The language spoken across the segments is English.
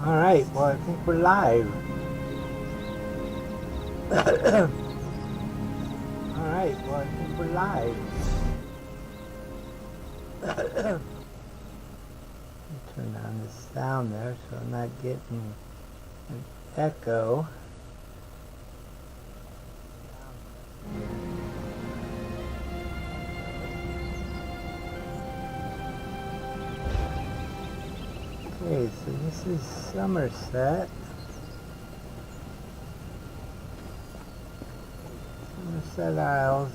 Alright, well I think we're live. Alright, well I think we're live. Turn on the sound there so I'm not getting an echo. Okay, so this is Summerset. Summerset Isles.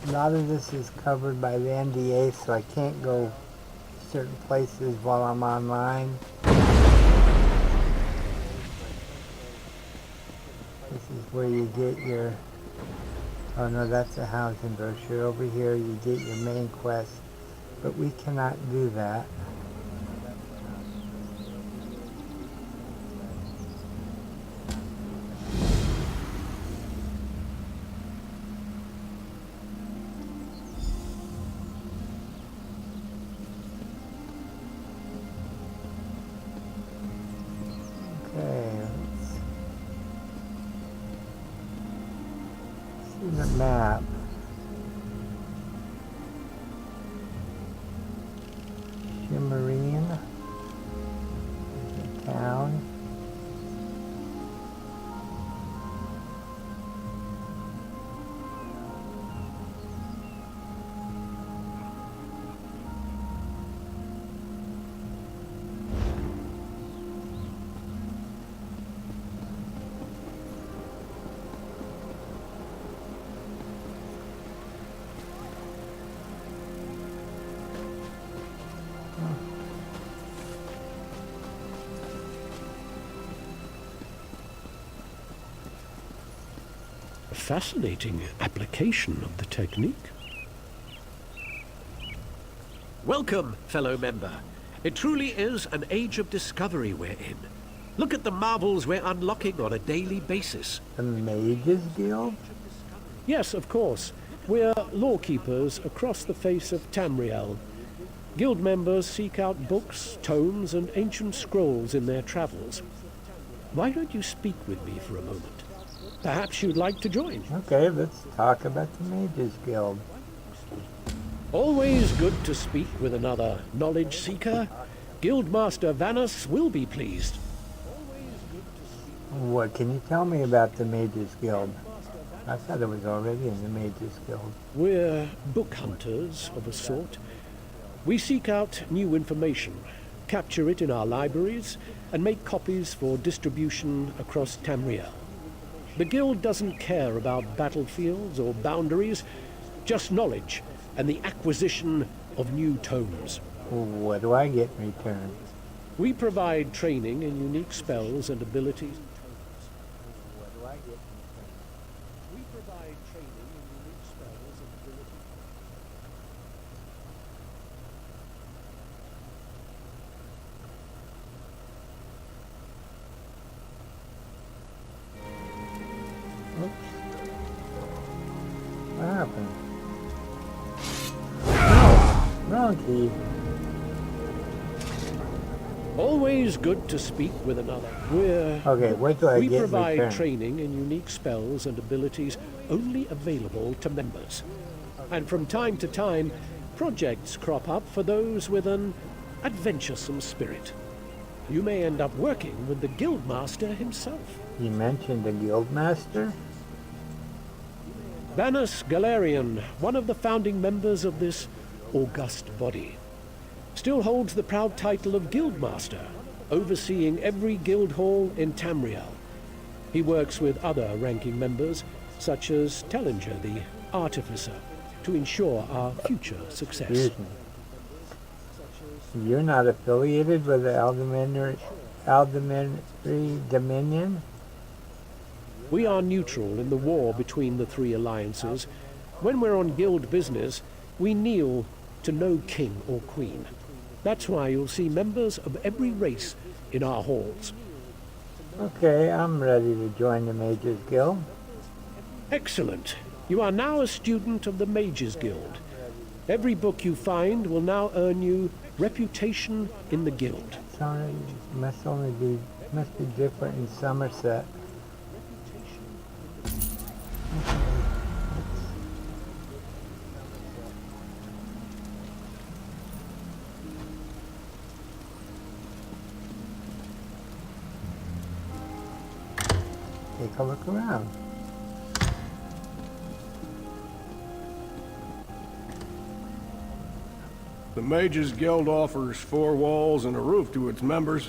A lot of this is covered by the NDA, so I can't go certain places while I'm online. This is where you get your, oh no, that's a housing brochure. Over here you get your main quest, but we cannot do that. The map. Shimmerine, the town. Fascinating application of the technique. Welcome, fellow member. It truly is an age of discovery we're in. Look at the marvels we're unlocking on a daily basis. The Mages Guild? Yes, of course. We're lawkeepers across the face of Tamriel. Guild members seek out books, tomes, and ancient scrolls in their travels. Why don't you speak with me for a moment? Perhaps you'd like to join. Okay, let's talk about the Mages Guild. Always good to speak with another knowledge seeker. Guildmaster Vanus will be pleased. What can you tell me about the Mages Guild? I thought it was already in the Mages Guild. We're book hunters of a sort. We seek out new information, capture it in our libraries, and make copies for distribution across Tamriel. The Guild doesn't care about battlefields or boundaries, just knowledge and the acquisition of new tomes. What do I get in return? We provide training in unique spells and abilities. What do I get in return? We provide training in unique spells and abilities. Oops. What happened? No, wrong key. Always good to speak with another. Okay, what do I We get in provide return? training in unique spells and abilities only available to members. And from time to time, projects crop up for those with an adventuresome spirit. You may end up working with the Guildmaster himself. You mentioned the Guildmaster? Vanus Galarian, one of the founding members of this august body, still holds the proud title of Guildmaster, overseeing every guild hall in Tamriel. He works with other ranking members, such as Tellinger, the Artificer, to ensure our future success. Excuse me. You're not affiliated with the Aldemanry Dominion? We are neutral in the war between the three alliances. When we're on guild business, we kneel to no king or queen. That's why you'll see members of every race in our halls. Okay, I'm ready to join the Mages Guild. Excellent. You are now a student of the Mages Guild. Every book you find will now earn you reputation in the guild. Must be different in Summerset. Take a look around. The Mages Guild offers 4 walls and a roof to its members.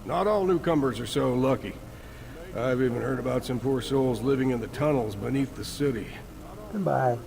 Not all newcomers are so lucky. I've even heard about some poor souls living in the tunnels beneath the city. Goodbye.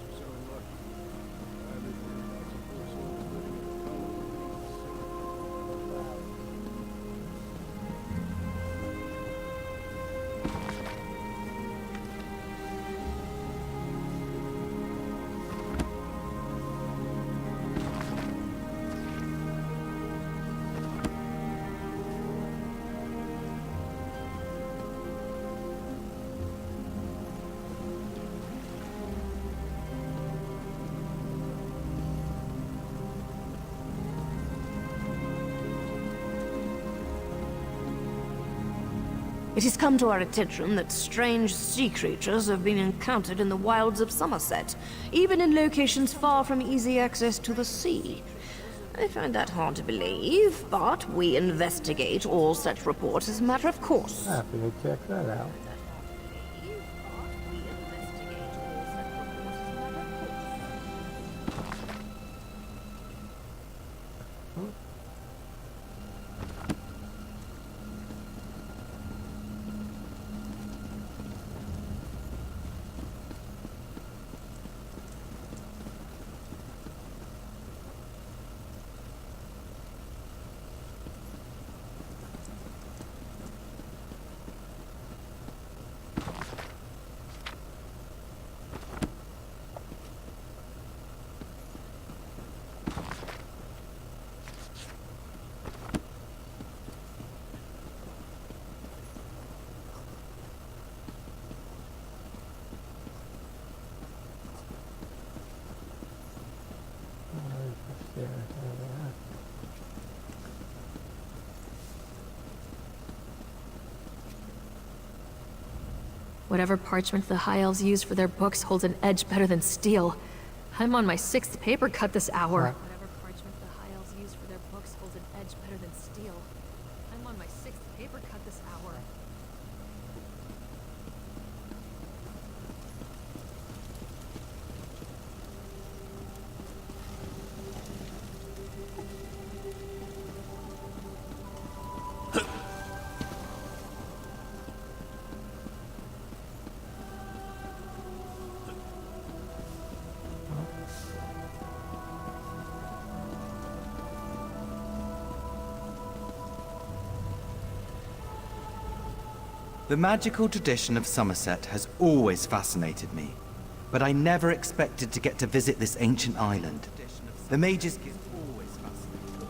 It has come to our attention that strange sea creatures have been encountered in the wilds of Summerset, even in locations far from easy access to the sea. I find that hard to believe, but we investigate all such reports as a matter of course. Happy to check that out. Whatever parchment the High Elves use for their books holds an edge better than steel. I'm on my 6th paper cut this hour. Right. Whatever parchment the High Elves use for their books holds an edge better than steel. I'm on my 6th paper cut this hour. The magical tradition of Summerset has always fascinated me, but I never expected to get to visit this ancient island. The mages always fascinated me,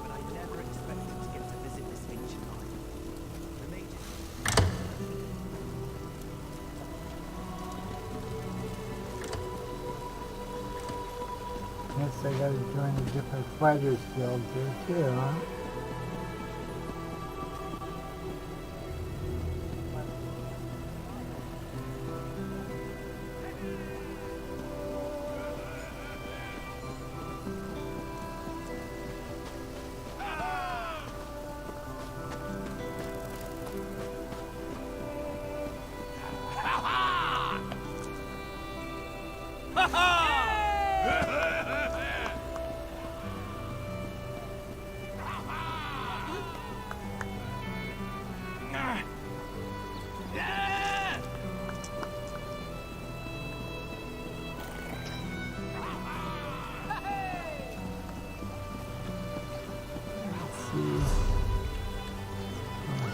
but I never expected to get to visit this ancient island. The mages... Guess I gotta join a different fighters guild here too, huh?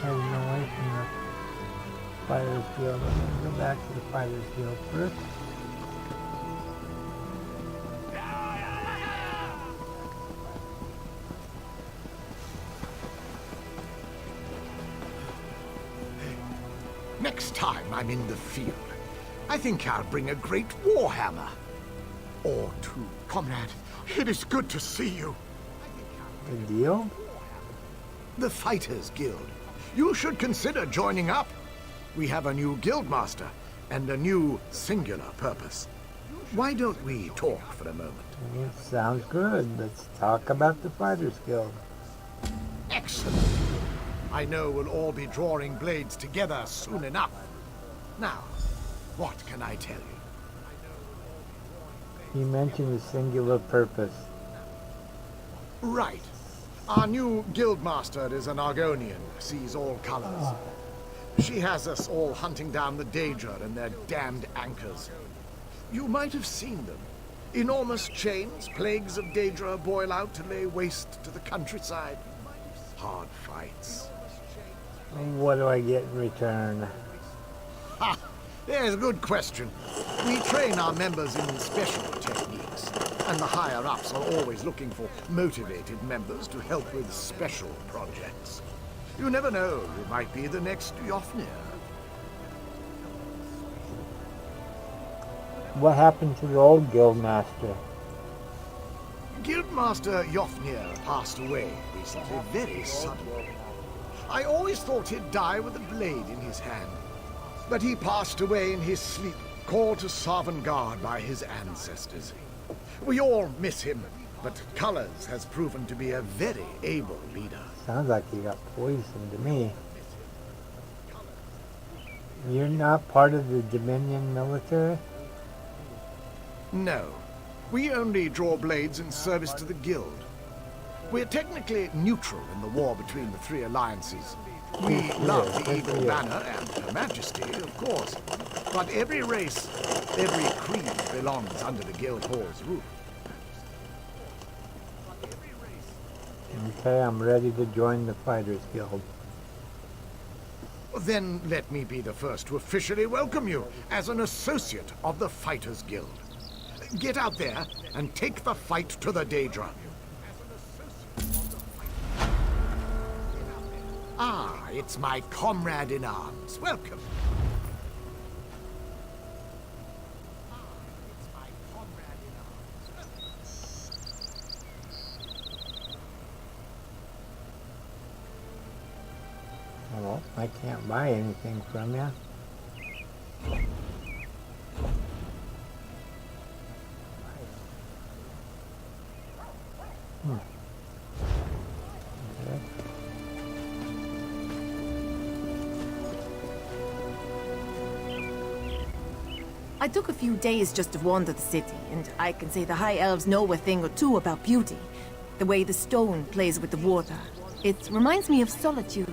I'm heading away from the Fighters Guild. I'm going to go back to the Fighters Guild first. Next time I'm in the field, I think I'll bring a great warhammer. or two. Comrade, it is good to see you. The deal? The Fighters Guild. You should consider joining up. We have a new guildmaster and a new singular purpose. Why don't we talk for a moment? It sounds good. Let's talk about the Fighters Guild. Excellent. I know we'll all be drawing blades together soon enough. Now, what can I tell you? You mentioned a singular purpose. Right. Our new guildmaster is an Argonian, sees all colors. She has us all hunting down the Daedra and their damned anchors. You might have seen them. Enormous chains, plagues of Daedra boil out to lay waste to the countryside. Hard fights. What do I get in return? Ha! There's a good question. We train our members in special techniques, and the higher-ups are always looking for motivated members to help with special projects. You never know, you might be the next Yofnir. What happened to the old guildmaster? Guildmaster Yofnir passed away recently, very suddenly. I always thought he'd die with a blade in his hand. But he passed away in his sleep, called to Sovngarde by his ancestors. We all miss him, but Colors has proven to be a very able leader. Sounds like he got poisoned to me. You're not part of the Dominion military? No, we only draw blades in service to the Guild. We're technically neutral in the war between the three alliances. We love the Eagle Banner and Her Majesty, of course. But every race, every creed belongs under the Guild Hall's roof. Okay, I'm ready to join the Fighters Guild. Then let me be the first to officially welcome you as an associate of the Fighters Guild. Get out there and take the fight to the Daedra. Ah, it's my comrade in arms. Welcome. Well, I can't buy anything from you. Okay. I took a few days just to wander the city, and I can say the High Elves know a thing or two about beauty. The way the stone plays with the water. It reminds me of solitude.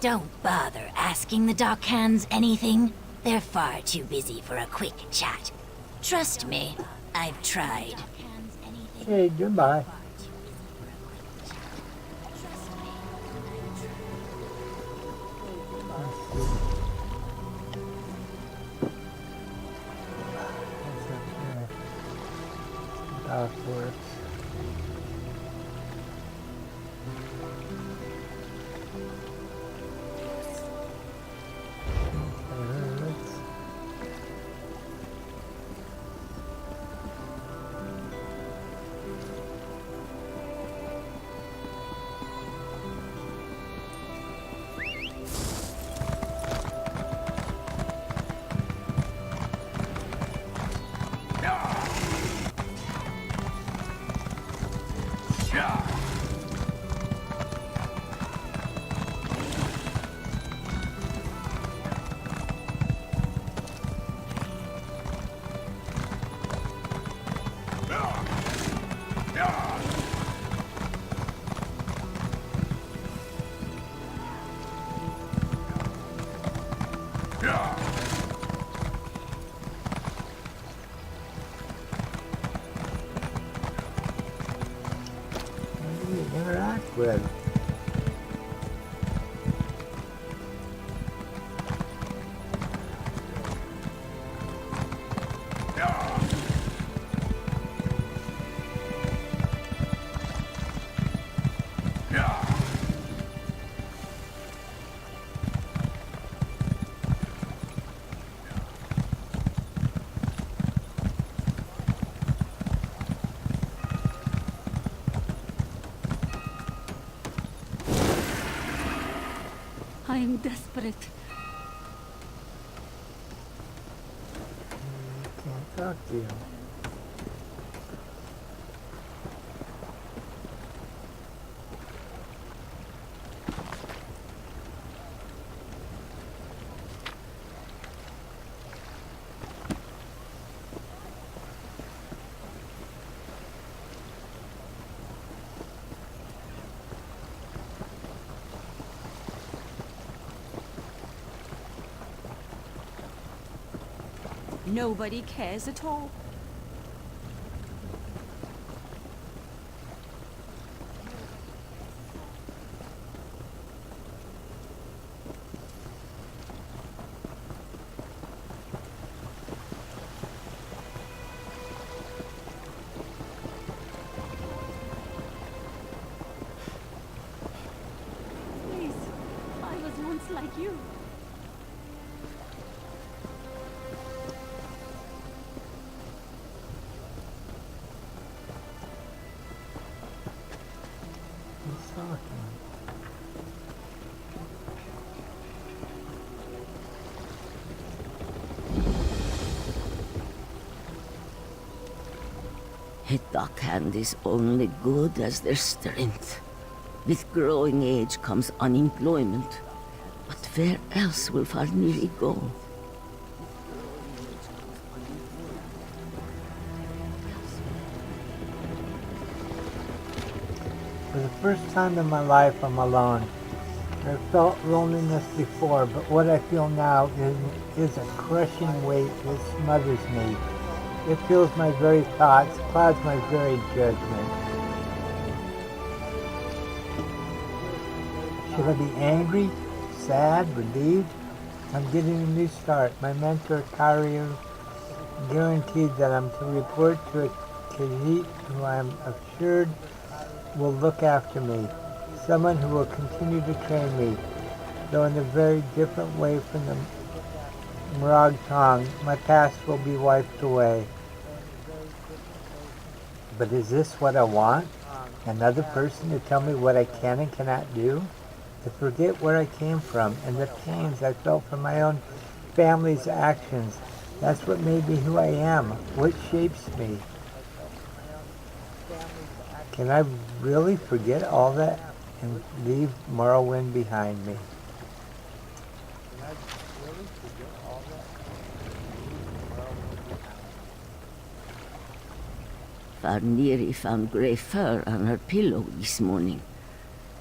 Don't bother asking the Dockhands anything. They're far too busy for a quick chat. Trust me, I've tried. Okay, goodbye. Dockworks. What do you interact with? I am desperate. Can't talk to you. Nobody cares at all. Please, I was once like you. He's talking. A dockhand is only good as their strength. With growing age comes unemployment. But where else will Farniri go? For the first time in my life, I'm alone. I felt loneliness before, but what I feel now is a crushing weight that smothers me. It fills my very thoughts, clouds my very judgment. Should I be angry, sad, relieved? I'm getting a new start. My mentor, Karyu, guaranteed that I'm to report to a Khajiit who I am assured will look after me. Someone who will continue to train me, though in a very different way from the Murag Tong. My past will be wiped away. But is this what I want? Another person to tell me what I can and cannot do? To forget where I came from and the pains I felt from my own family's actions. That's what made me who I am, what shapes me. Can I really forget all that and leave Morrowind behind me? Farniri found grey fur on her pillow this morning.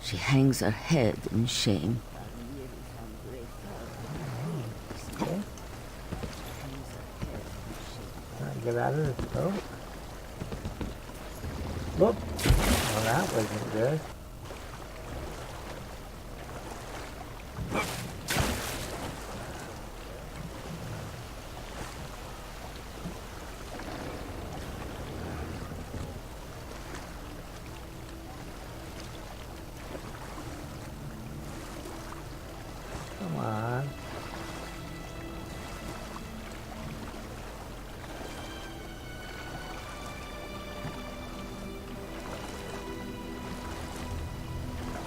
She hangs her head in shame. Okay. Can I get out of this boat? Whoop. Well, that wasn't good. Come on.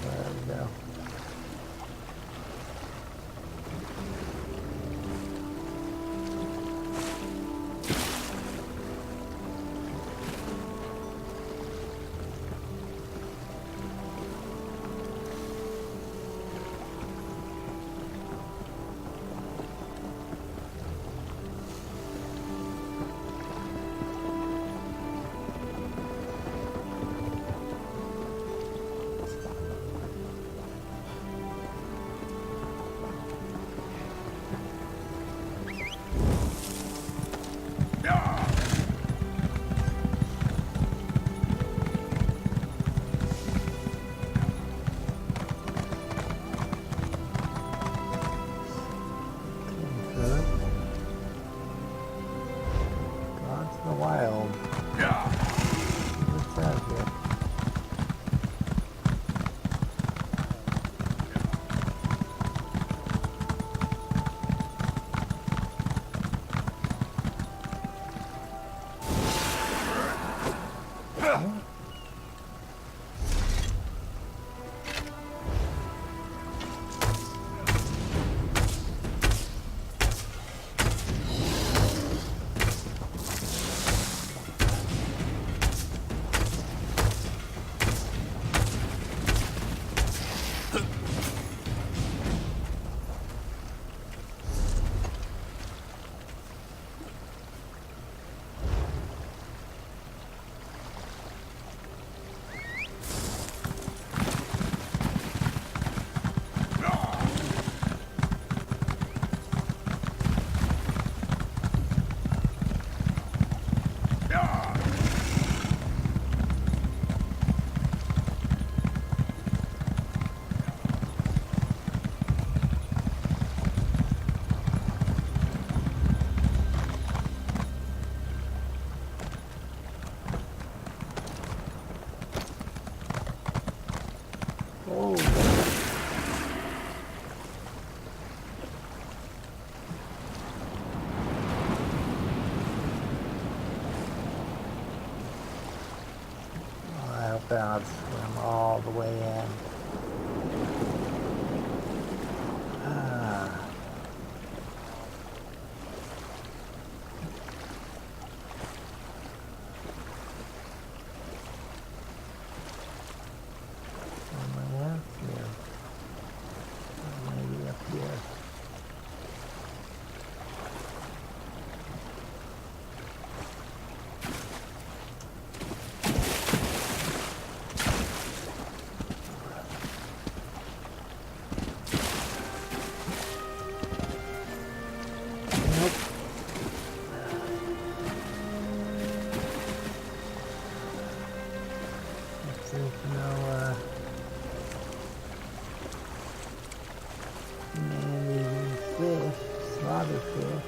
There we go. but I'll swim all the way in. Maybe up here. There's no, man-eating fish, slaughter fish.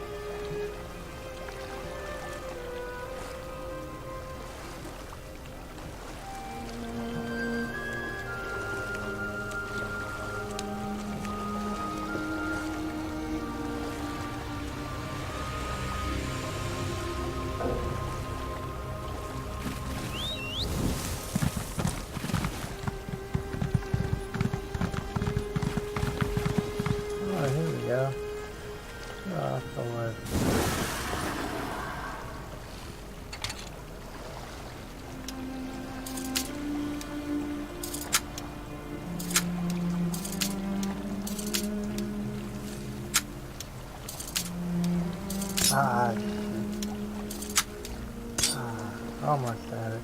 Oh, here we go. Oh, Lord. Ah, shoot. Almost had it.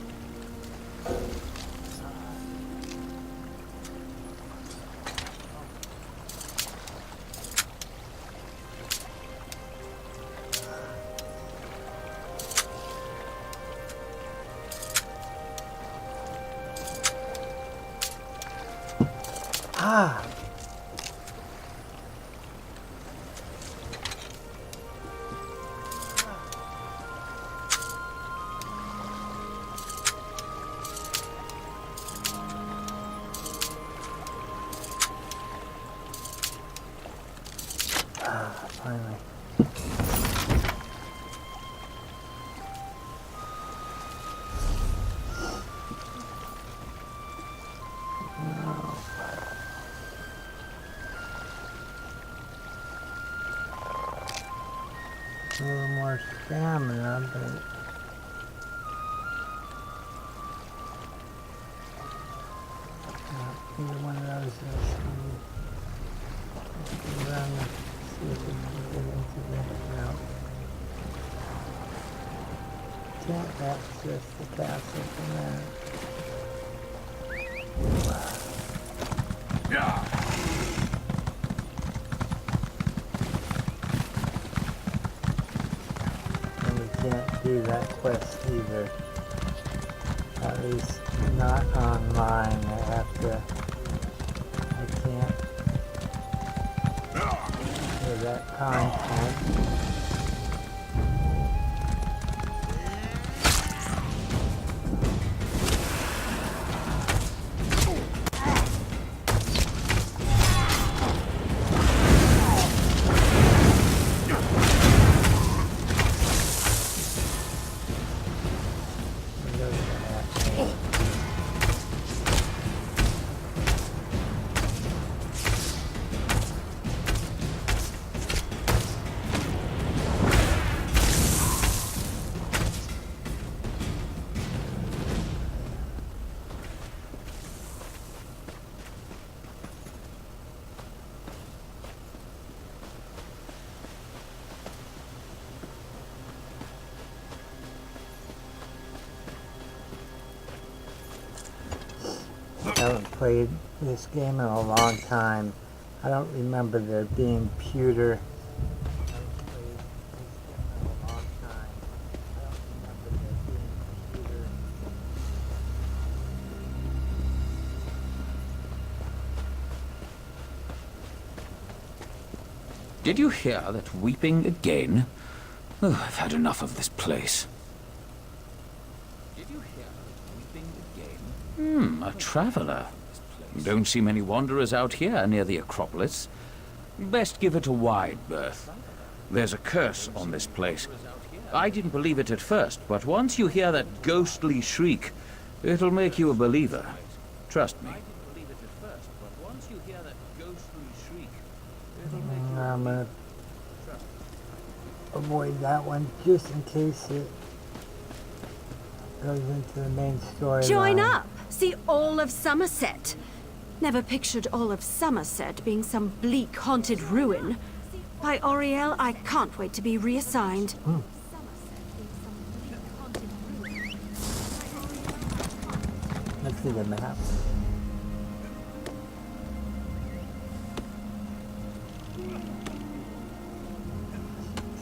Ah! Finally. A little more stamina, but either one of those is run, see if we can get into the route. Can't access the castle from there. And we can't do that quest either. At least not online. I have to. I can't do that content. I haven't played this game in a long time. I don't remember there being pewter. Did you hear that weeping again? Oh, I've had enough of this place. Did you hear that weeping again? A traveler. Don't see many wanderers out here near the Acropolis. Best give it a wide berth. There's a curse on this place. I didn't believe it at first, but once you hear that ghostly shriek, It'll make you a believer. Trust me. I'm gonna avoid that one just in case it goes into the main story. Join up! See all of Summerset! Never pictured all of Summerset being some bleak, haunted ruin. By Auriel, I can't wait to be reassigned. Let's see the map.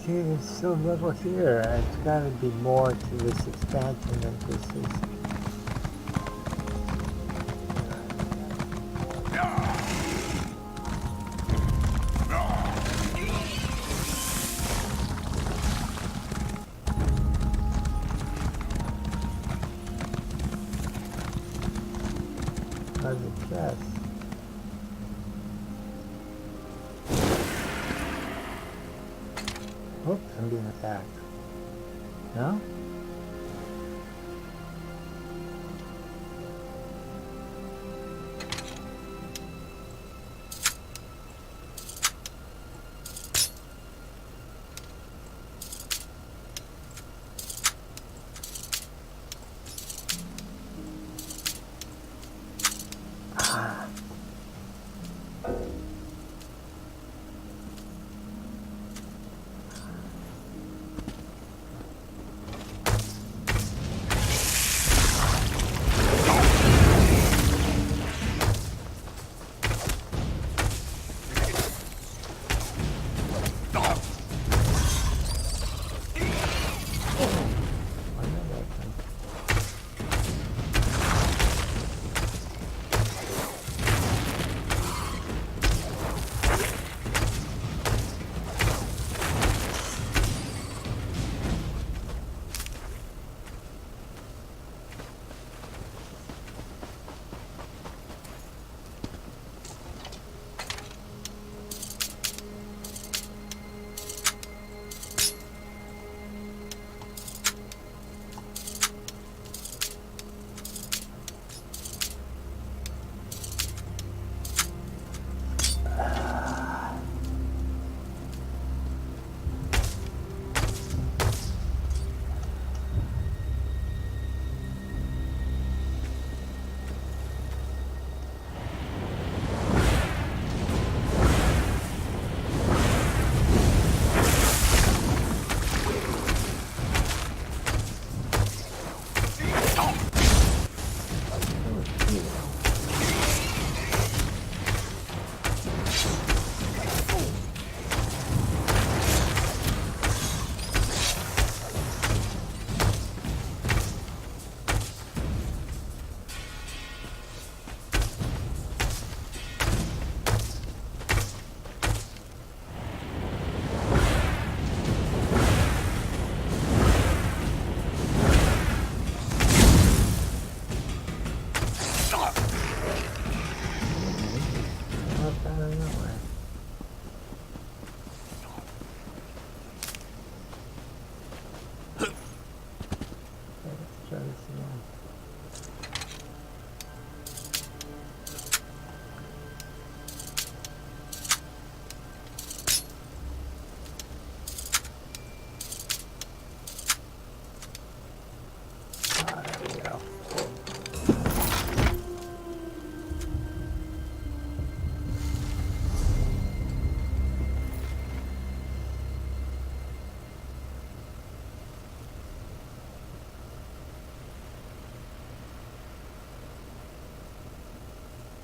See, there's so little here. It's got to be more to this expansion than this is. Chest. Oops, I'm being attacked. No?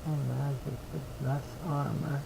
Magic with less armor.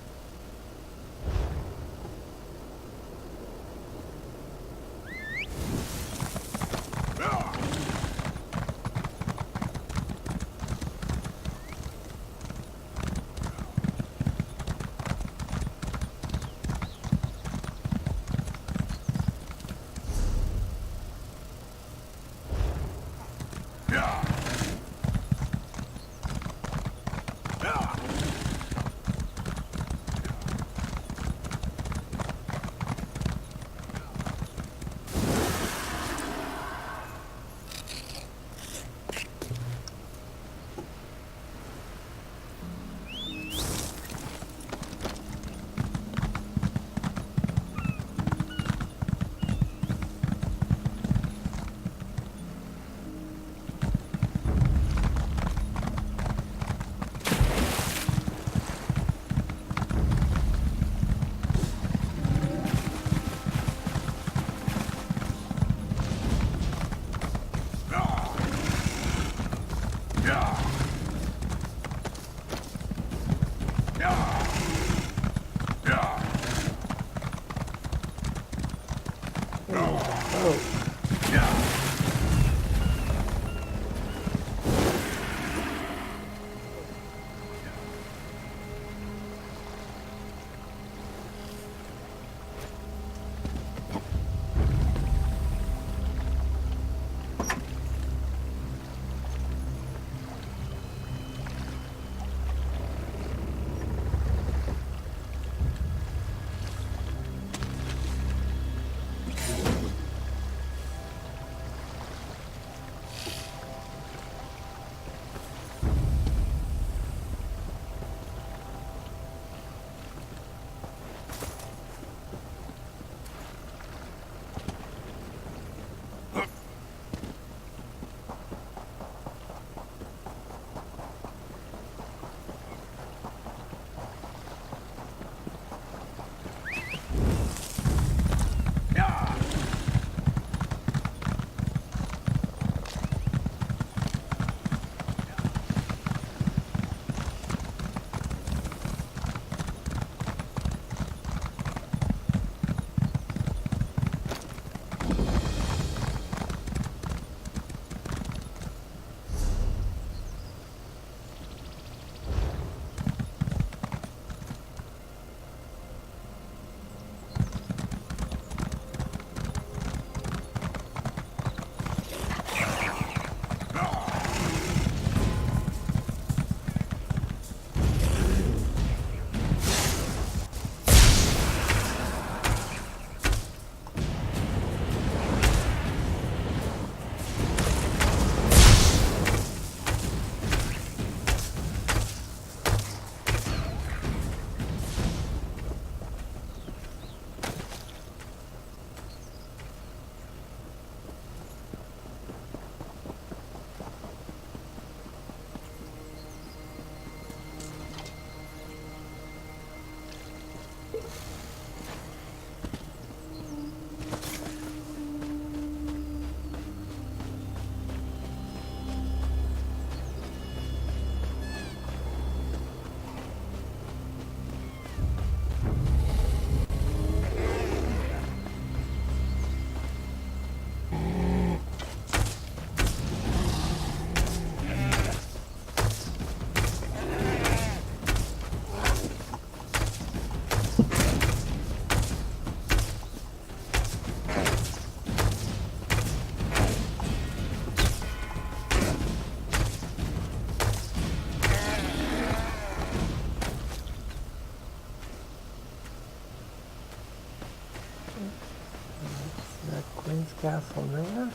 That Queen's Castle there?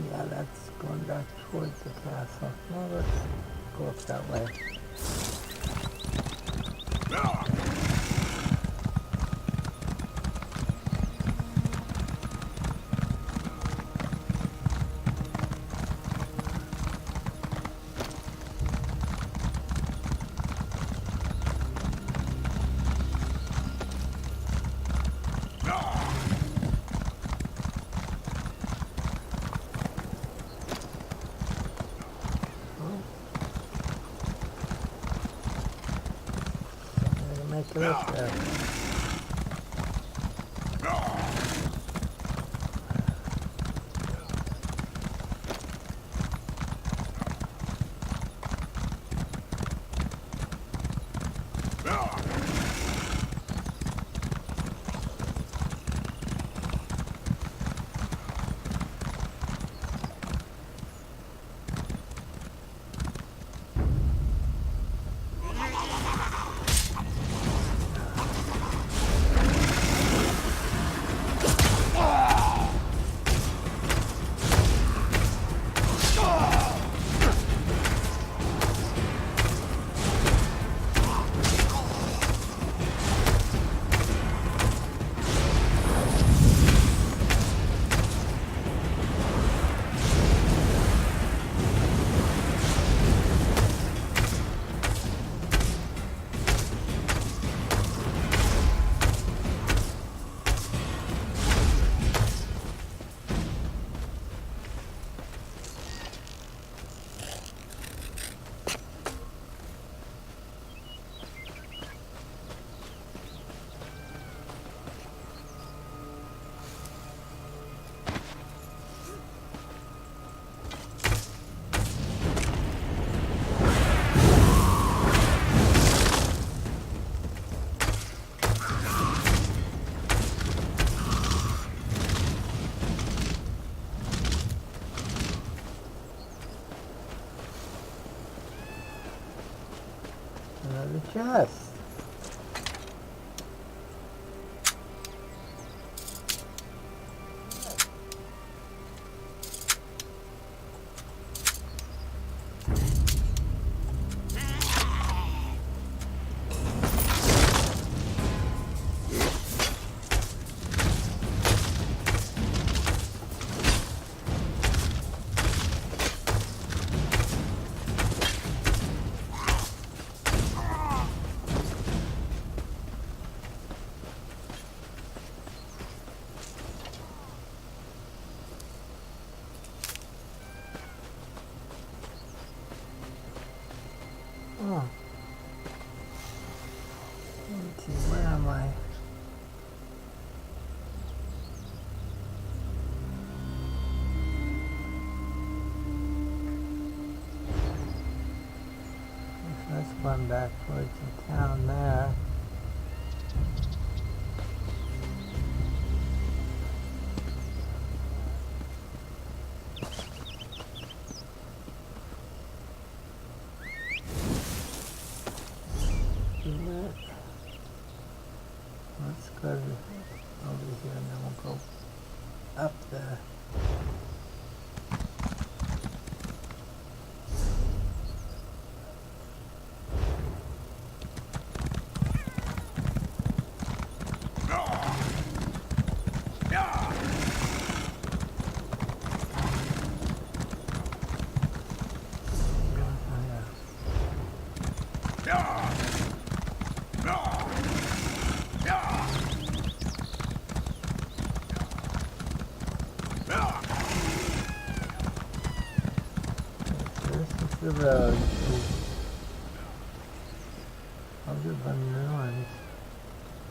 Yeah, that's going back towards the castle. Well, let's go up that way. Make it up there. Another chest. Oh. Let's see, where am I? Let's run back towards the town there. Let's go over here and then we'll go up there. The road. Other than ruins.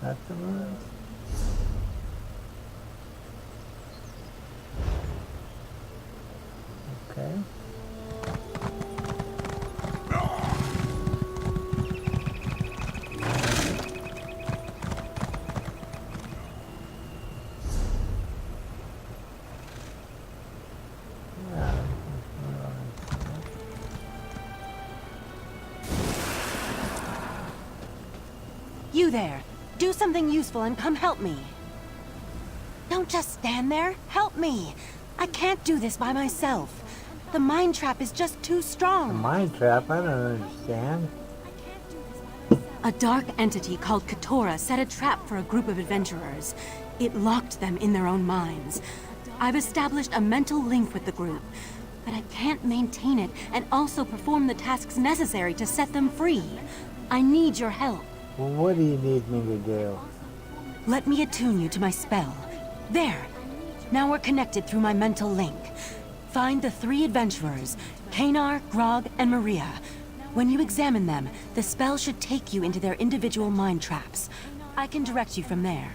That's the ruins? Okay. You there. Do something useful and come help me. Don't just stand there. Help me. I can't do this by myself. The mind trap is just too A strong. mind trap? I don't understand. A dark entity called Keturah set a trap for a group of adventurers. It locked them in their own minds. I've established a mental link with the group, but I can't maintain it and also perform the tasks necessary to set them free. I need your help. Well, what do you need me to do? Let me attune you to my spell. There. Now we're connected through my mental link. Find the 3 adventurers, Kanar, Grog, and Maria. When you examine them, the spell should take you into their individual mind traps. I can direct you from there.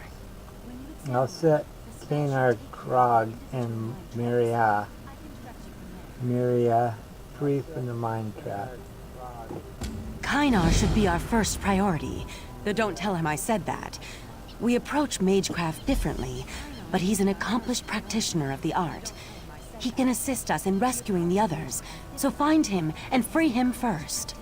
I'll set Kanar, Krog, and Miria free from the mind trap. Kynar should be our first priority, though don't tell him I said that. We approach magecraft differently, but he's an accomplished practitioner of the art. He can assist us in rescuing the others, so find him and free him first.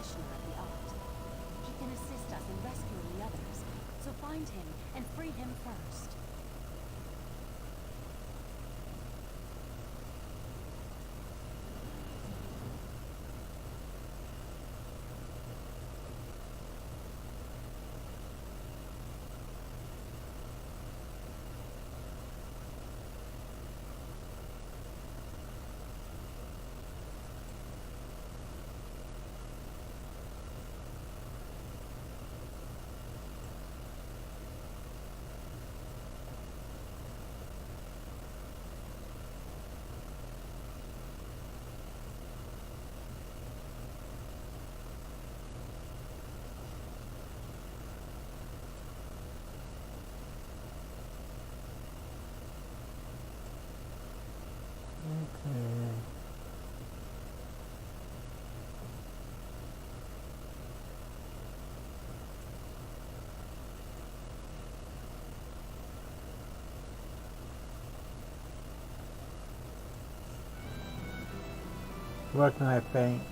Where can I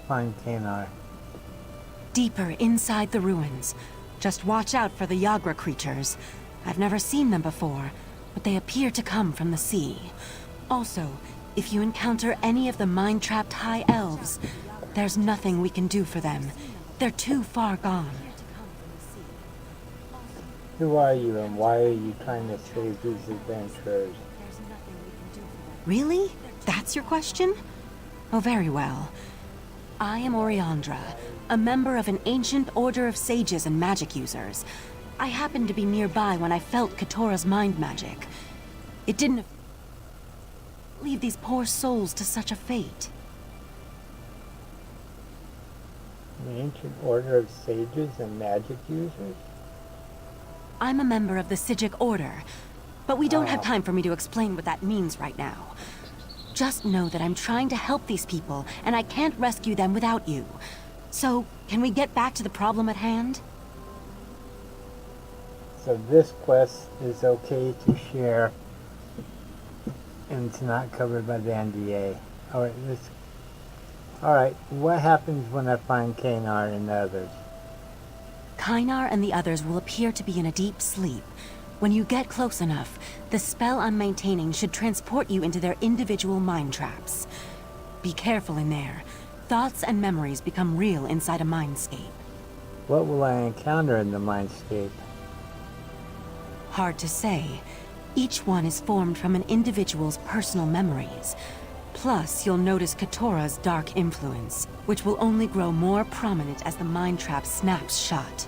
find Kanar? Deeper inside the ruins. Just watch out for the Yagra creatures. I've never seen them before, but they appear to come from the sea. Also, if you encounter any of the mind-trapped High Elves, there's nothing we can do for them. They're too far gone. Who are you and why are you trying to save these adventurers? Really? That's your question? Oh, very well. I am Oriandra, a member of an ancient order of sages and magic users. I happened to be nearby when I felt Keturah's mind magic. It didn't leave these poor souls to such a fate. An ancient order of sages and magic users? I'm a member of the Sijic Order, but we don't have time for me to explain what that means right now. Just know that I'm trying to help these people, and I can't rescue them without you. So, can we get back to the problem at hand? So this quest is okay to share, and it's not covered by the NDA. Alright, what happens when I find Kanar and the others? Kynar and the others will appear to be in a deep sleep. When you get close enough, the spell I'm maintaining should transport you into their individual mind traps. Be careful in there. Thoughts and memories become real inside a mindscape. What will I encounter in the mindscape? Hard to say. Each one is formed from an individual's personal memories. Plus, you'll notice Keturah's dark influence, which will only grow more prominent as the mind trap snaps shut.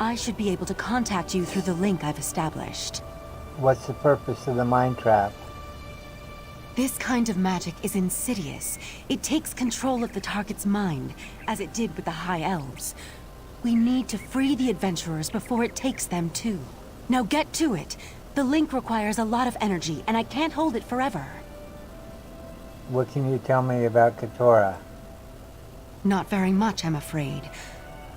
I should be able to contact you through the link I've established. What's the purpose of the mind trap? This kind of magic is insidious. It takes control of the target's mind, as it did with the High Elves. We need to free the adventurers before it takes them too. Now get to it. The link requires a lot of energy, and I can't hold it forever. What can you tell me about Keturah? Not very much, I'm afraid.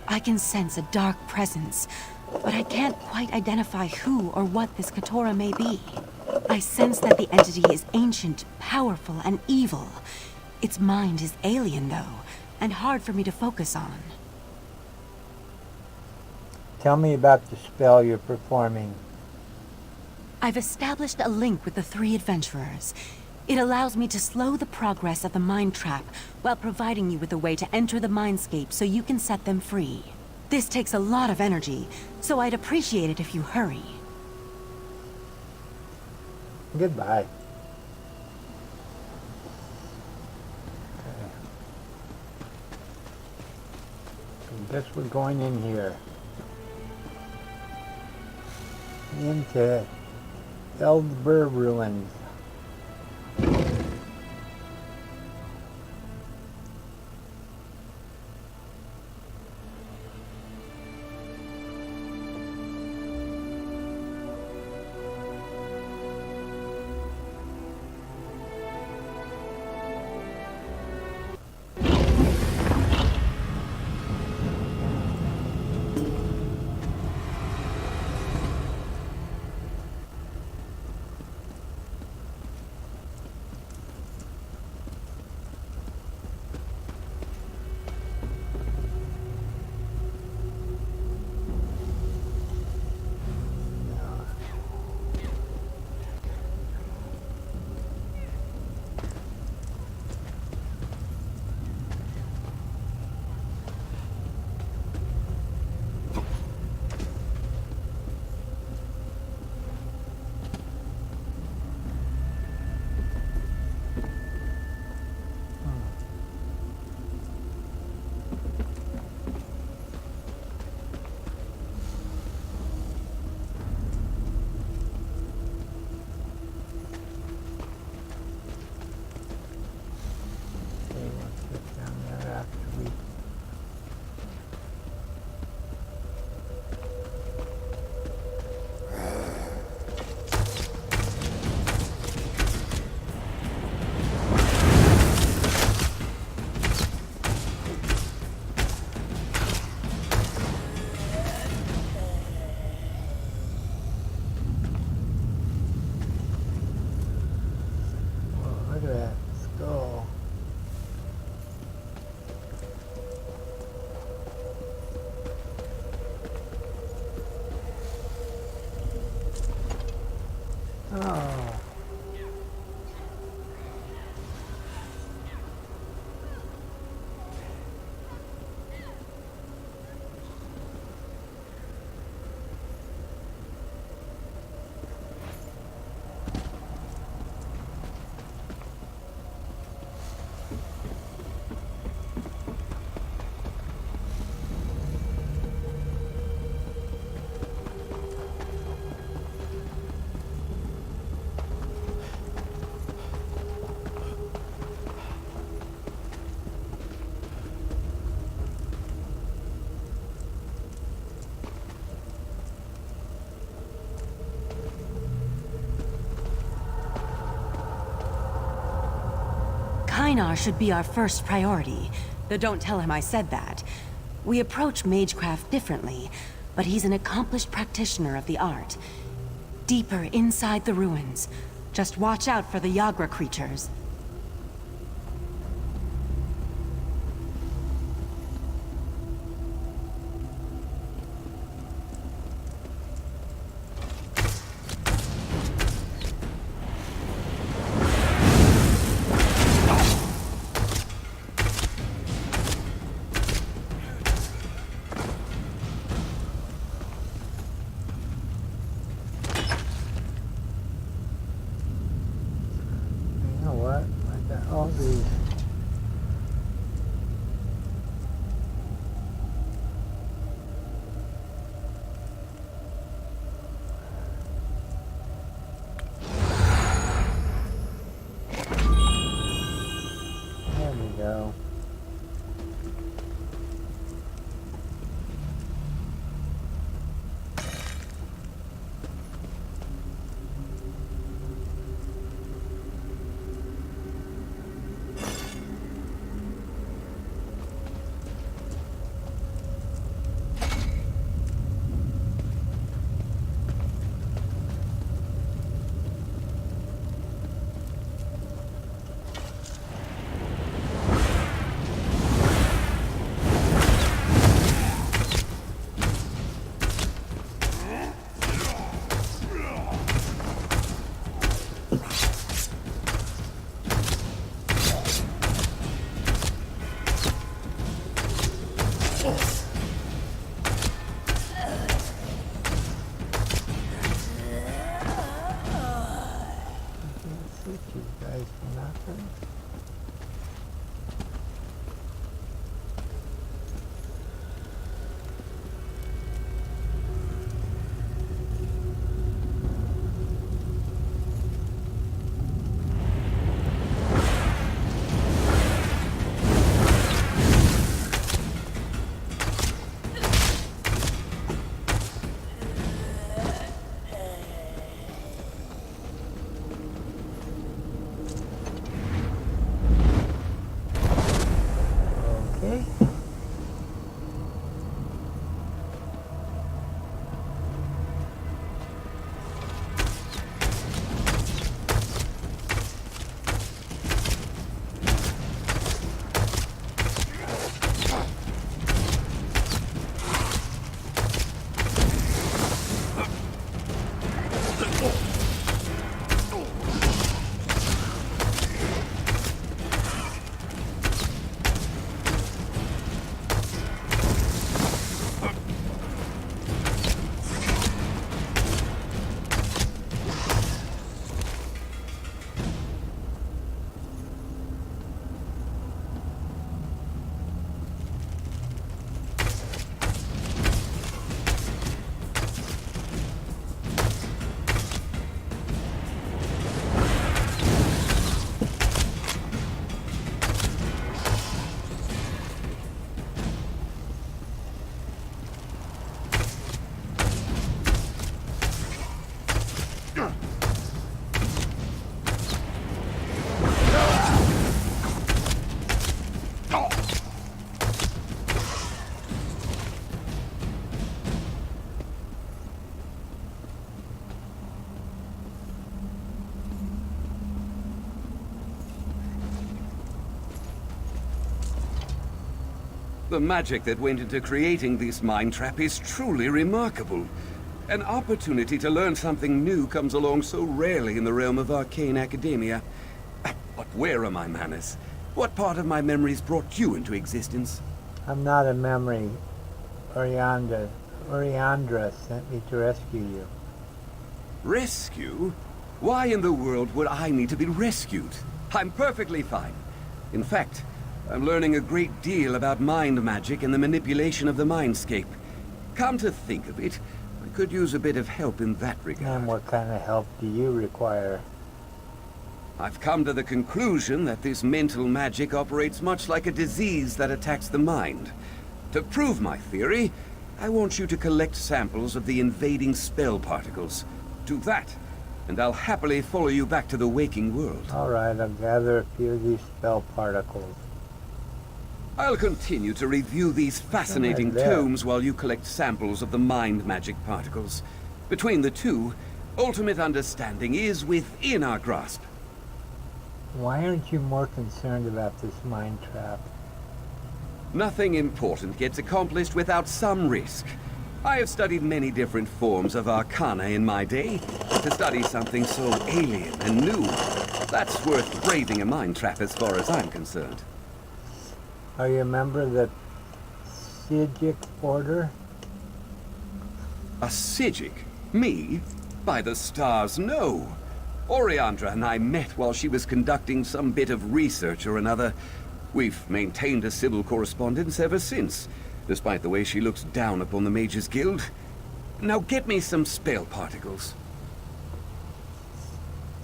I can sense a dark presence, but I can't quite identify who or what this Keturah may be. I sense that the entity is ancient, powerful, and evil. Its mind is alien, though, and hard for me to focus on. Tell me about the spell you're performing. I've established a link with the three adventurers. It allows me to slow the progress of the mind trap while providing you with a way to enter the mindscape so you can set them free. This takes a lot of energy, so I'd appreciate it if you hurry. Goodbye. I guess we're going in here. Into Eldburr Ruins. Look at that skull. Oh. Kynar should be our first priority, though don't tell him I said that. We approach magecraft differently, but he's an accomplished practitioner of the art. Deeper inside the ruins. Just watch out for the Yagra creatures. You know what? The magic that went into creating this mind trap is truly remarkable. An opportunity to learn something new comes along so rarely in the realm of arcane academia. But where are my manners? What part of my memories brought you into existence? I'm not a memory. Oriandra sent me to rescue you. Rescue? Why in the world would I need to be rescued? I'm perfectly fine. In fact, I'm learning a great deal about mind magic and the manipulation of the mindscape. Come to think of it, I could use a bit of help in that regard. And what kind of help do you require? I've come to the conclusion that this mental magic operates much like a disease that attacks the mind. To prove my theory, I want you to collect samples of the invading spell particles. Do that, and I'll happily follow you back to the waking world. All right, I'll gather a few of these spell particles. I'll continue to review these fascinating tomes while you collect samples of the mind magic particles. Between the two, ultimate understanding is within our grasp. Why aren't you more concerned about this mind trap? Nothing important gets accomplished without some risk. I have studied many different forms of arcana in my day. To study something so alien and new, that's worth braving a mind trap as far as I'm concerned. Are you a member of the Psijic Order? A Psijic? Me? By the stars, no. Oriandra and I met while she was conducting some bit of research or another. We've maintained a civil correspondence ever since, despite the way she looks down upon the Mages Guild. Now get me some spell particles.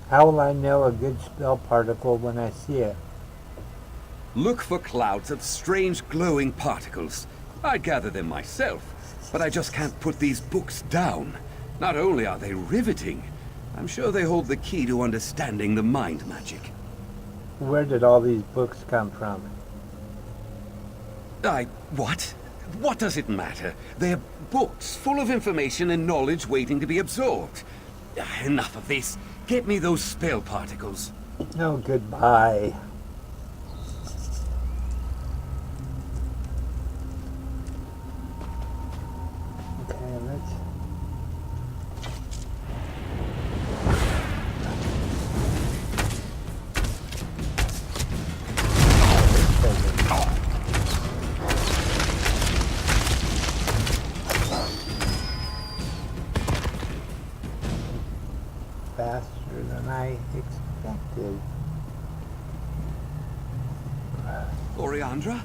How will I know a good spell particle when I see it? Look for clouds of strange glowing particles. I'd gather them myself, but I just can't put these books down. Not only are they riveting, I'm sure they hold the key to understanding the mind magic. Where did all these books come from? What? What does it matter? They're books full of information and knowledge waiting to be absorbed. Enough of this. Get me those spell particles. No, goodbye. Okay, let's... faster than I expected. Oriandra?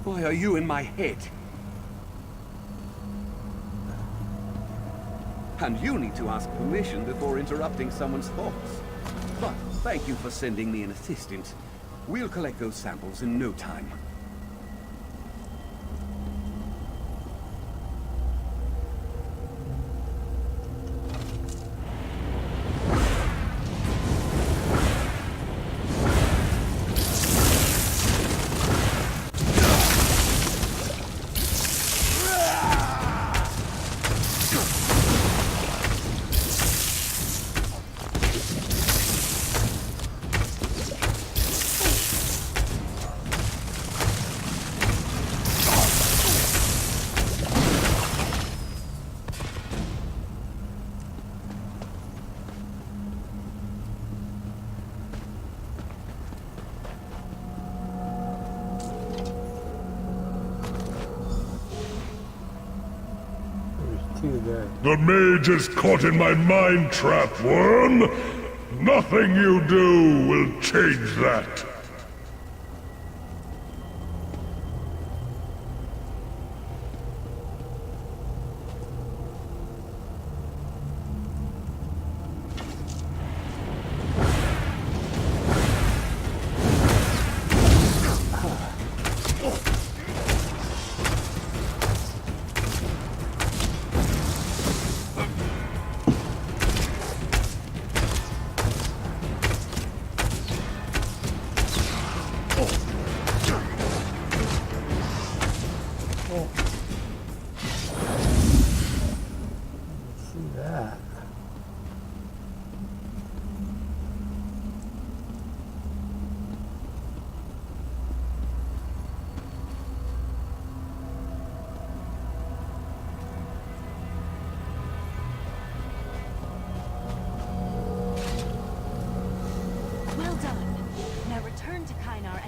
Why are you in my head? And you need to ask permission before interrupting someone's thoughts. But thank you for sending me an assistant. We'll collect those samples in no time. The mage is caught in my mind trap, worm! Nothing you do will change that!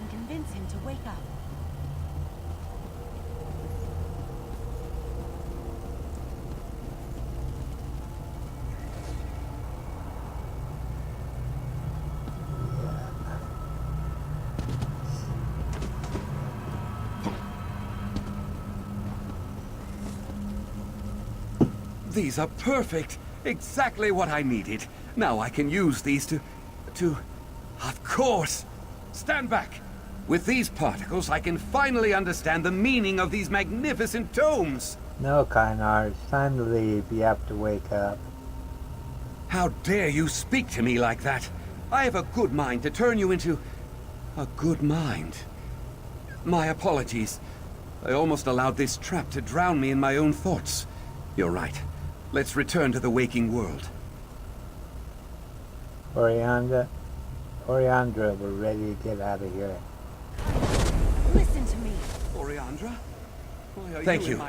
and convince him to wake up. These are perfect. Exactly what I needed. Now I can use these to... Of course! Stand back! With these particles, I can finally understand the meaning of these magnificent tomes! No, Kynar, it's time to leave. You have to wake up. How dare you speak to me like that? I have a good mind to turn you into... a good mind. My apologies. I almost allowed this trap to drown me in my own thoughts. You're right. Let's return to the waking world. Oriandra, we're ready to get out of here. Listen to me. Oriandra? Thank you.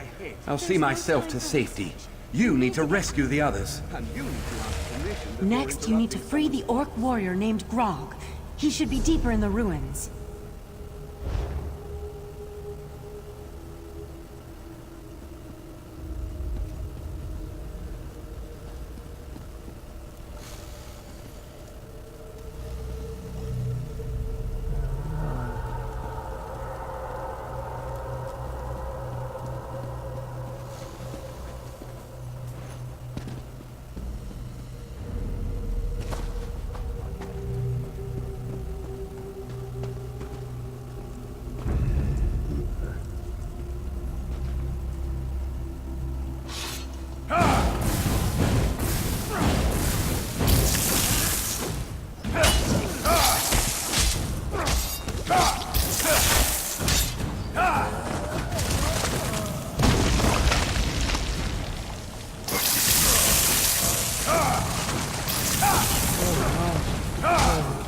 I'll see myself to safety. You need to rescue the others. And you need to ask permission. Next, you need to free the orc warrior named Grog. He should be deeper in the ruins.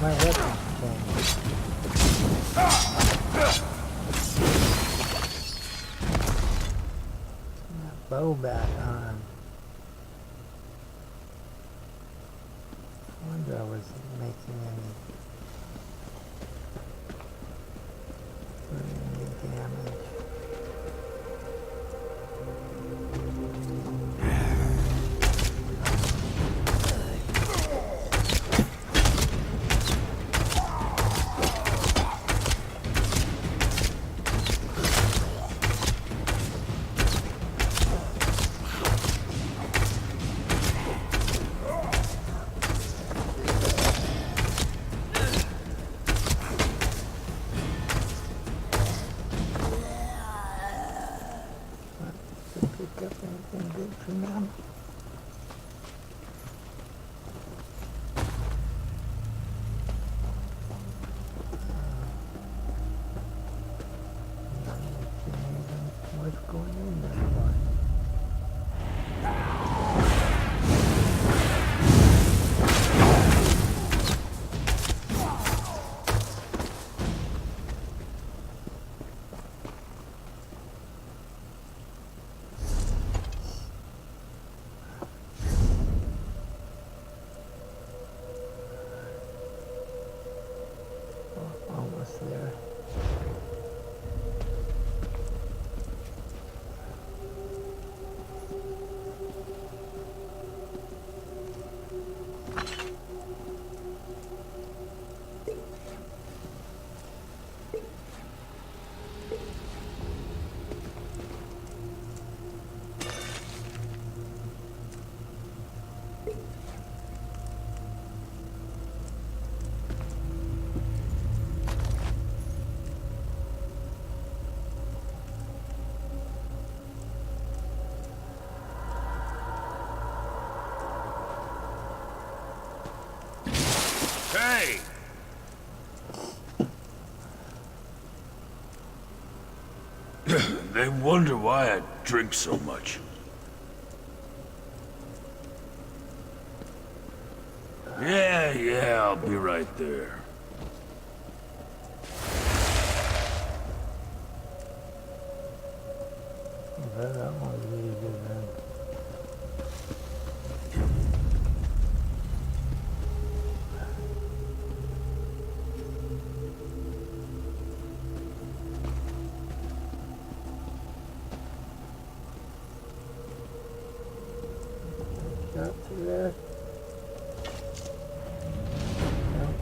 My weapon changed. Bow back on. I wonder I wasn't making any damage. What's going on there? Almost there. Hey! They wonder why I drink so much. Yeah, I'll be right there. That one's really good, man. there? No.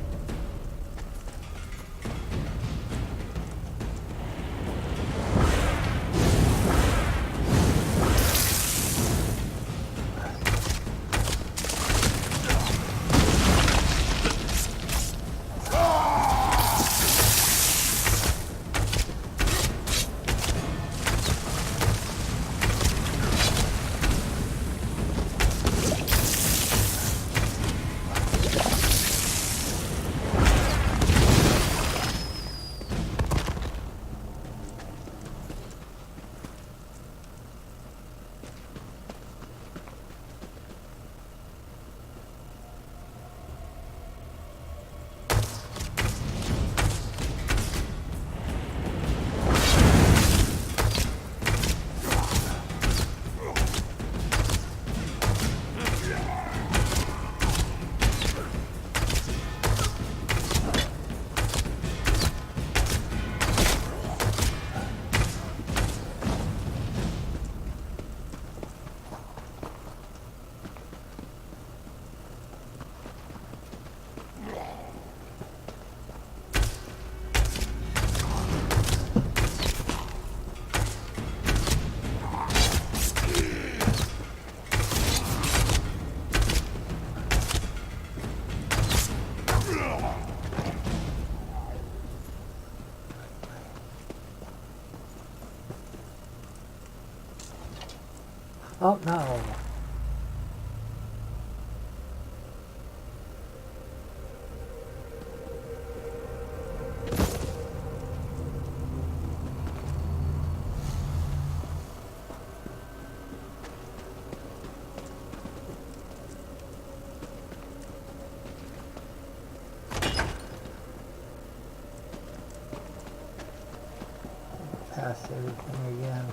Oh no. Past everything again.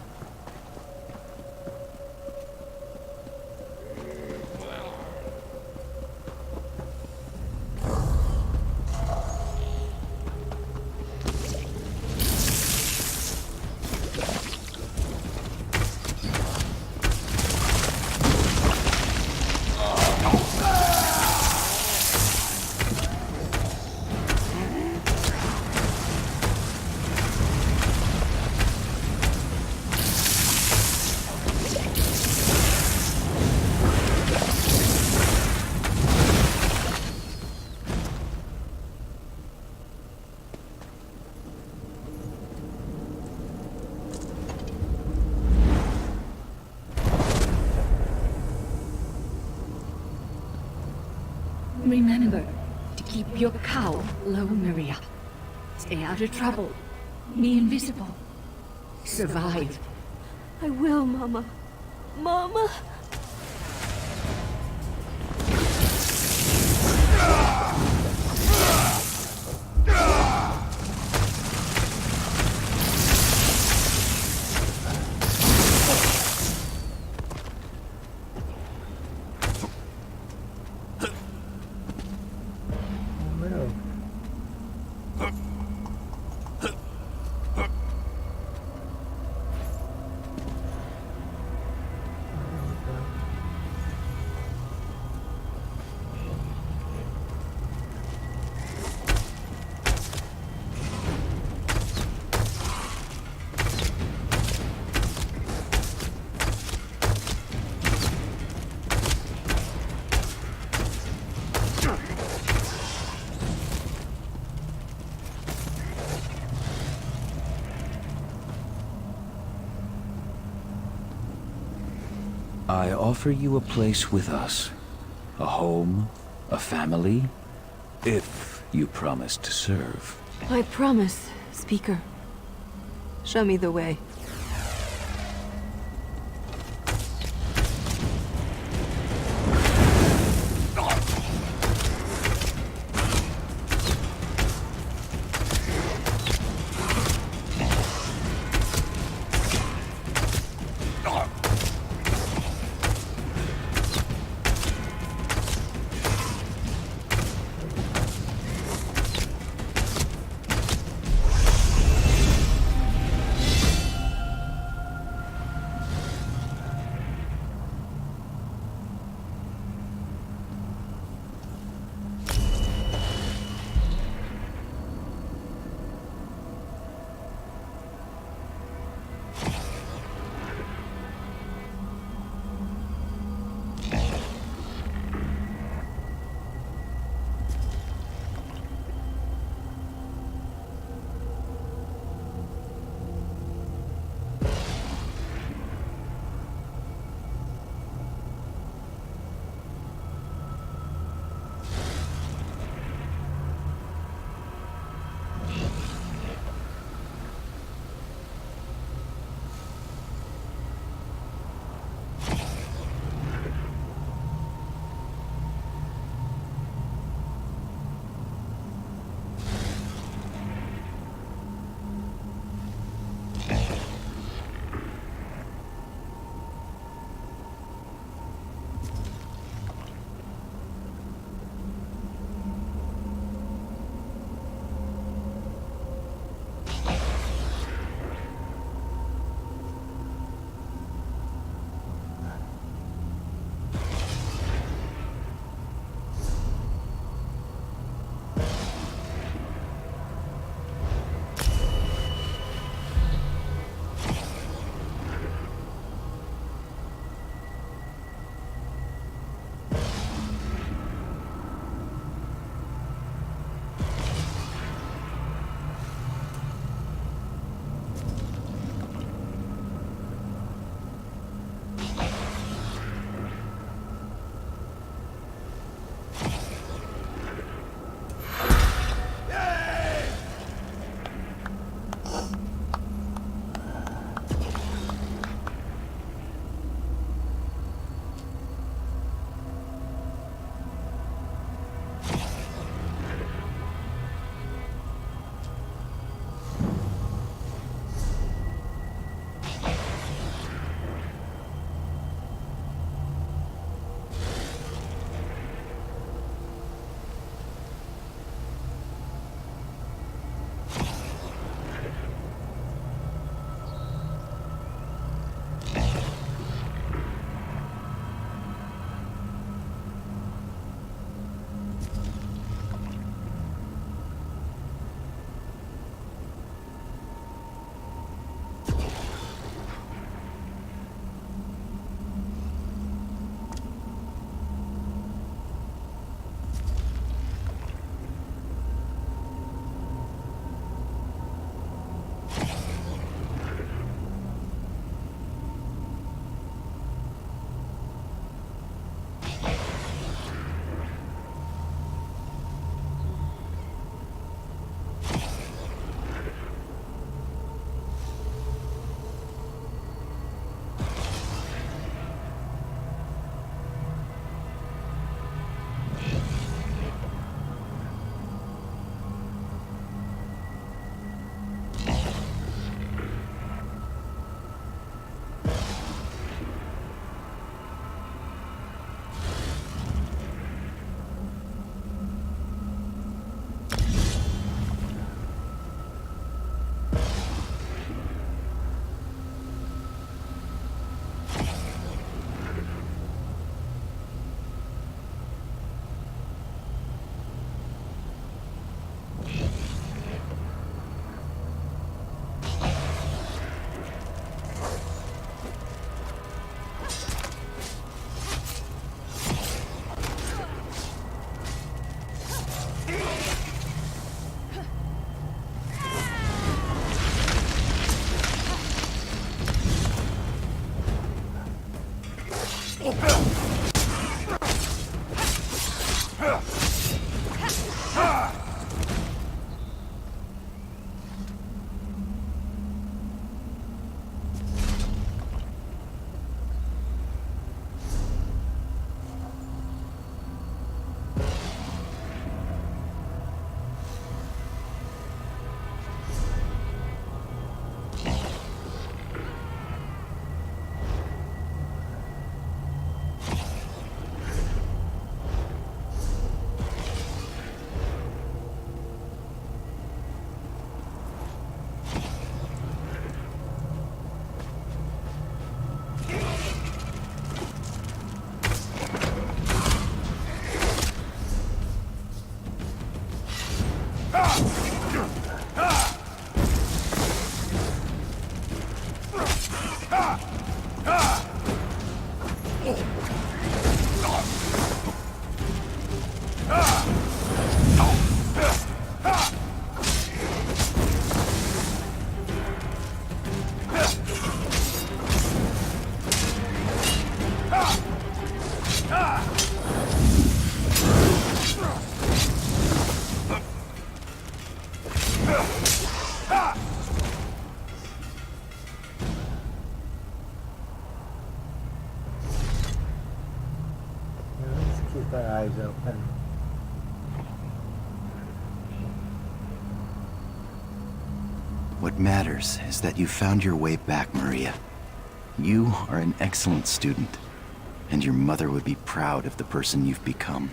Remember to keep your cowl low, Maria. Stay out of trouble. Be invisible. Survive. I will, Mama. Mama! I offer you a place with us. A home, a family, if you promise to serve. I promise, Speaker. Show me the way. keep our eyes open. What matters is that you found your way back, Maria. You are an excellent student, and your mother would be proud of the person you've become.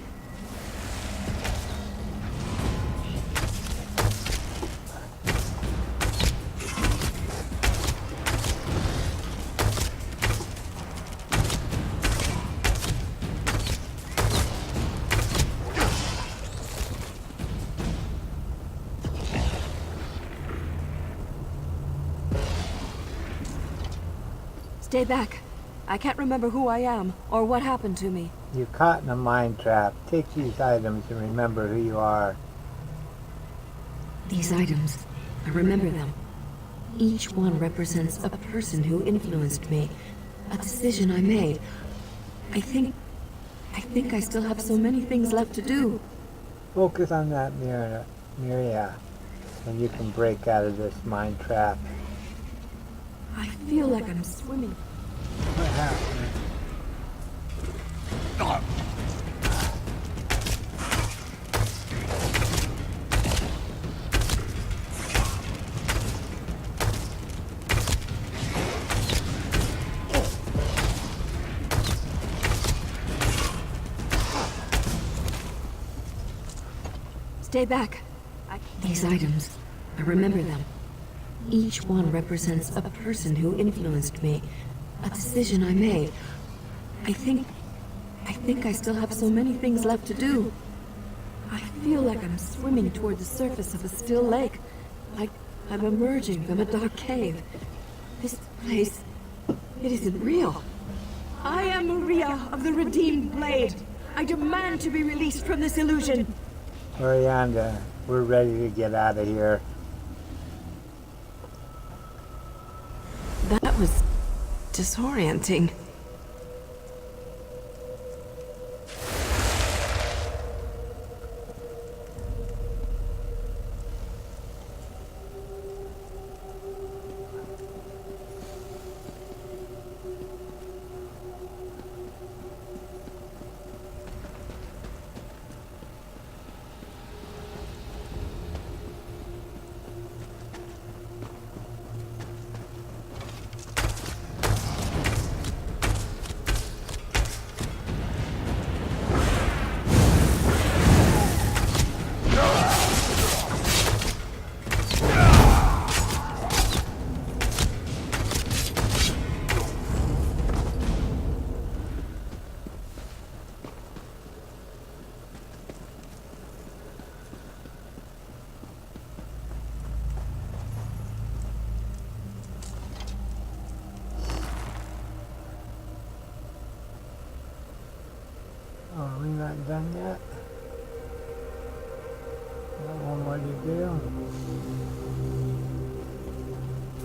Stay back. I can't remember who I am, or what happened to me. You're caught in a mind trap. Take these items and remember who you are. These items, I remember them. Each one represents a person who influenced me, a decision I made. I think I still have so many things left to do. Focus on that Miria, and you can break out of this mind trap. I feel like I'm swimming. What happened? Stay back. These items, I remember them. Each one represents a person who influenced me, a decision I made. I think I still have so many things left to do. I feel like I'm swimming toward the surface of a still lake, like I'm emerging from a dark cave. This place, it isn't real. I am Maria of the Redeemed Blade. I demand to be released from this illusion. Orianda, we're ready to get out of here. That was disorienting. Oh, we not done yet? Got one more to do.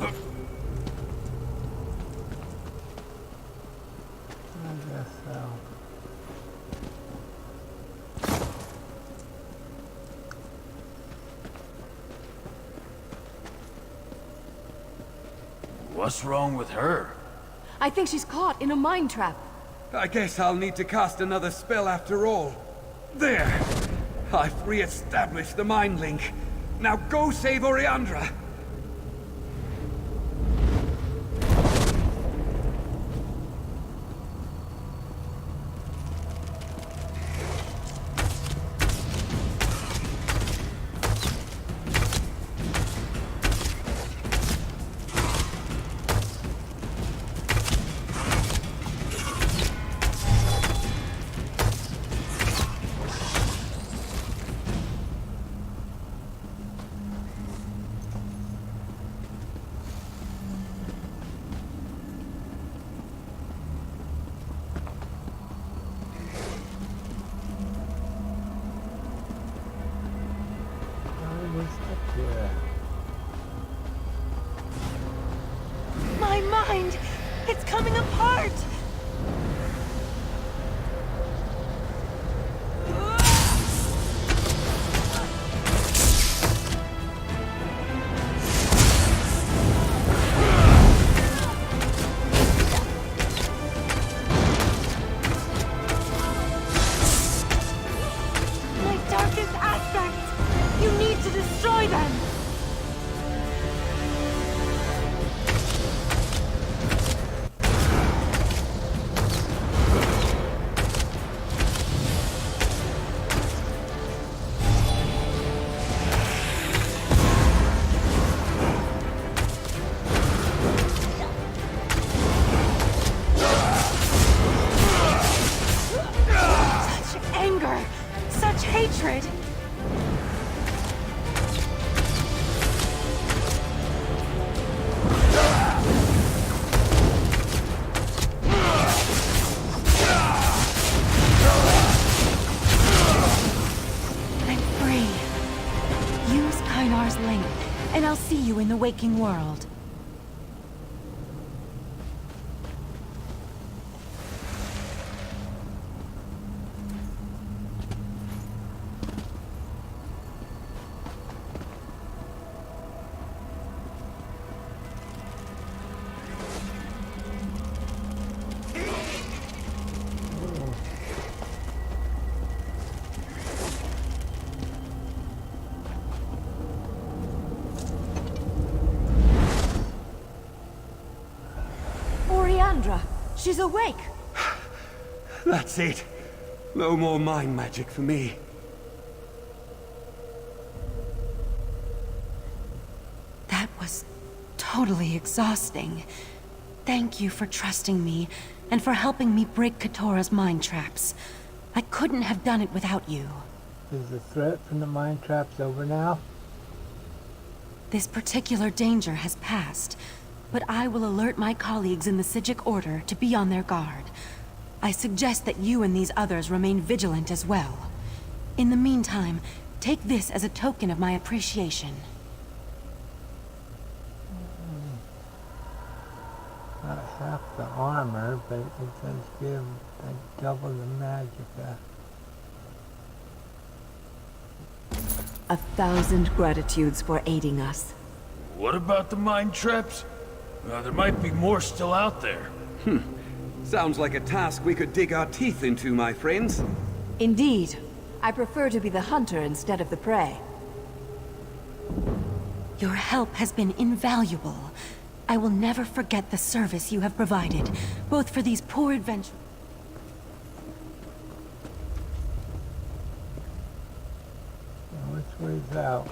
I guess so. What's wrong with her? I think she's caught in a mind trap. I guess I'll need to cast another spell after all. There! I've re-established the mind link. Now go save Oriandra! My mind! It's coming apart! hatred! I'm free. Use Kainar's link, and I'll see you in the waking world. She's awake! That's it. No more mind magic for me. That was totally exhausting. Thank you for trusting me, and for helping me break Katora's mind traps. I couldn't have done it without you. Is the threat from the mind traps over now? This particular danger has passed, but I will alert my colleagues in the Psijic Order to be on their guard. I suggest that you and these others remain vigilant as well. In the meantime, take this as a token of my appreciation. Not half the armor, but it does give like double the magicka. 1,000 gratitudes for aiding us. What about the mind traps? There might be more still out there. Sounds like a task we could dig our teeth into, my friends. Indeed. I prefer to be the hunter instead of the prey. Your help has been invaluable. I will never forget the service you have provided, both for these poor adventurers. Which way's out?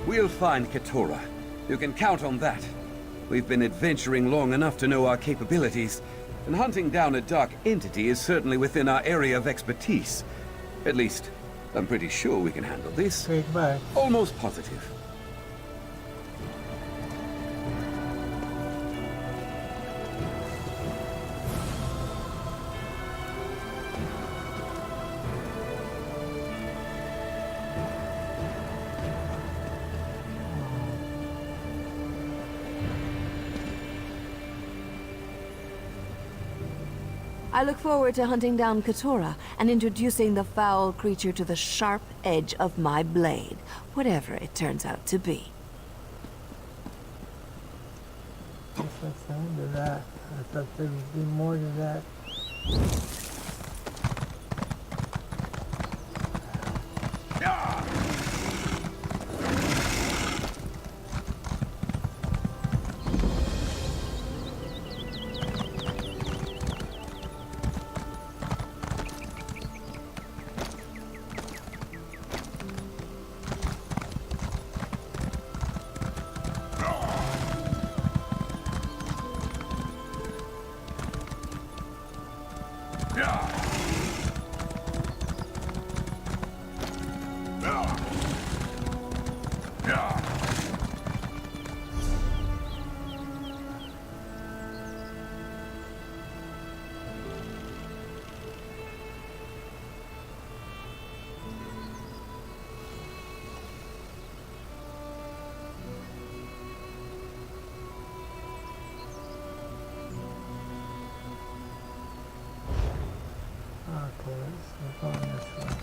We'll find Katora. You can count on that. We've been adventuring long enough to know our capabilities, and hunting down a dark entity is certainly within our area of expertise. At least, I'm pretty sure we can handle this. Almost positive. I look forward to hunting down Katora and introducing the foul creature to the sharp edge of my blade, whatever it turns out to be. That's the end of that. I thought there would be more to that. Okay, let's go on this one.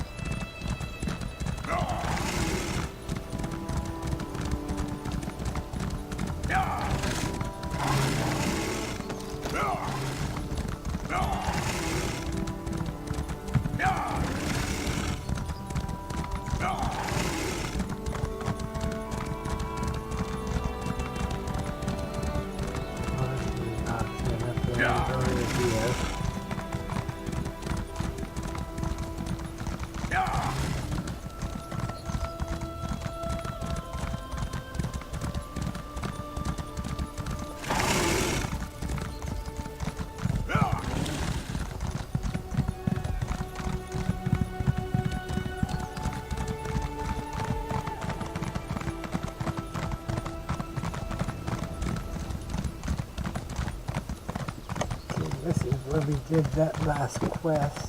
This is where we did that last quest.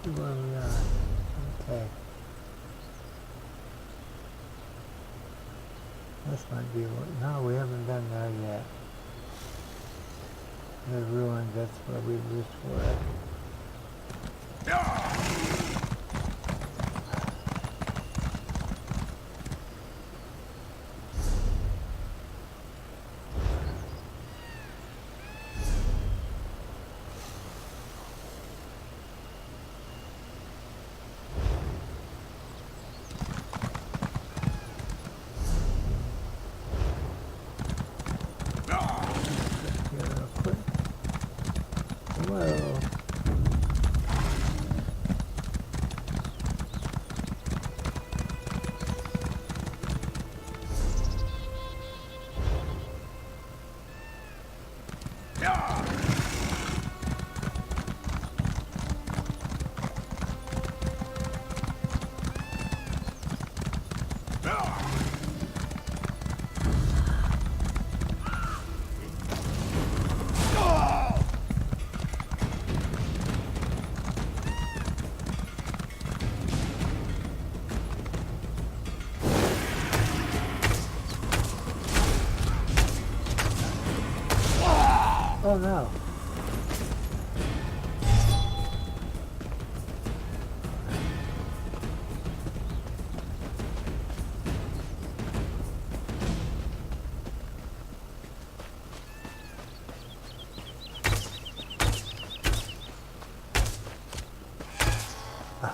See where we are. Okay. This might be what... No, we haven't done that yet. The ruins, that's where we just were. Whoa. Oh no.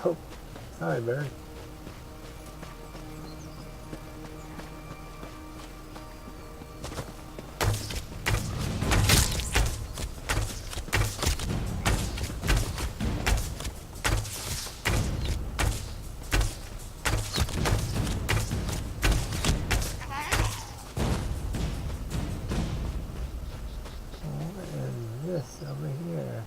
Oh, sorry, Barry. This over here.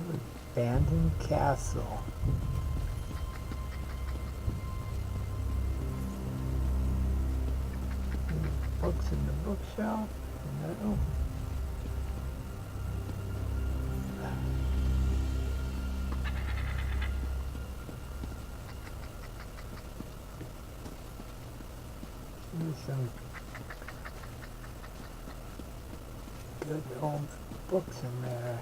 old abandoned castle. Books in the bookshelf? No. There's some good old books in there.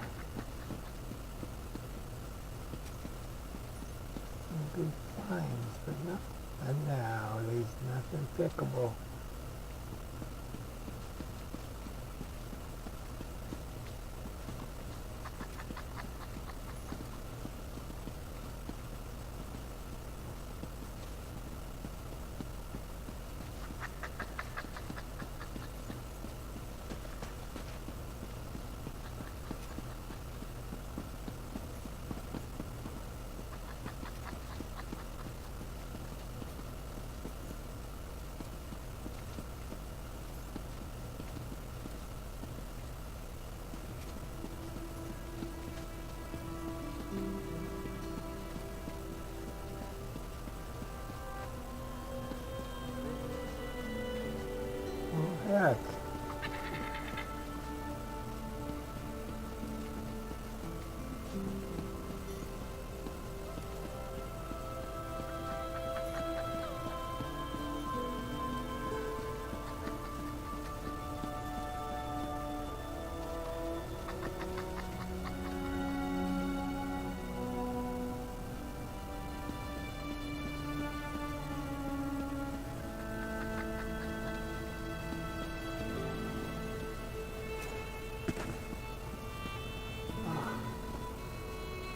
Some good finds, but no. And now there's nothing pickable. Heck.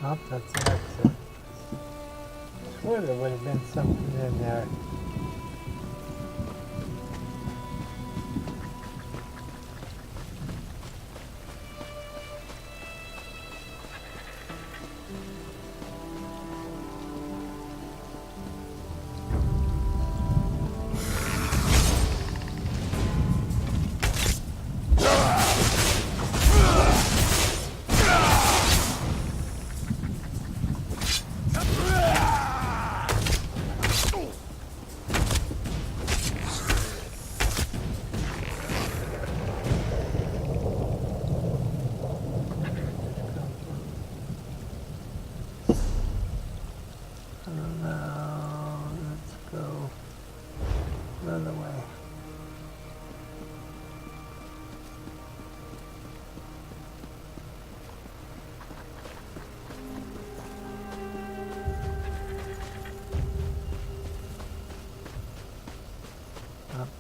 Oh, that's an exit. I swear there would have been something in there.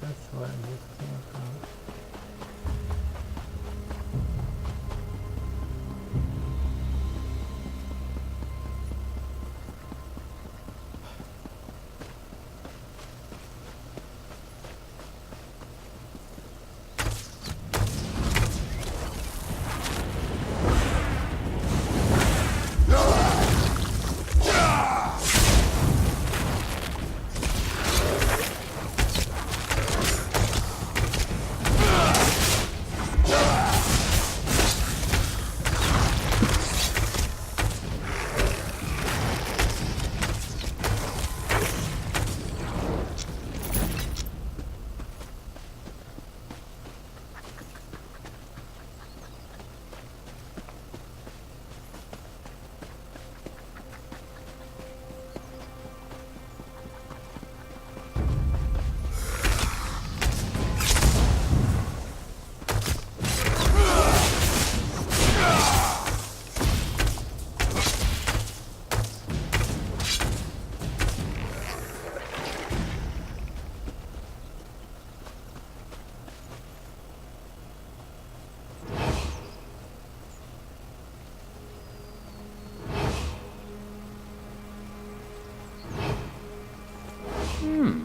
That's where this came from.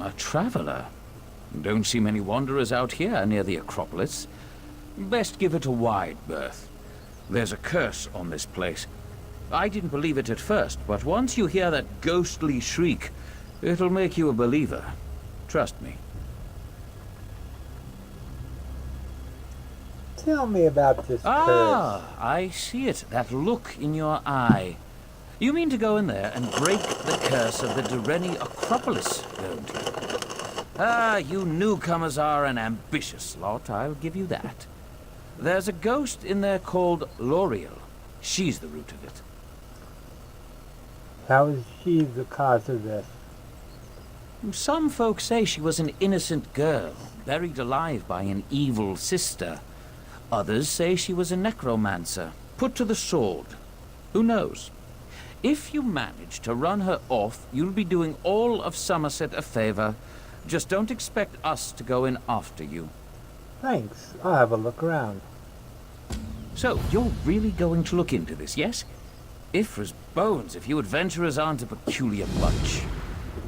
A traveler. Don't see many wanderers out here near the Acropolis. Best give it a wide berth. There's a curse on this place. I didn't believe it at first, but once you hear that ghostly shriek, it'll make you a believer. Trust me. Tell me about this curse. I see it. That look in your eye. You mean to go in there and break the curse of the Dureni Acropolis, don't you? You newcomers are an ambitious lot, I'll give you that. There's a ghost in there called L'Oreal. She's the root of it. How is she the cause of this? Some folks say she was an innocent girl, buried alive by an evil sister. Others say she was a necromancer, put to the sword. Who knows? If you manage to run her off, you'll be doing all of Summerset a favor. Just don't expect us to go in after you. Thanks. I'll have a look around. So, you're really going to look into this, yes? Ifra's bones if you adventurers aren't a peculiar bunch.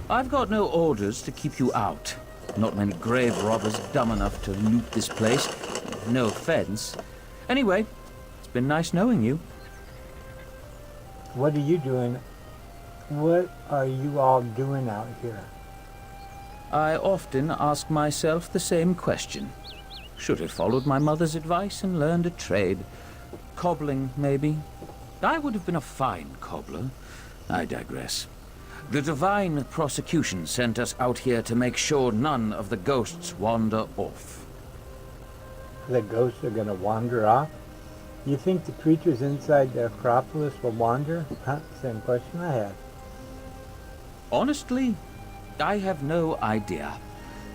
I've got no orders to keep you out. Not many grave robbers dumb enough to loot this place. No offense. Anyway, it's been nice knowing you. What are you doing? What are you all doing out here? I often ask myself the same question. Should have followed my mother's advice and learned a trade. Cobbling, maybe. I would have been a fine cobbler. I digress. The divine prosecution sent us out here to make sure none of the ghosts wander off. The ghosts are gonna wander off? You think the creatures inside the Acropolis will wander? Huh? Same question I had. Honestly, I have no idea.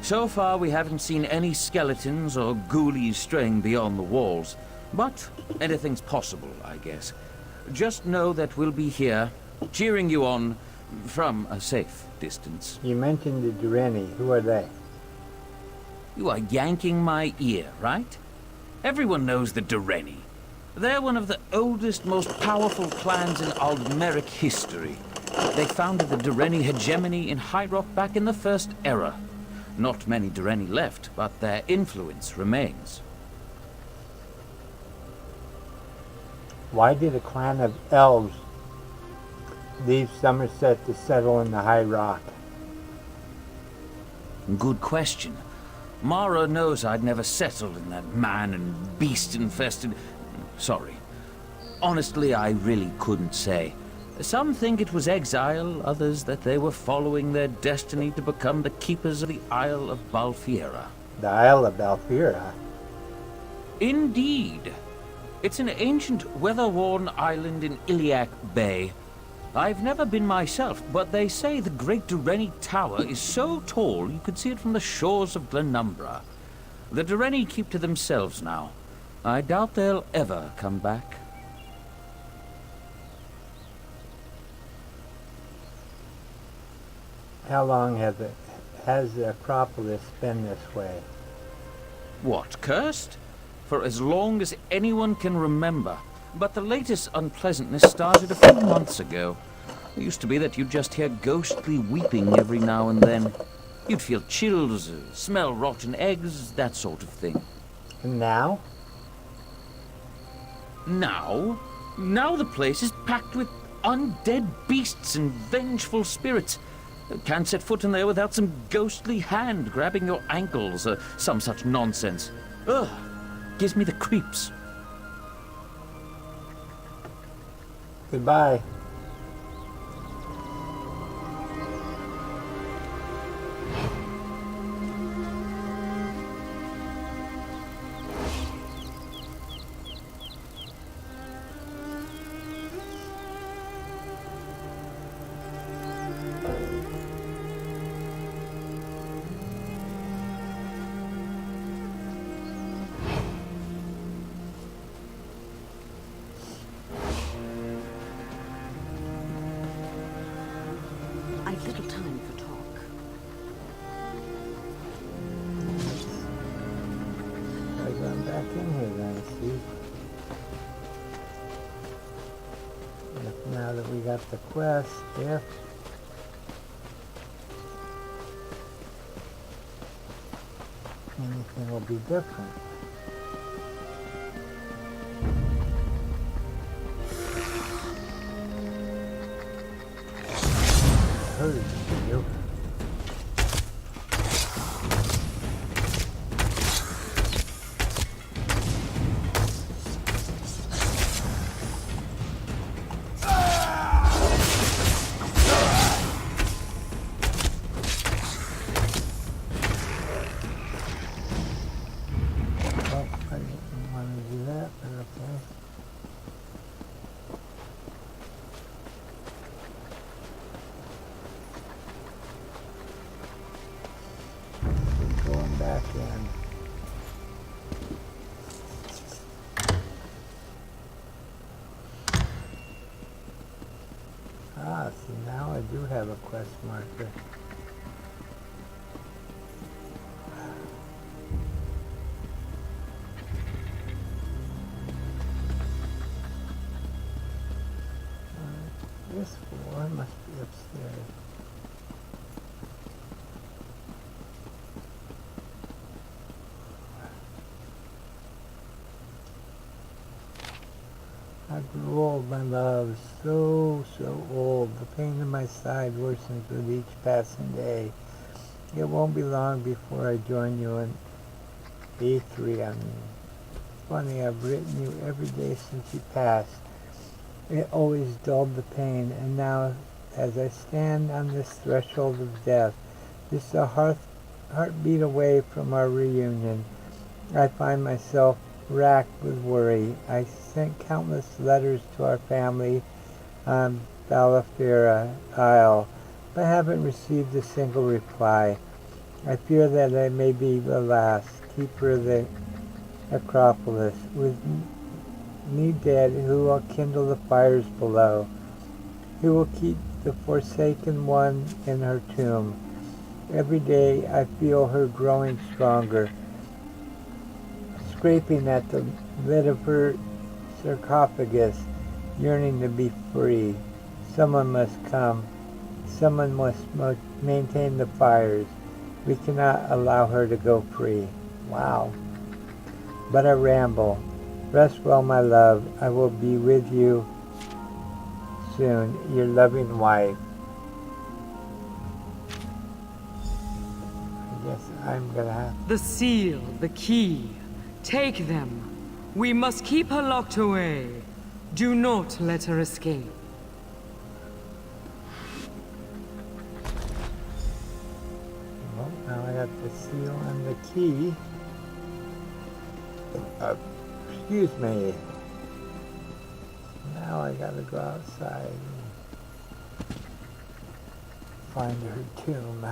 So far, we haven't seen any skeletons or ghoulies straying beyond the walls. But anything's possible, I guess. Just know that we'll be here, cheering you on from a safe distance. You mentioned the Dureni. Who are they? You are yanking my ear, right? Everyone knows the Dureni. They're one of the oldest, most powerful clans in Aldmeric history. They founded the Dureni hegemony in High Rock back in the First Era. Not many Dureni left, but their influence remains. Why did a clan of elves leave Summerset to settle in the High Rock? Good question. Mara knows I'd never settled in that man and beast-infested... Sorry. Honestly, I really couldn't say. Some think it was exile, others that they were following their destiny to become the keepers of the Isle of Balfiera. The Isle of Balfiera? Indeed. It's an ancient, weather-worn island in Iliac Bay. I've never been myself, but they say the Great Dureni Tower is so tall you could see it from the shores of Glenumbra. The Dureni keep to themselves now. I doubt they'll ever come back. How long has the Acropolis been this way? What, cursed? For as long as anyone can remember. But the latest unpleasantness started a few months ago. It used to be that you'd just hear ghostly weeping every now and then. You'd feel chills, smell rotten eggs, that sort of thing. And now? Now the place is packed with undead beasts and vengeful spirits. Can't set foot in there without some ghostly hand grabbing your ankles or some such nonsense. Ugh, gives me the creeps. Goodbye. I've little time for talk. I'm going back in here then, see? Now that we got the quest, if anything will be different. Heard you. want to do that, but okay. Going back in. Ah, see, now I do have a quest marker. This floor must be upstairs. I grew old, my love, so old. The pain in my side worsens with each passing day. It won't be long before I join you in A3. Funny, I've written you every day since you passed. It always dulled the pain, and now, as I stand on this threshold of death, just a heartbeat away from our reunion, I find myself racked with worry. I sent countless letters to our family on Balafira Isle, but haven't received a single reply. I fear that I may be the last keeper of the Acropolis. With me dead, who will kindle the fires below? Who will keep the forsaken one in her tomb? Every day I feel her growing stronger, scraping at the lid of her sarcophagus, yearning to be free. Someone must come. Someone must maintain the fires. We cannot allow her to go free. Wow. But I ramble. Rest well, my love. I will be with you soon. Your loving wife. I guess I'm gonna have... The seal, the key. Take them. We must keep her locked away. Do not let her escape. Well, now I got the seal and the key. Excuse me. Now I gotta go outside and find her tomb.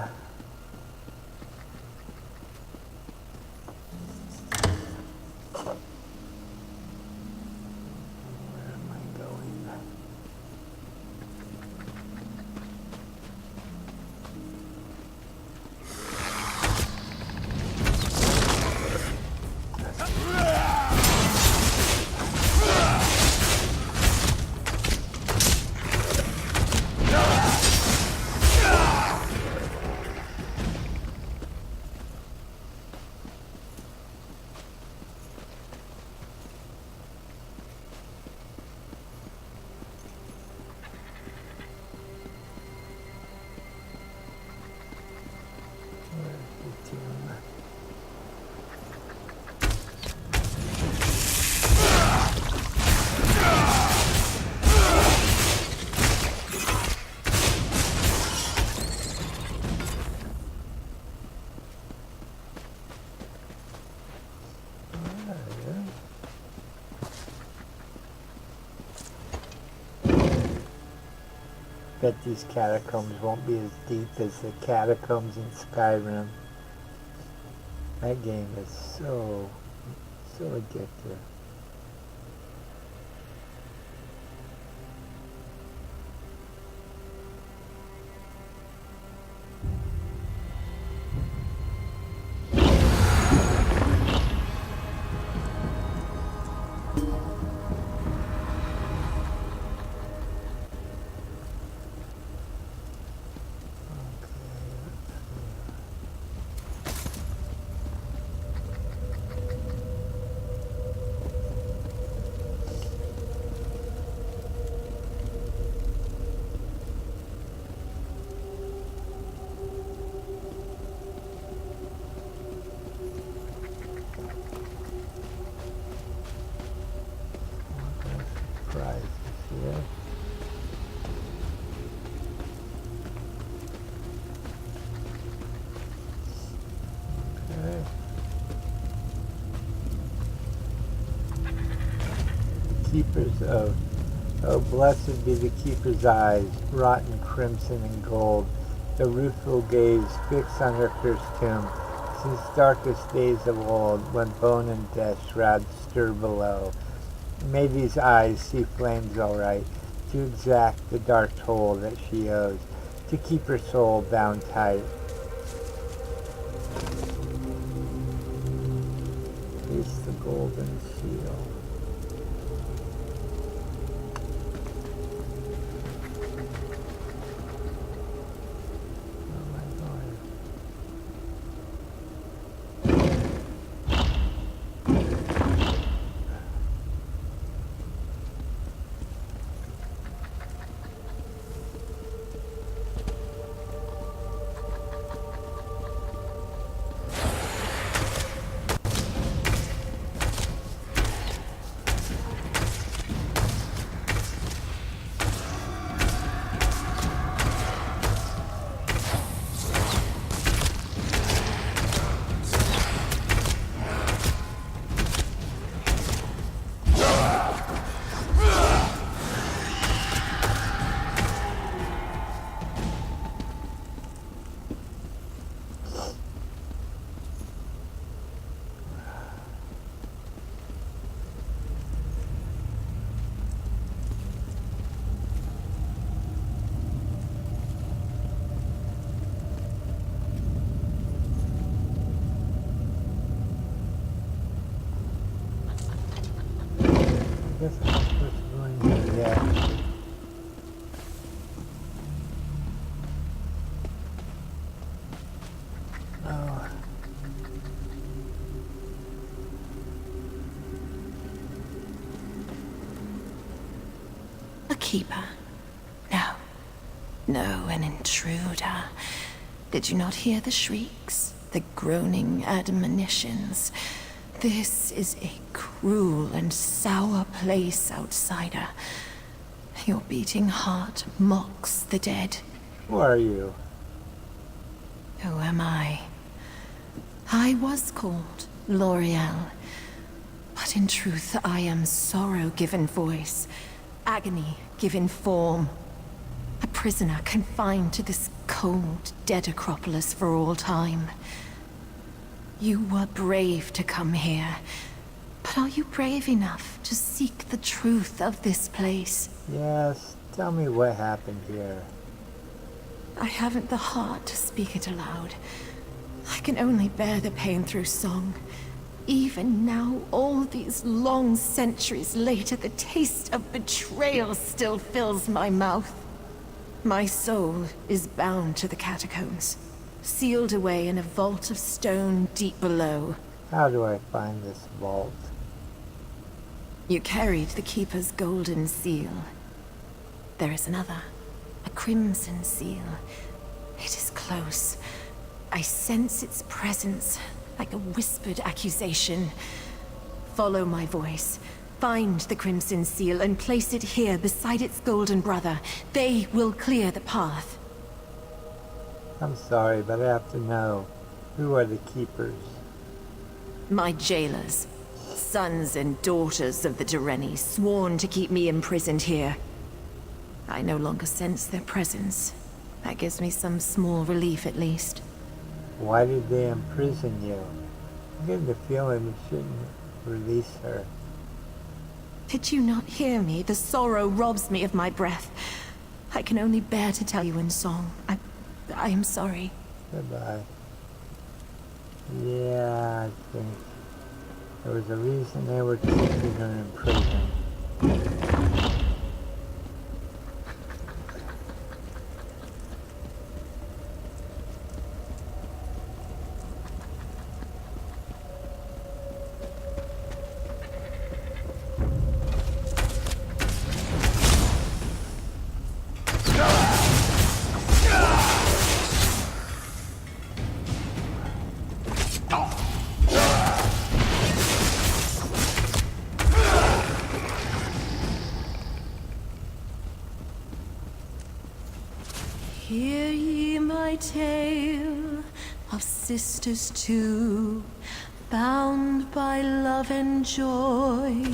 Bet these catacombs won't be as deep as the catacombs in Skyrim. That game is so addictive. keeper's oath. Oh, blessed be the keeper's eyes, wrought in crimson and gold, the ruthful gaze fixed on her cursed tomb, since darkest days of old, when bone and death shrouds stir below. May these eyes see flames aright, to exact the dark toll that she owes, to keep her soul bound tight. Face the golden seal. I guess I'm not supposed to go in here yet. Oh. A keeper? No. No, an intruder. Did you not hear the shrieks? The groaning admonitions? This is a cruel and sour place, outsider. Your beating heart mocks the dead. Who are you? Who am I? I was called L'Oreal, but in truth I am sorrow given voice, agony given form. A prisoner confined to this cold, dead Acropolis for all time. You were brave to come here, but are you brave enough to seek the truth of this place? Yes, tell me what happened here. I haven't the heart to speak it aloud. I can only bear the pain through song. Even now, all these long centuries later, the taste of betrayal still fills my mouth. My soul is bound to the catacombs, sealed away in a vault of stone deep below. How do I find this vault? You carried the Keeper's golden seal. There is another, a crimson seal. It is close. I sense its presence, like a whispered accusation. Follow my voice. Find the crimson seal and place it here beside its golden brother. They will clear the path. I'm sorry, but I have to know. Who are the keepers? My jailers. Sons and daughters of the Dureni, sworn to keep me imprisoned here. I no longer sense their presence. That gives me some small relief, at least. Why did they imprison you? I get the feeling we shouldn't release her. Did you not hear me? The sorrow robs me of my breath. I can only bear to tell you in song. I am sorry. Goodbye. Yeah, I think there was a reason they were keeping her in prison. Hear ye my tale of sisters two, bound by love and joy.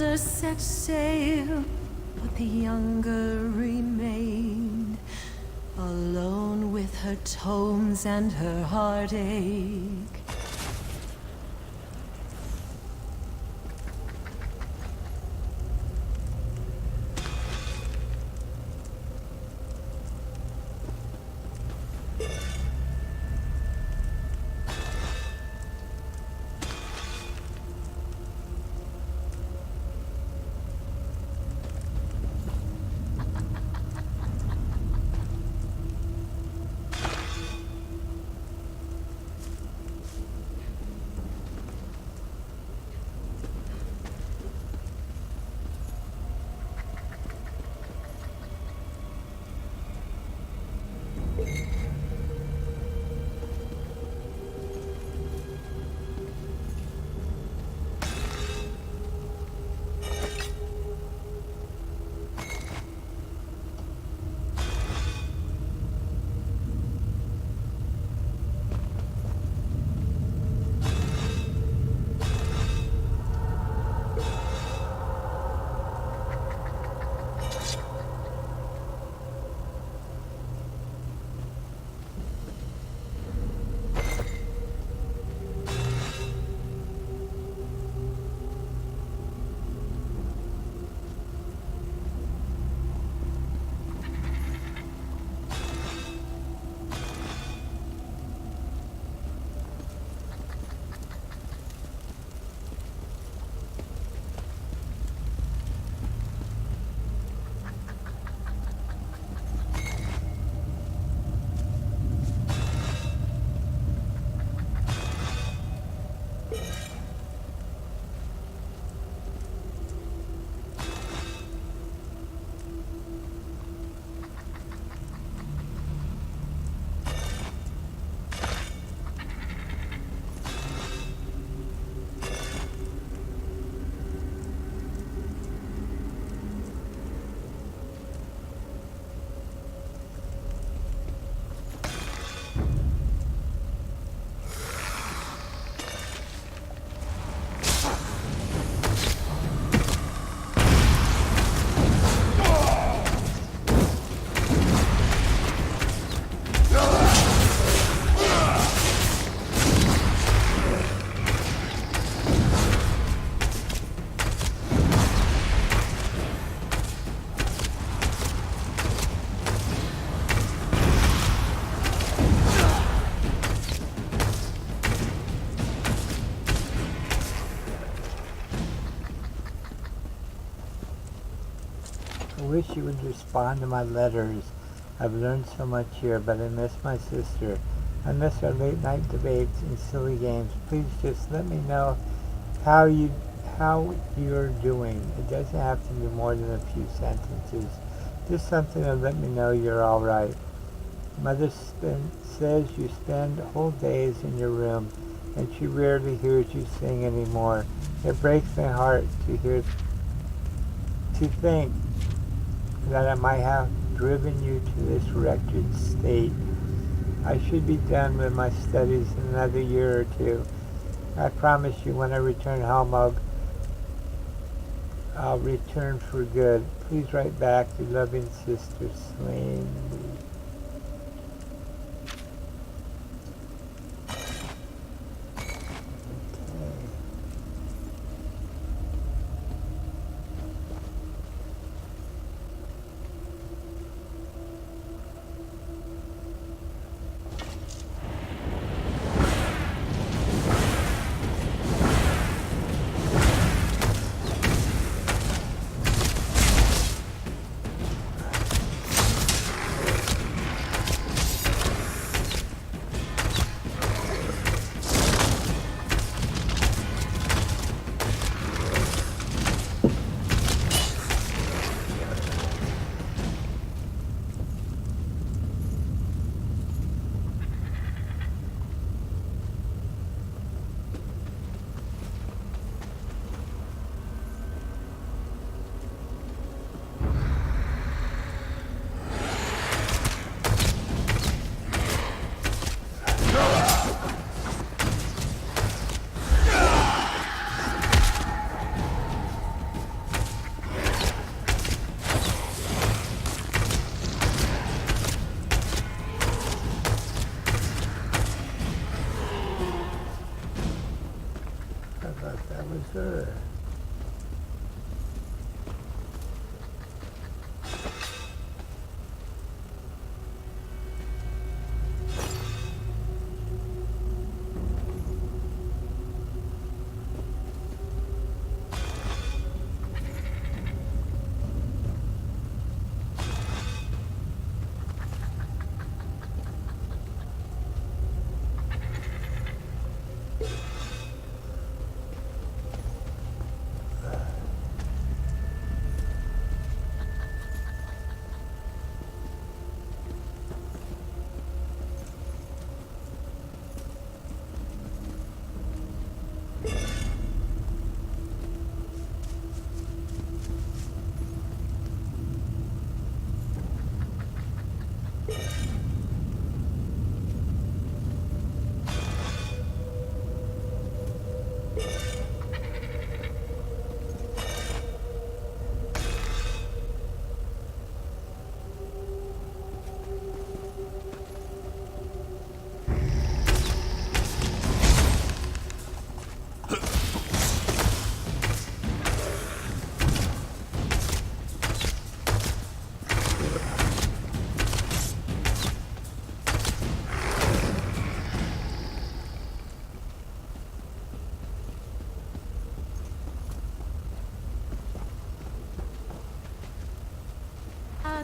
Summerset set sail, but the younger remained, alone with her tomes and her heartache. I wish you would respond to my letters. I've learned so much here, but I miss my sister. I miss our late night debates and silly games. Please just let me know how you're doing. It doesn't have to be more than a few sentences. Just something to let me know you're all right. Mother says you spend whole days in your room, and she rarely hears you sing anymore. It breaks my heart to think that I might have driven you to this wretched state. I should be done with my studies in another year or two. I promise you when I return home I'll return for good. Please write back, your loving sister, Swain.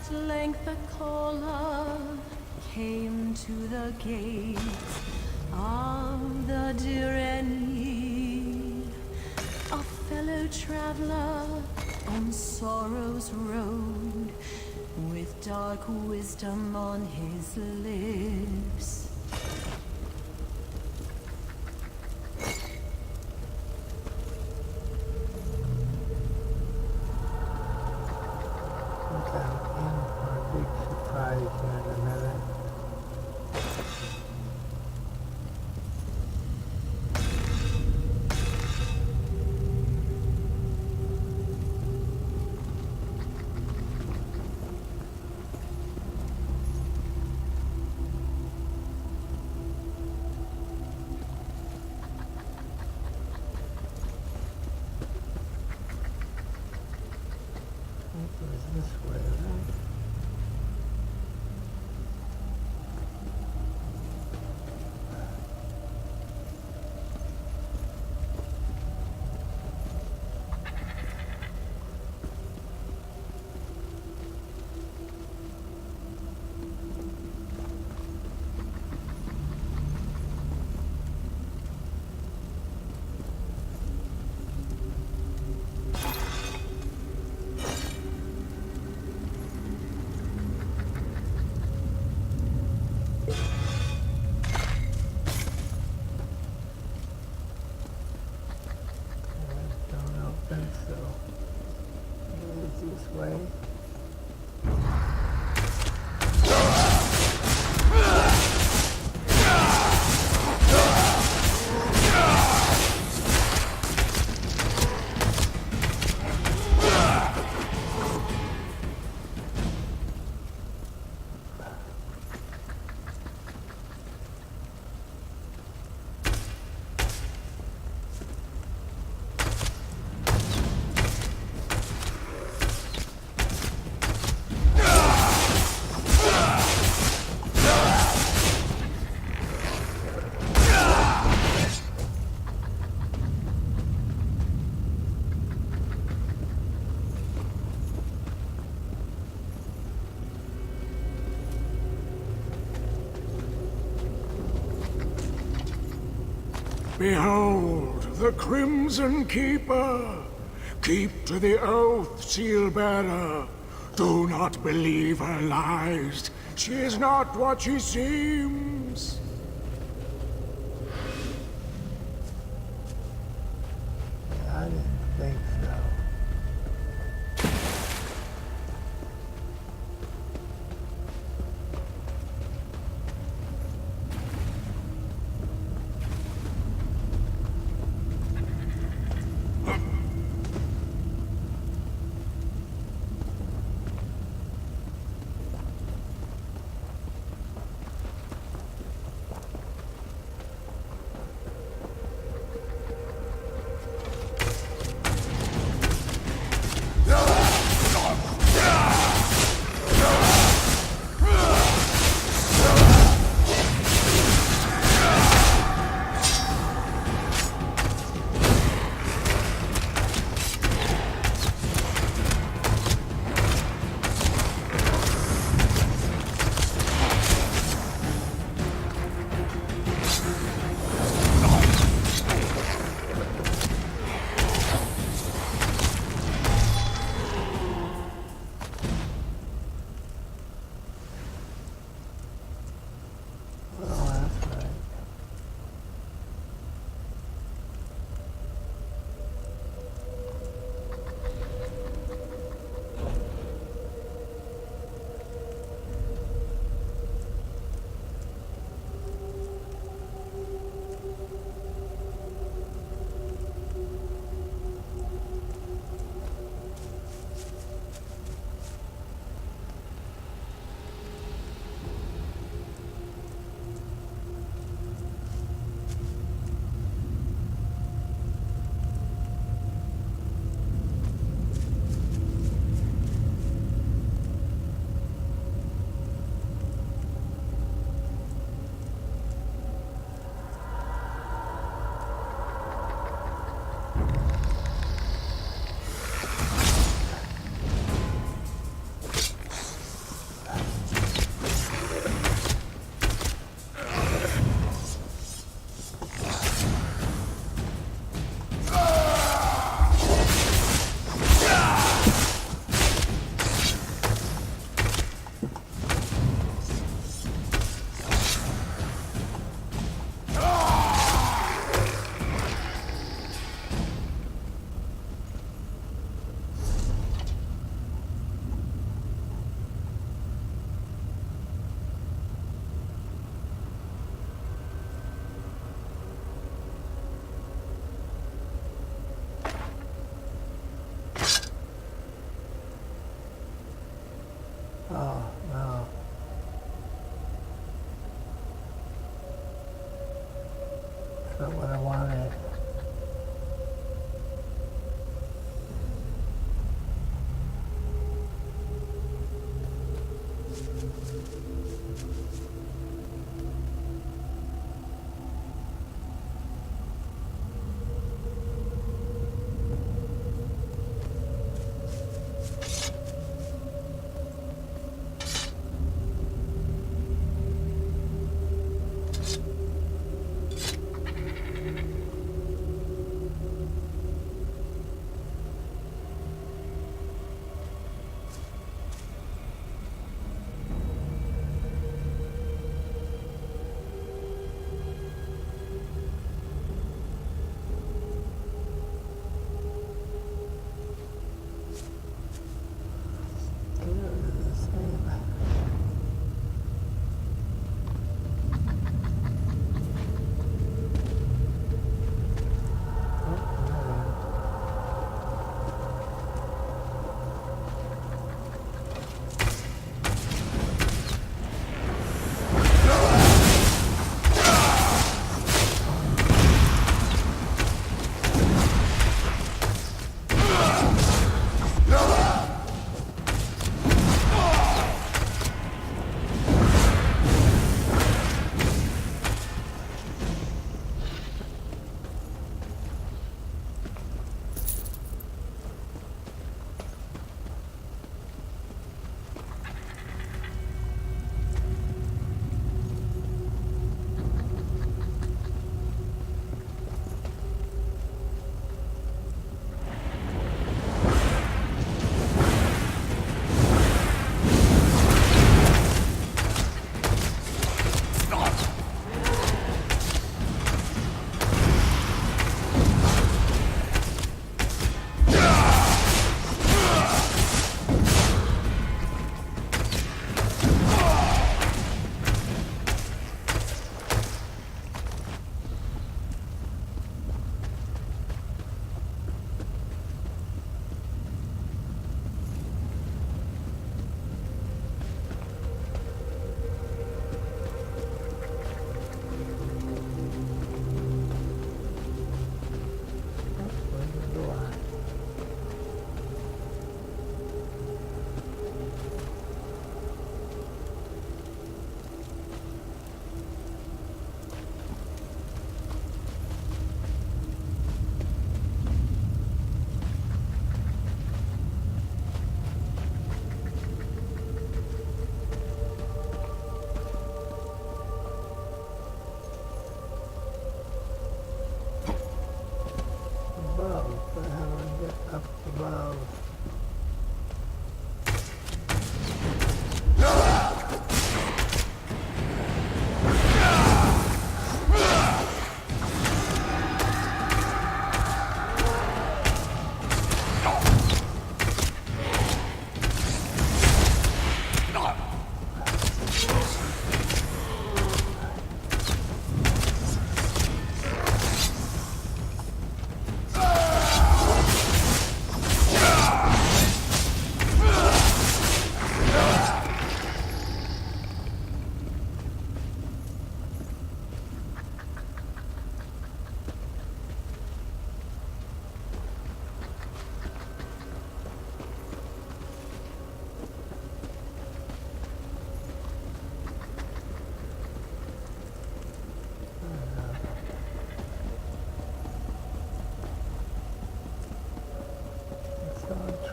At length a caller came to the gate of the Direni, a fellow traveler on sorrow's road, with dark wisdom on his lips. Behold, the Crimson Keeper! Keep to the oath, seal-bearer! Do not believe her lies! She is not what she seems! I didn't think so.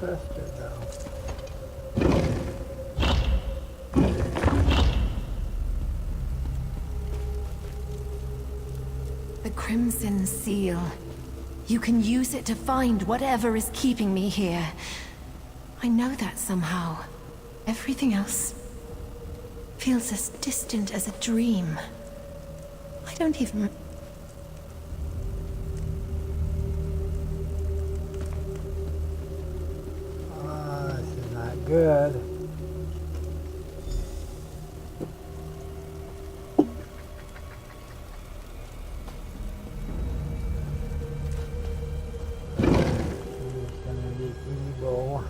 trust her, though. The Crimson Seal. You can use it to find whatever is keeping me here. I know that somehow. Everything else feels as distant as a dream. I don't even... Oh, this is not good. She's gonna be evil.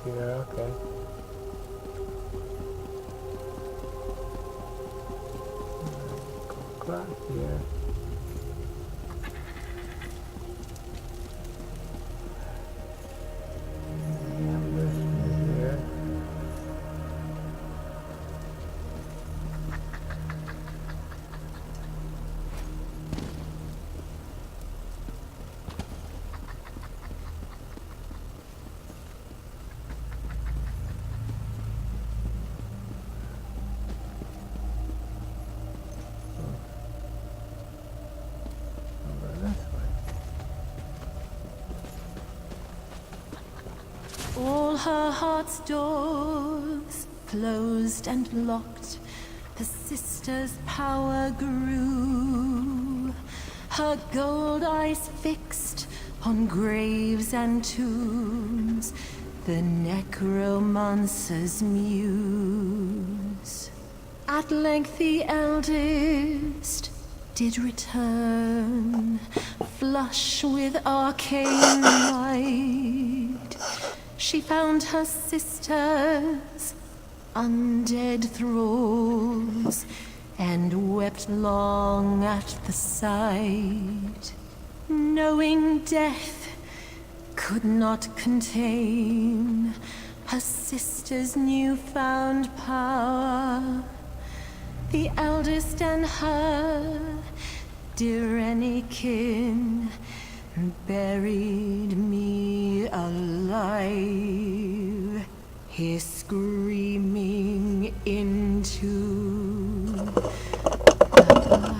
here, okay. Go across here. All her heart's doors closed and locked, the sister's power grew. Her gold eyes fixed on graves and tombs, the necromancer's muse. At length the eldest did return, flush with arcane light. She found her sisters, undead thralls, and wept long at the sight. Knowing death could not contain her sister's newfound power, the eldest and her dear kin buried me alive, here screaming into the black.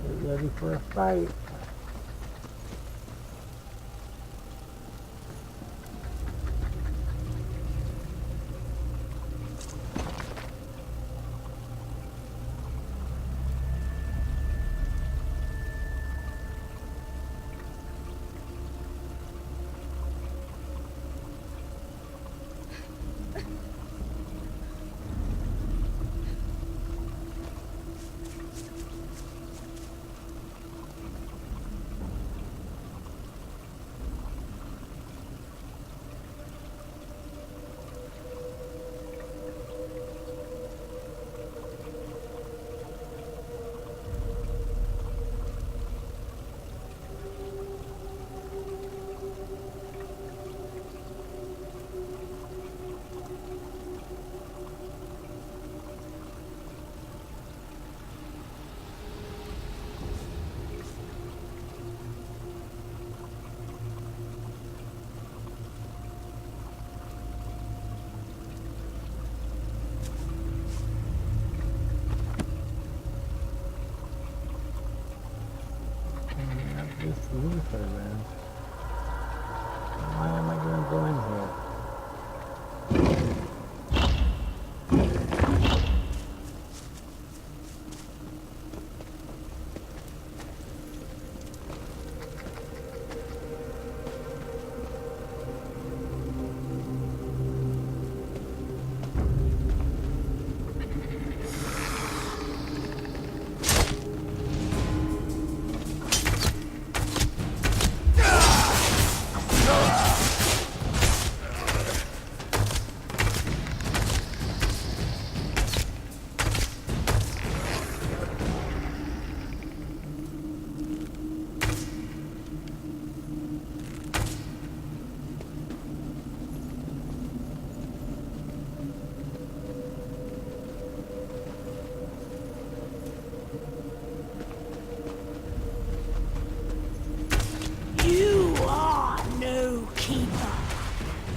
Get ready for a fight. This Luther then. Why am I going to go in here?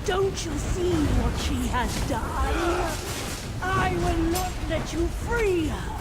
Don't you see what she has done? I will not let you free her.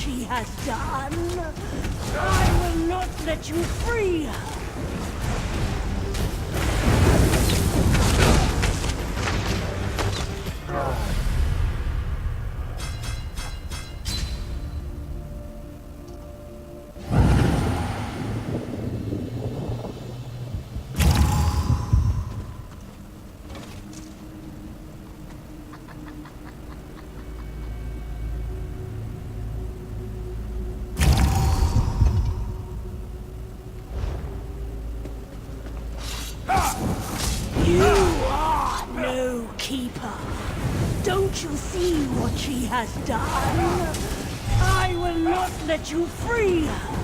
she has done. I will not let you free her. You are no keeper. Don't you see what she has done? I will not let you free her.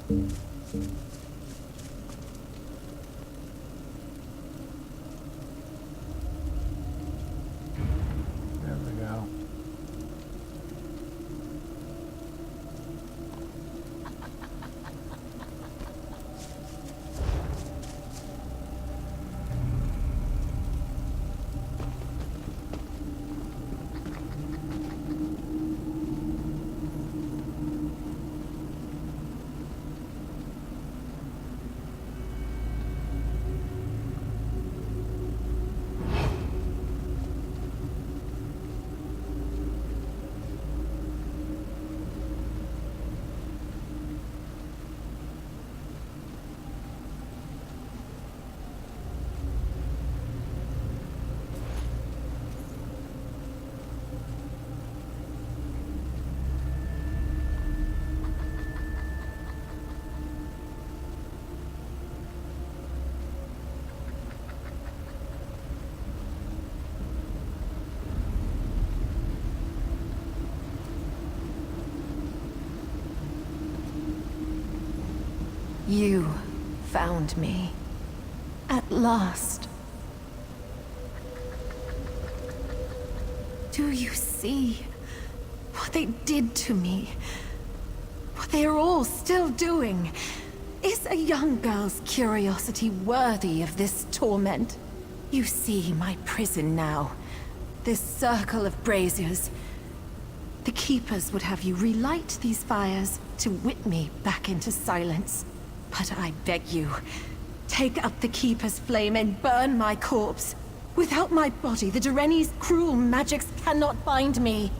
There we go. You found me. At last. Do you see what they did to me? What they are all still doing? Is a young girl's curiosity worthy of this torment? You see my prison now. This circle of braziers. The Keepers would have you relight these fires to whip me back into silence. But I beg you, take up the Keeper's flame and burn my corpse. Without my body, the Dureni's cruel magics cannot bind me.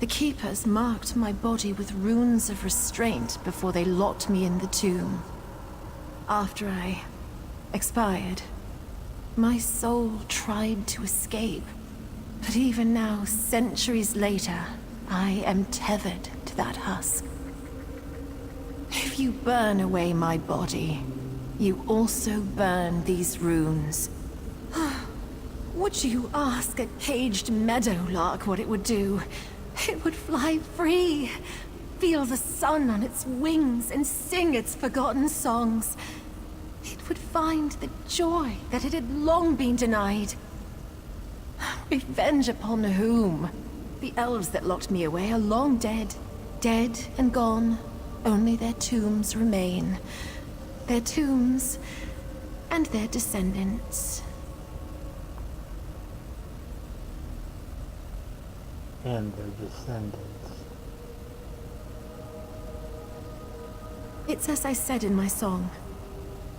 The Keepers marked my body with runes of restraint before they locked me in the tomb. After I expired, my soul tried to escape. But even now, centuries later, I am tethered to that husk. If you burn away my body, you also burn these runes. Would you ask a caged meadowlark what it would do? It would fly free, feel the sun on its wings, and sing its forgotten songs. It would find the joy that it had long been denied. Revenge upon whom? The elves that locked me away are long dead. Dead and gone. Only their tombs remain. Their tombs and their descendants. And their descendants. It's as I said in my song.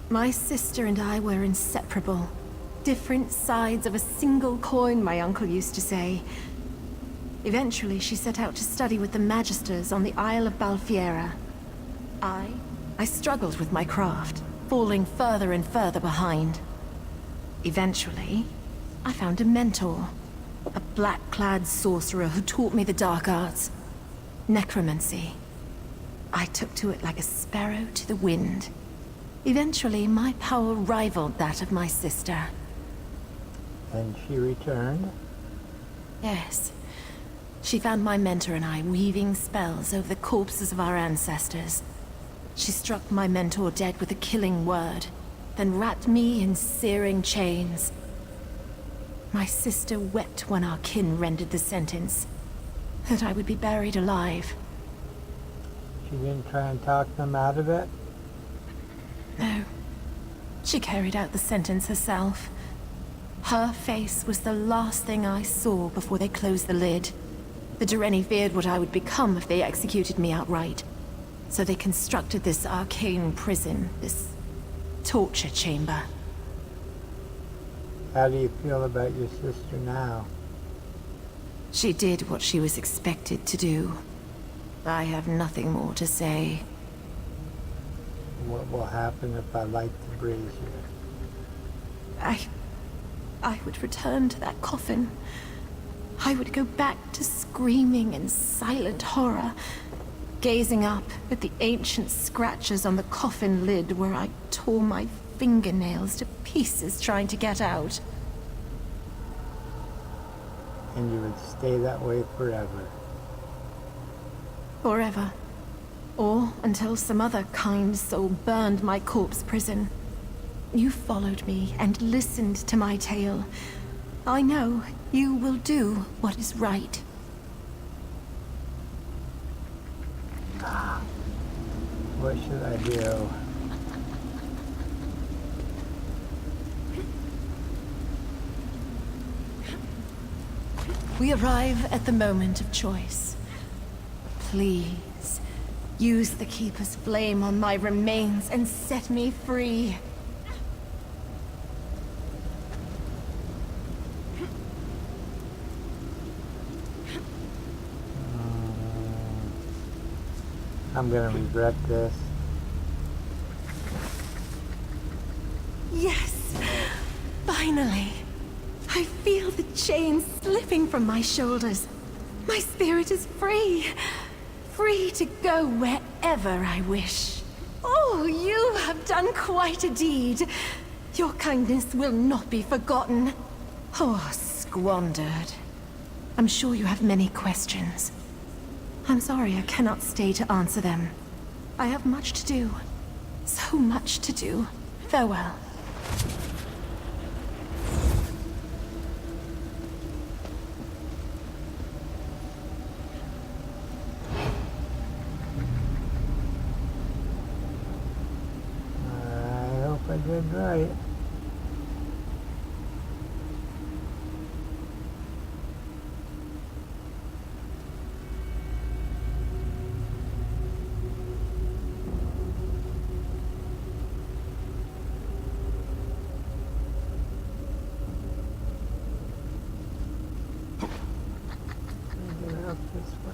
My sister and I were inseparable. Different sides of a single coin, my uncle used to say. Eventually, she set out to study with the Magisters on the Isle of Balfiera. I struggled with my craft, falling further and further behind. Eventually, I found a mentor. A black-clad sorcerer who taught me the dark arts. Necromancy. I took to it like a sparrow to the wind. Eventually, my power rivaled that of my sister. And she returned? Yes. She found my mentor and I weaving spells over the corpses of our ancestors. She struck my mentor dead with a killing word, then wrapped me in searing chains. My sister wept when our kin rendered the sentence, that I would be buried alive. She didn't try and talk them out of it? No. She carried out the sentence herself. Her face was the last thing I saw before they closed the lid. The Dureni feared what I would become if they executed me outright. So they constructed this arcane prison, this torture chamber. How do you feel about your sister now? She did what she was expected to do. I have nothing more to say. What will happen if I light the brazier? I would return to that coffin. I would go back to screaming in silent horror, gazing up at the ancient scratches on the coffin lid where I tore my fingernails to pieces trying to get out. And you would stay that way forever? Forever. Or until some other kind soul burned my corpse prison. You followed me and listened to my tale. I know you will do what is right. What should I do? We arrive at the moment of choice. Please, use the Keeper's flame on my remains and set me free. I'm gonna regret this. Yes! Finally! I feel the chains slipping from my shoulders. My spirit is free. Free to go wherever I wish. Oh, you have done quite a deed. Your kindness will not be forgotten. Oh, squandered. I'm sure you have many questions. I'm sorry I cannot stay to answer them. I have much to do. So much to do. Farewell. I hope I did right. Get out this way.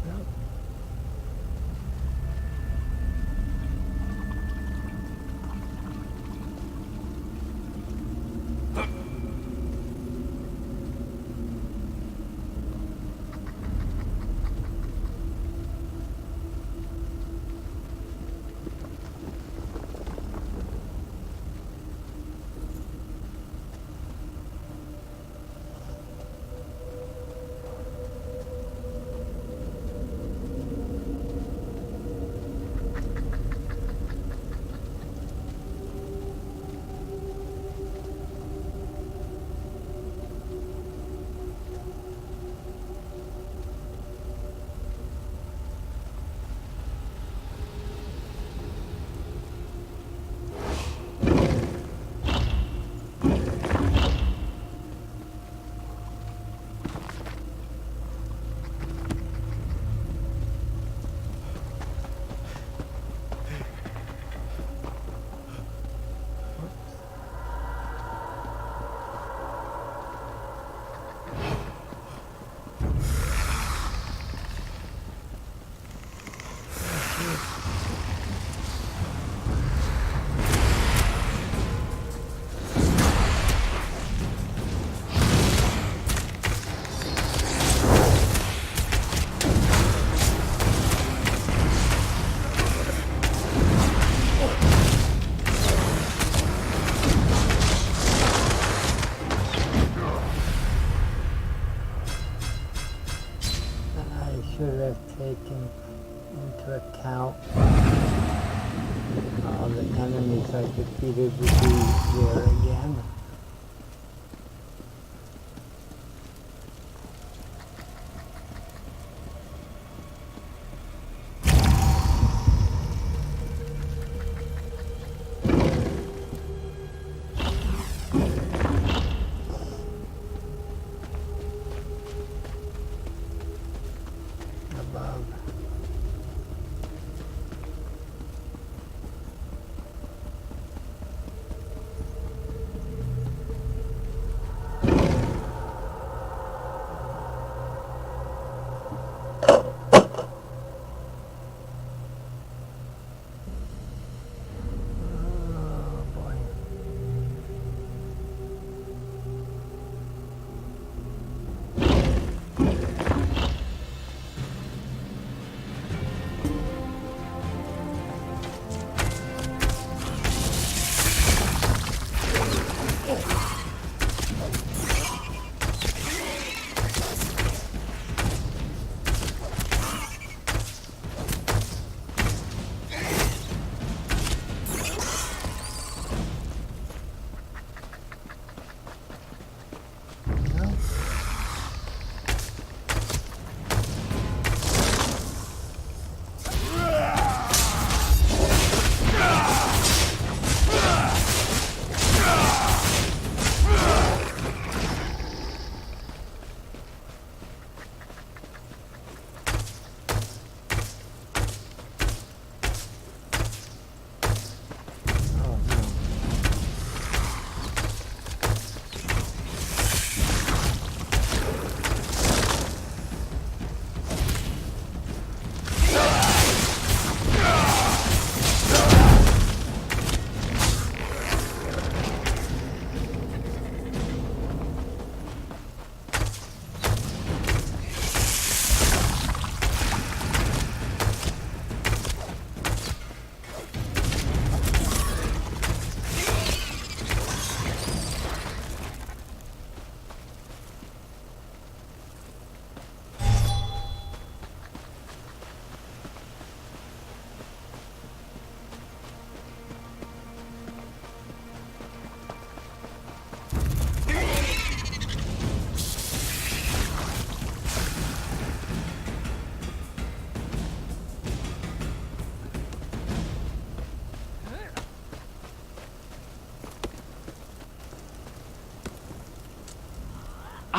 Nope. Should have taken into account all the enemies I defeated would be there again. Above.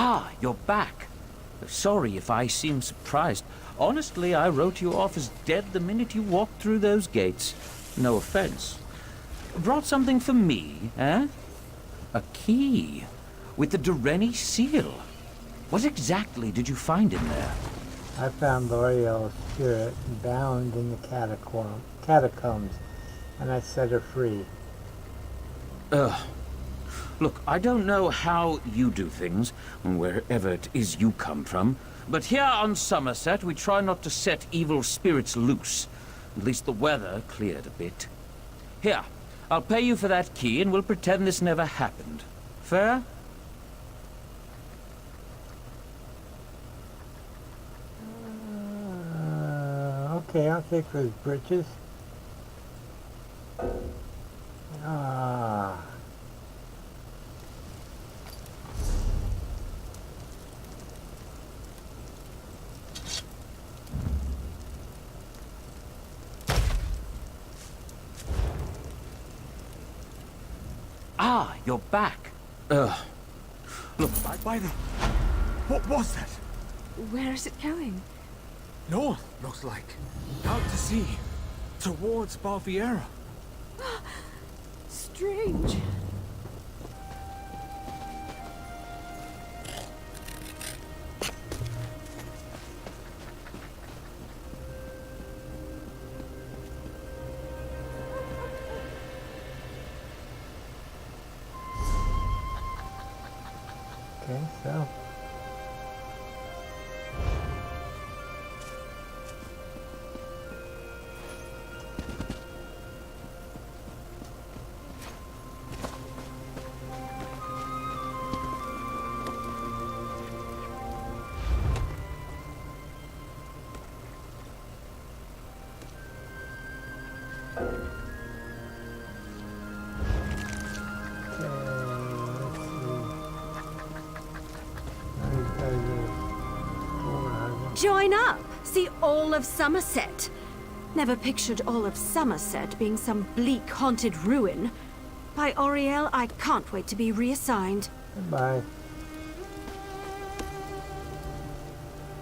Ah, you're back. Sorry if I seem surprised. Honestly, I wrote you off as dead the minute you walked through those gates. No offense. Brought something for me, eh? A key with the Durrani seal. What exactly did you find in there? I found L'Oreal's spirit bound in the catacombs, and I set her free. Look, I don't know how you do things, wherever it is you come from, but here on Summerset we try not to set evil spirits loose. At least the weather cleared a bit. Here, I'll pay you for that key and we'll pretend this never happened. Fair? Okay, I'll take those britches. Ah. Ah, you're back. Look, By the... What was that? Where is it going? North, looks like. Out to sea. Towards Balviera. Strange. Okay, so. Join up! See all of Summerset. Never pictured all of Summerset being some bleak, haunted ruin. By Auriel, I can't wait to be reassigned. Goodbye.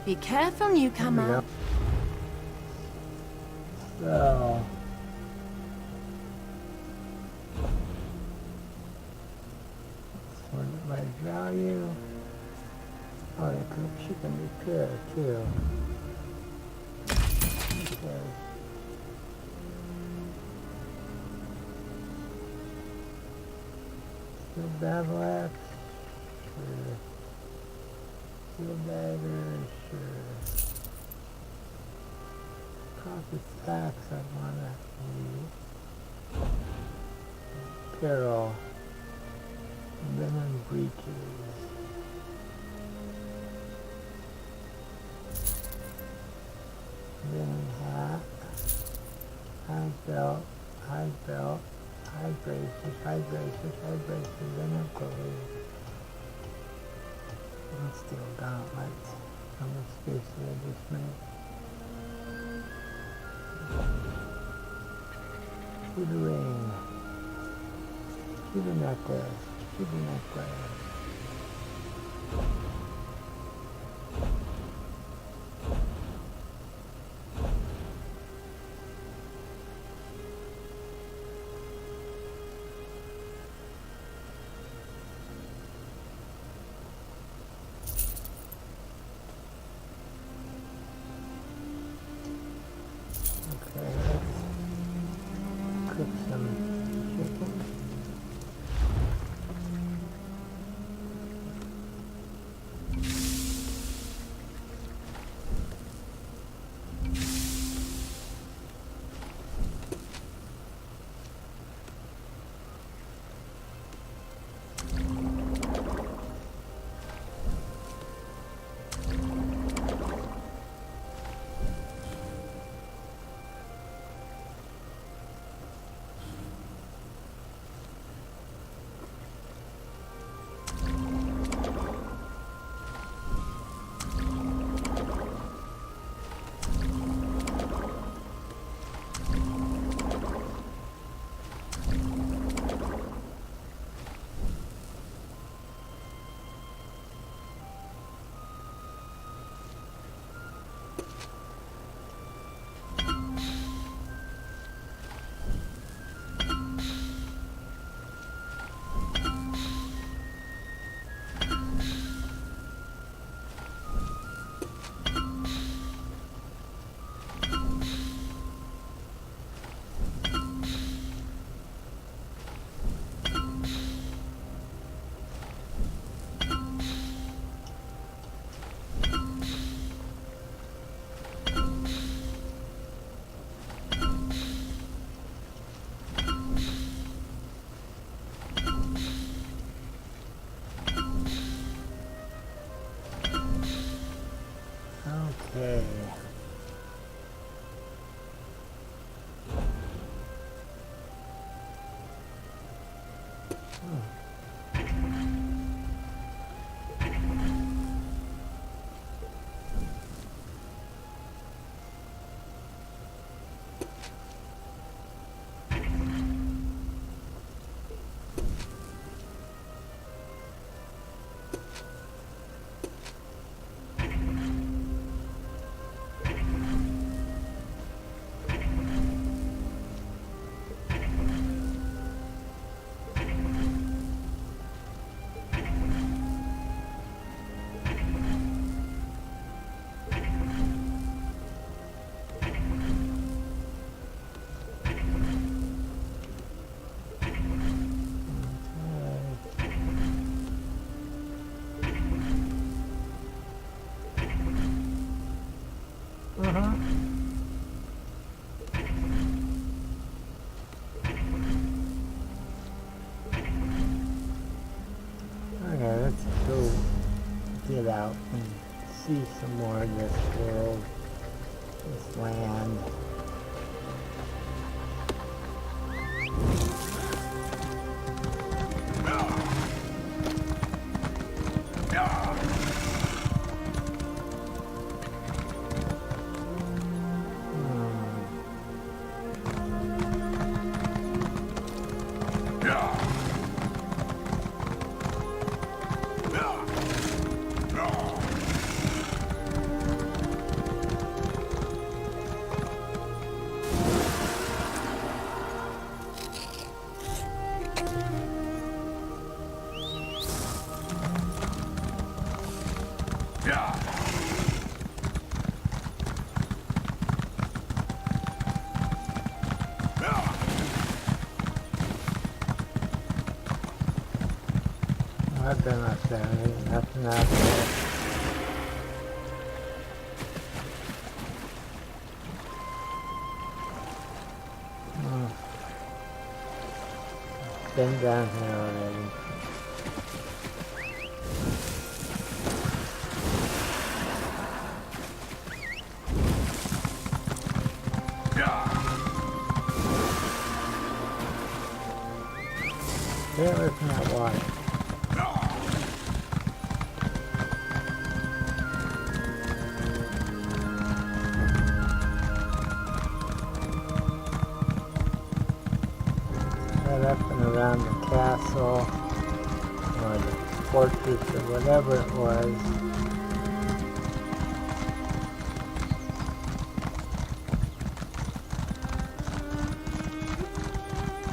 Be careful, newcomer. So. Sort of my value. Oh, she can repair too. Okay. Steel battle axe. Sure. Steel dagger. Sure. Prophet's axe I wanna use. Apparel. Linen breeches. Linen hat, high belt, high braces, linen clothing. Steel gauntlets. How much space did I just make? To the ring. To the necklace. To the necklace. Okay. Uh-huh. Okay, let's go get out and see some more of this world, this land. I've been up there, there's nothing out there. Been down here already. Stay away from that water. Up and around the castle or the fortress or whatever it was.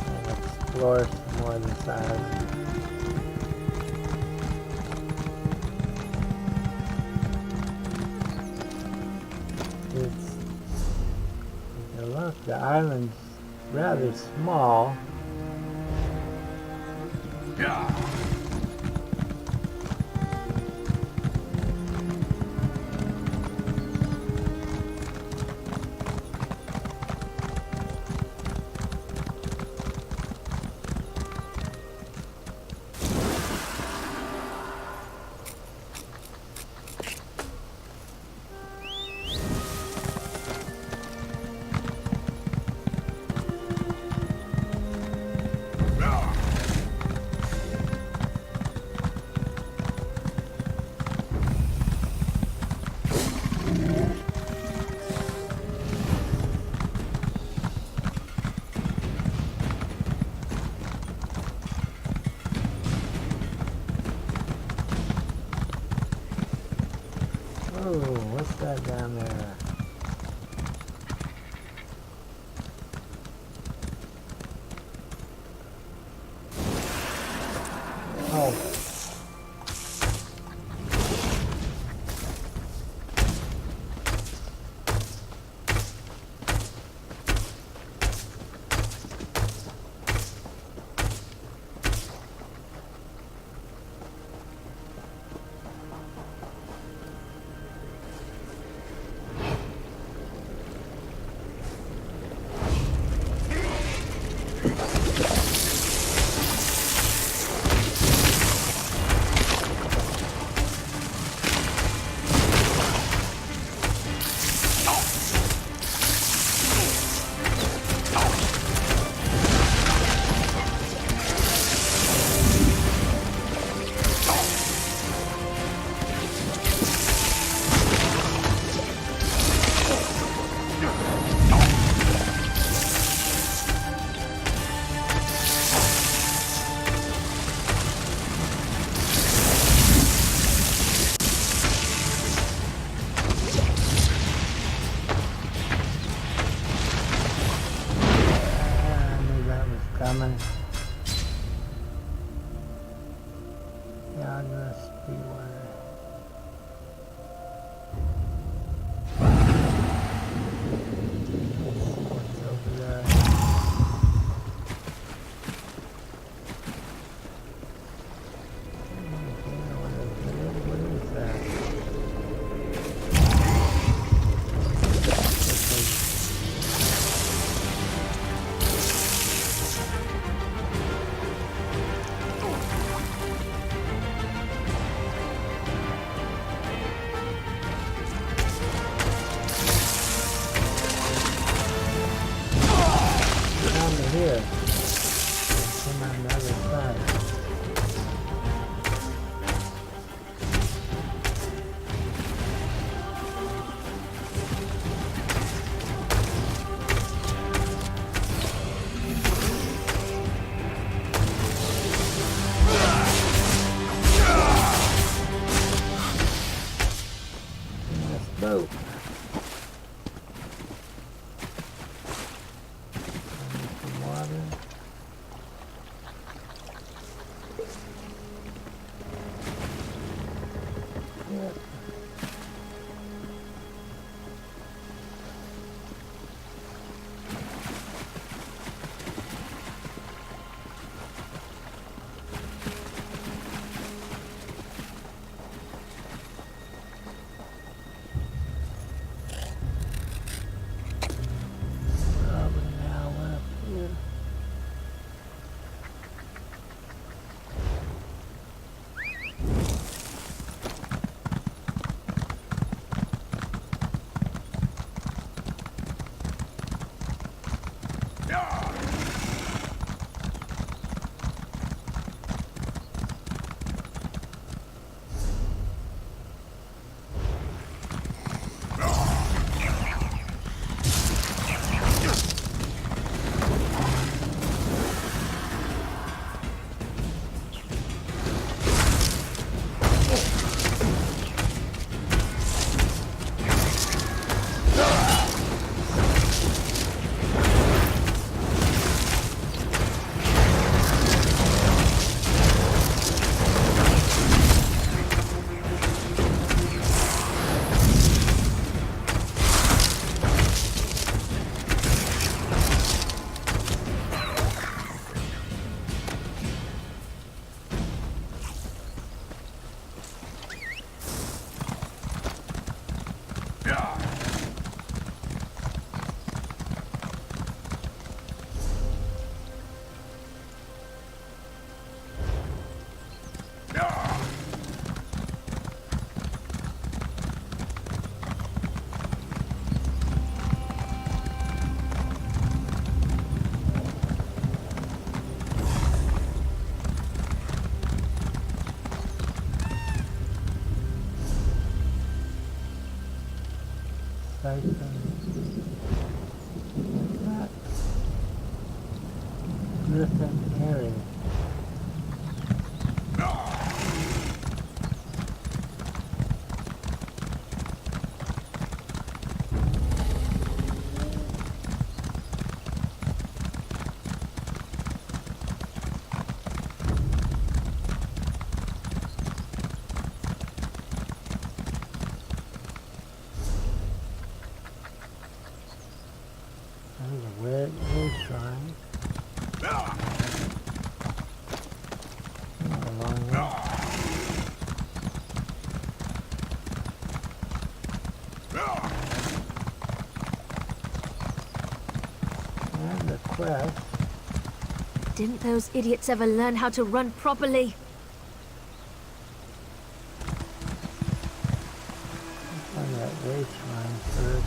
And explore some more of this island. Look, the island's rather small. Oh, what's that down there? Oh. God must be one. What's over there? What is that? Here. Come on the other side. Let's go. Griffin area. Where is shrine? A long way. And the quest. Didn't those idiots ever learn how to run properly? Find that way shrine first.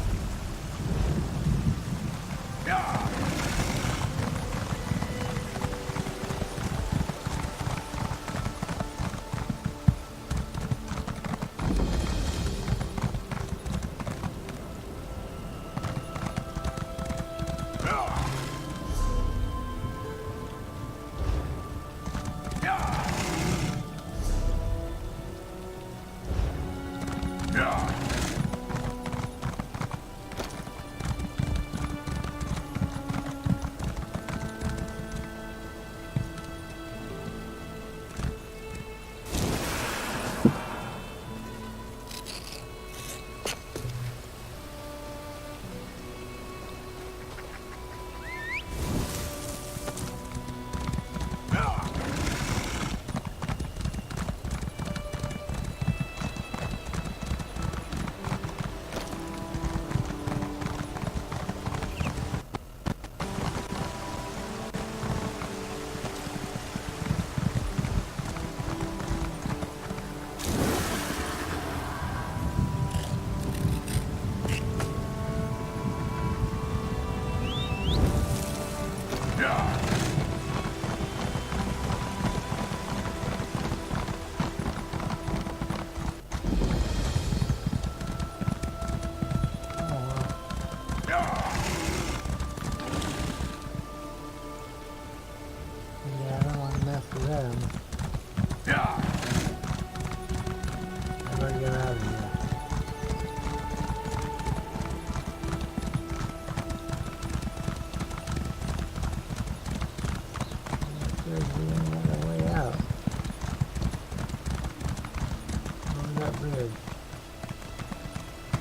bridge.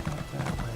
Not that way.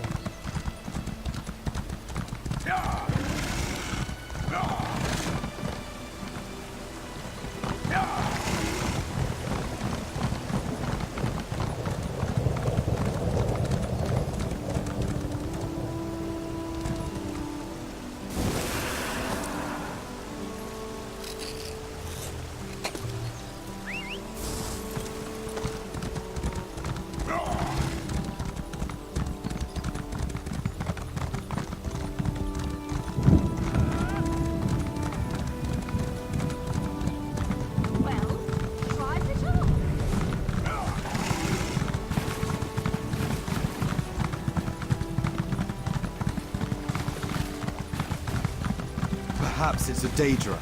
Perhaps it's a Daedra.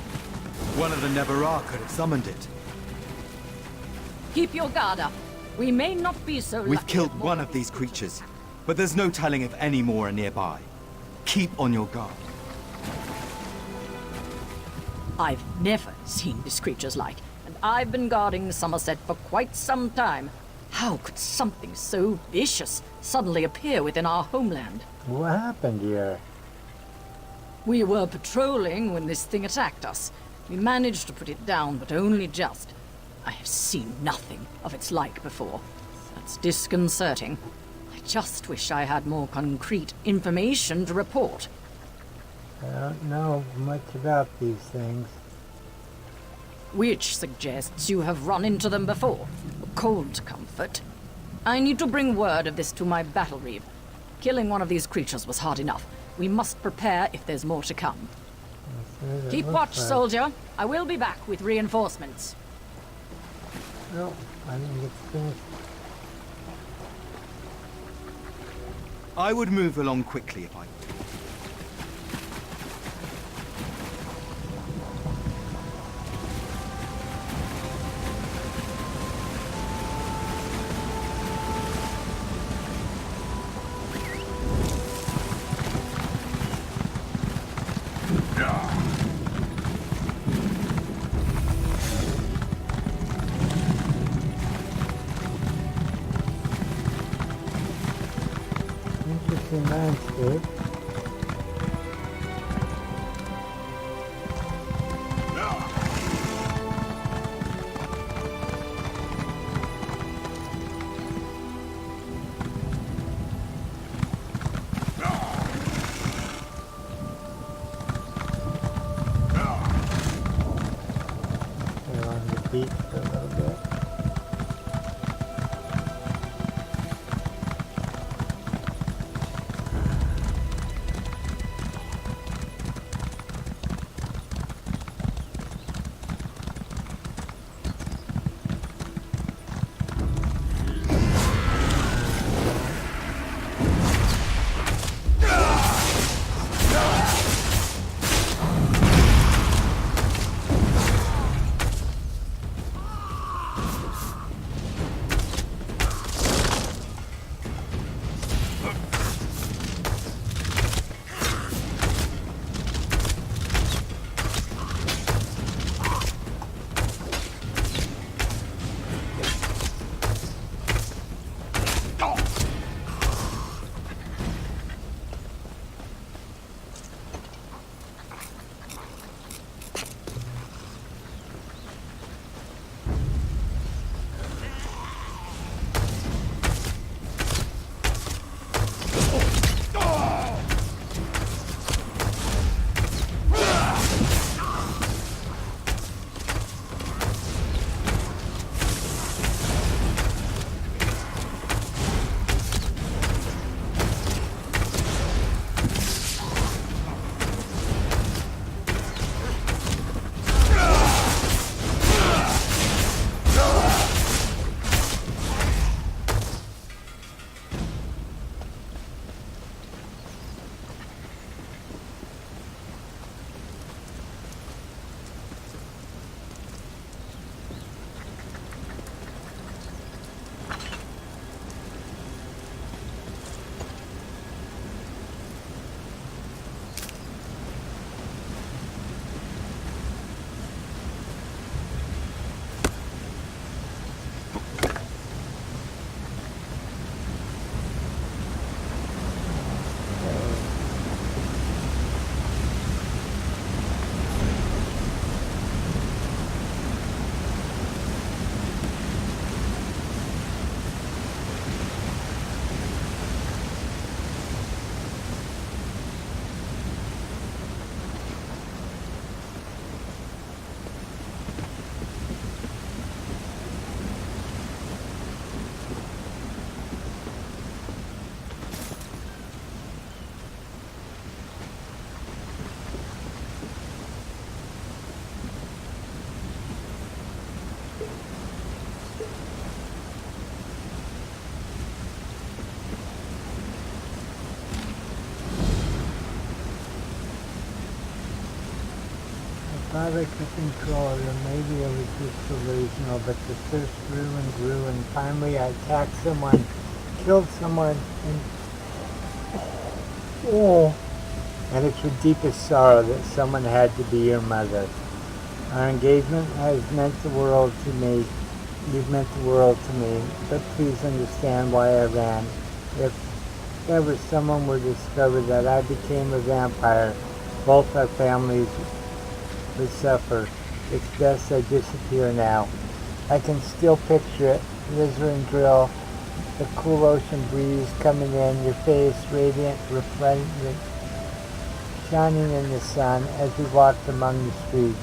One of the Nevarra could have summoned it. Keep your guard up. We may not be so We've lucky killed at one of these creatures, but there's no telling if any more are nearby. Keep on your guard. I've never seen these creatures like, and I've been guarding Summerset for quite some time. How could something so vicious suddenly appear within our homeland? What happened here? We were patrolling when this thing attacked us. We managed to put it down, but only just. I have seen nothing of its like before. That's disconcerting. I just wish I had more concrete information to report. I don't know much about these things. Which suggests you have run into them before. A cold comfort. I need to bring word of this to my battle reeve. Killing one of these creatures was hard enough. We must prepare if there's more to come. Keep watch, soldier. I will be back with reinforcements. No, I think it's finished. I would move along quickly if I could. Interesting landscape. They're on the beach for a little bit. Thought I could control it, or maybe it was just delusional, but the thirst grew and grew, and finally I attacked someone, killed someone, and it's with deepest sorrow that someone had to be your mother. Our engagement has meant the world to me. You've meant the world to me, but please understand why I ran. If ever someone were to discover that I became a vampire, both our families would suffer. It's best I disappear now. I can still picture it, Lizer and Drill, the cool ocean breeze coming in, your face radiant, resplendent, shining in the sun as we walked among the streets.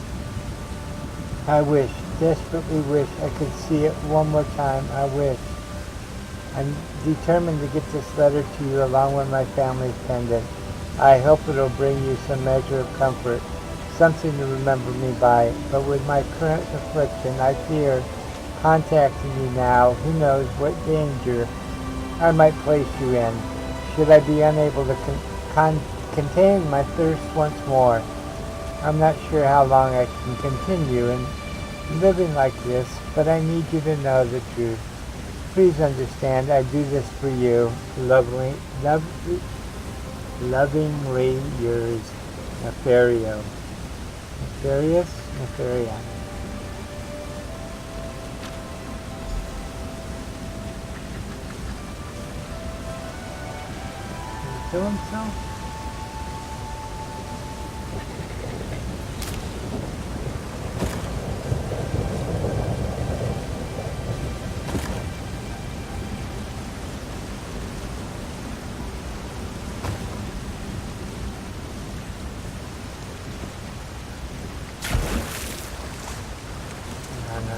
I wish, desperately wish I could see it one more time. I wish. I'm determined to get this letter to you along with my family's pendant. I hope it'll bring you some measure of comfort, something to remember me by, but with my current affliction, I fear contacting you now, who knows what danger I might place you in, should I be unable to contain my thirst once more. I'm not sure how long I can continue in living like this, but I need you to know the truth. Please understand, I do this for you. Lovingly yours, Nefario. Nefarious? Nefaria. Did he kill himself?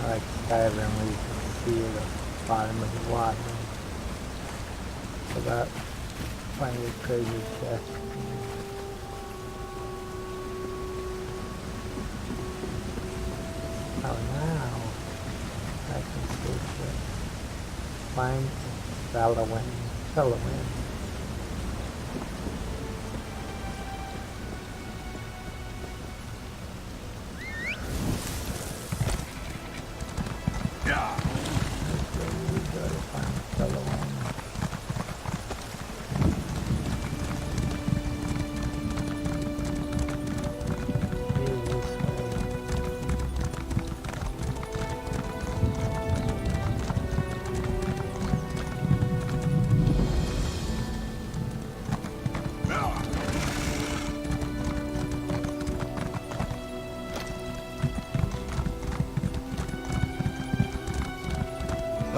Like Skyrim, where you can see the bottom of the water. Without finding a treasure chest. Oh, now I can see it. Find Fellow.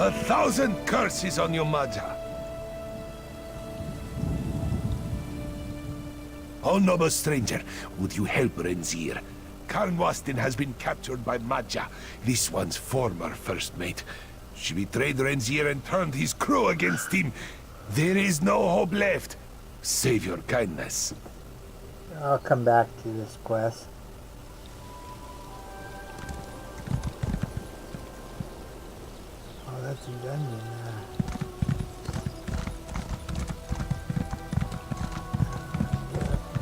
A thousand curses on you, Maja. Oh, noble stranger, would you help Renzir? Karnwastin has been captured by Maja, this one's former first mate. She betrayed Renzir and turned his crew against him. There is no hope left. Save your kindness. I'll come back to this quest. Oh, that's a dungeon there.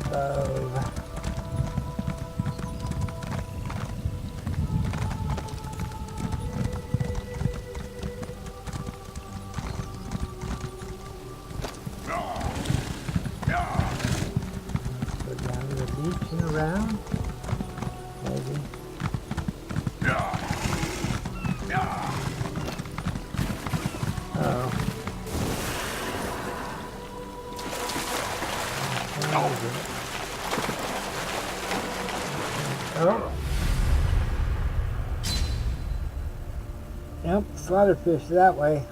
Above. Around? Maybe. Oh. Oh. Yep, slaughterfish that way.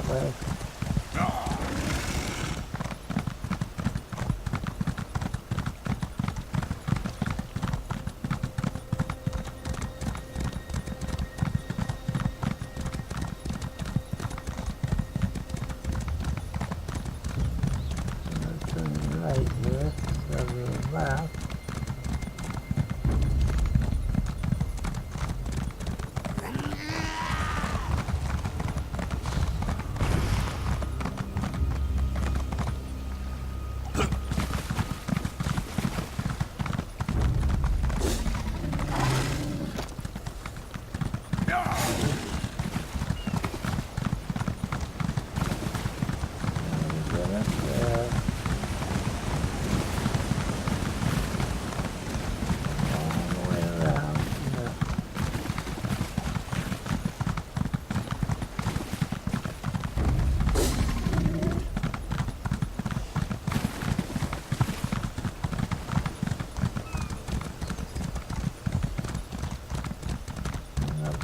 way. Right here, go to the left.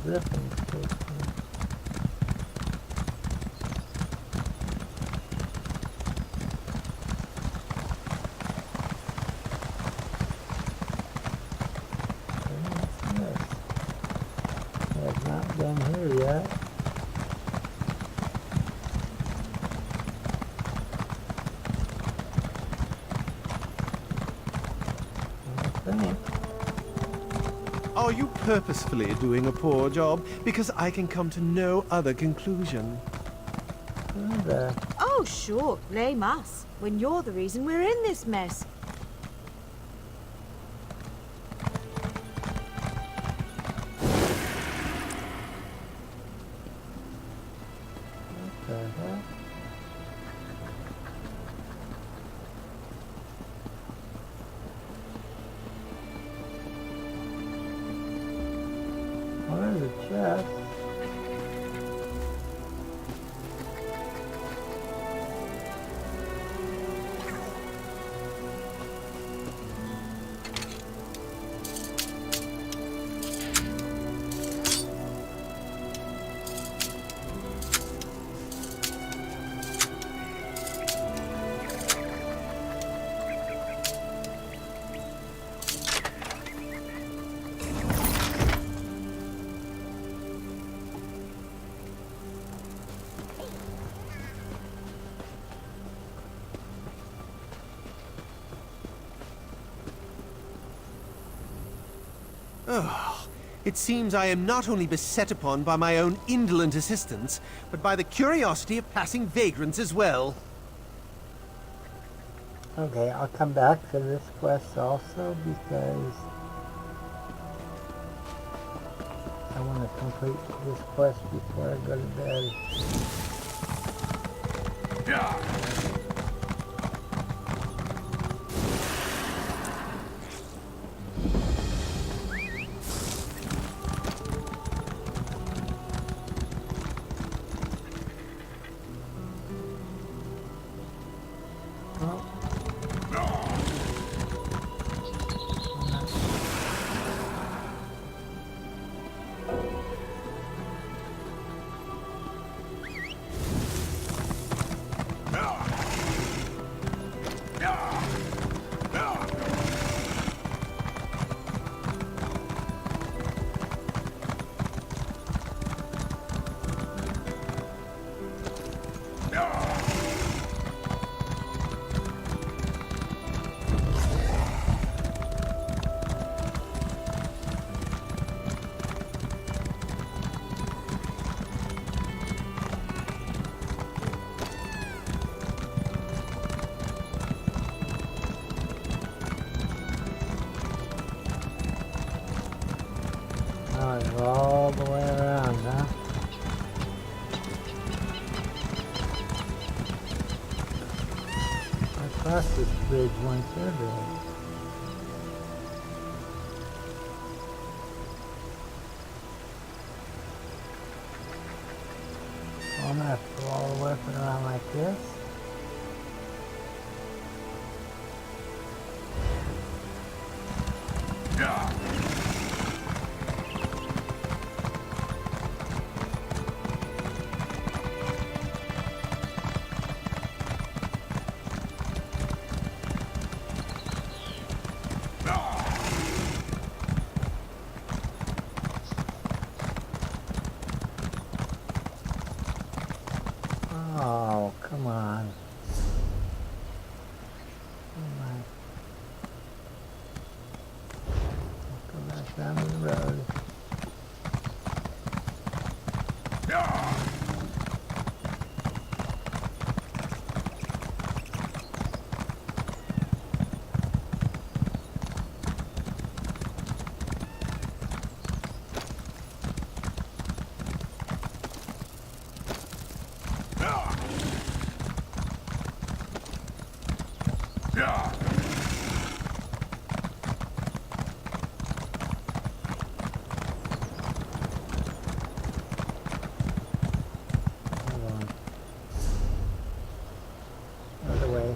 Griffin station. Have not been here yet. I think. Are you purposefully doing a poor job? Because I can come to no other conclusion. Oh, sure, blame us, when you're the reason we're in this mess. What the heck? Well, there's a chest. Oh, it seems I am not only beset upon by my own indolent assistants, but by the curiosity of passing vagrants as well. Okay, I'll come back to this quest also because I want to complete this quest before I go to bed. Now I go all the way around, huh? I crossed this bridge once earlier. I'm gonna have to go all the way up and around like this. Other way.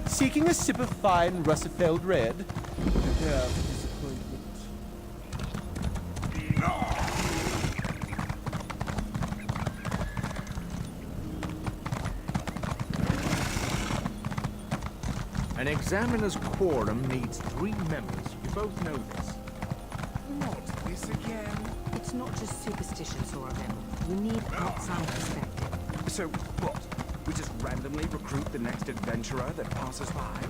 Seeking a sip of fine Russifeld red? Prepare for disappointment. An examiner's quorum needs 3 members. You both know this. Not this again. It's not just superstition, Soravim. You need outside perspective. So, what? We just randomly recruit the next adventurer that passes by?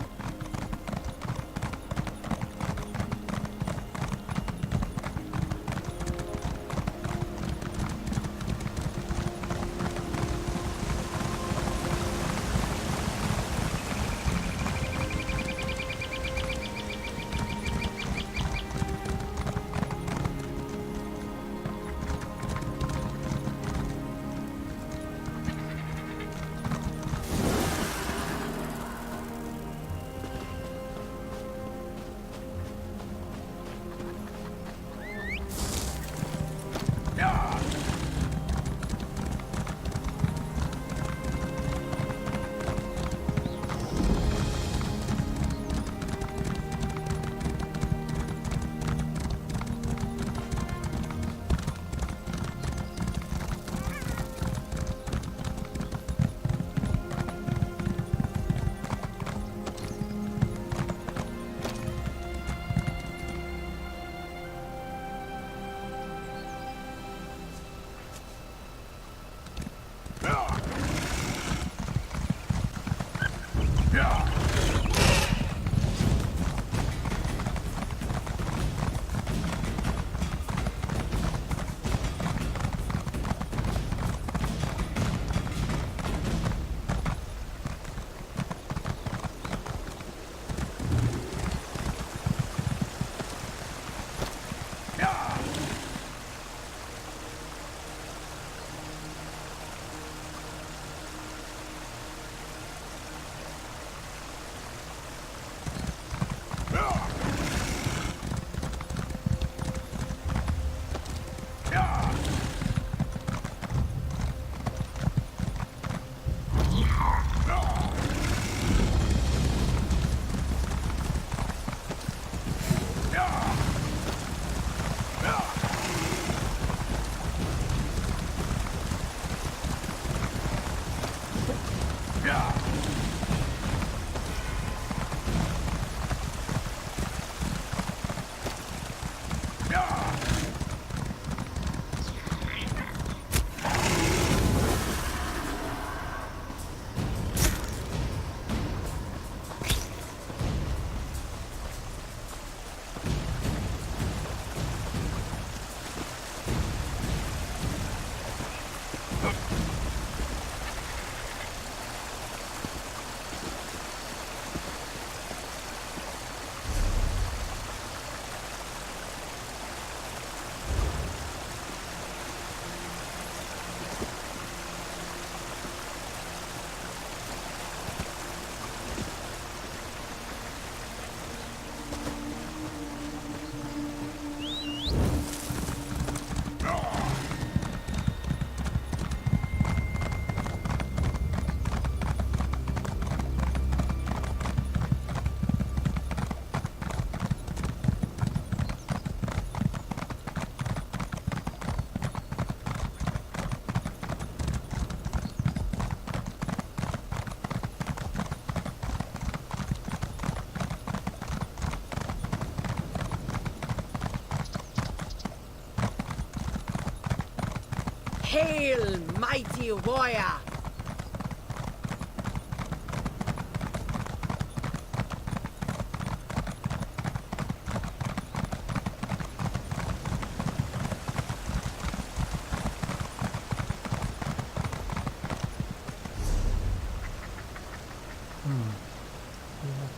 Hail, mighty warrior!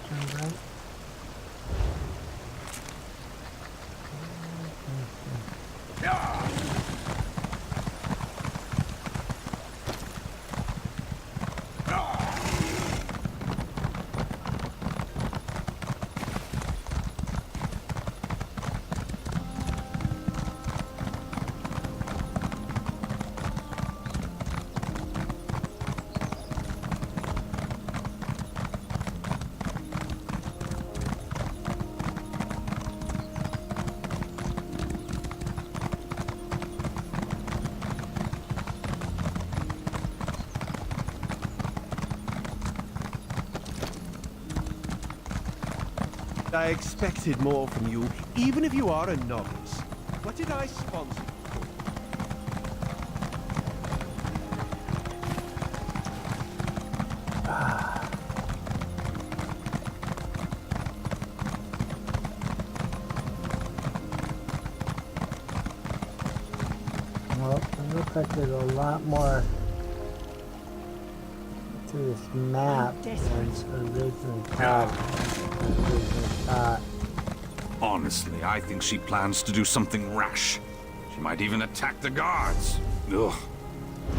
Turn right. I expected more from you, even if you are a novice. What did I sponsor you for? Well, it looks like there's a lot more to this map than originally thought. Honestly, I think she plans to do something rash. She might even attack the guards. Ugh.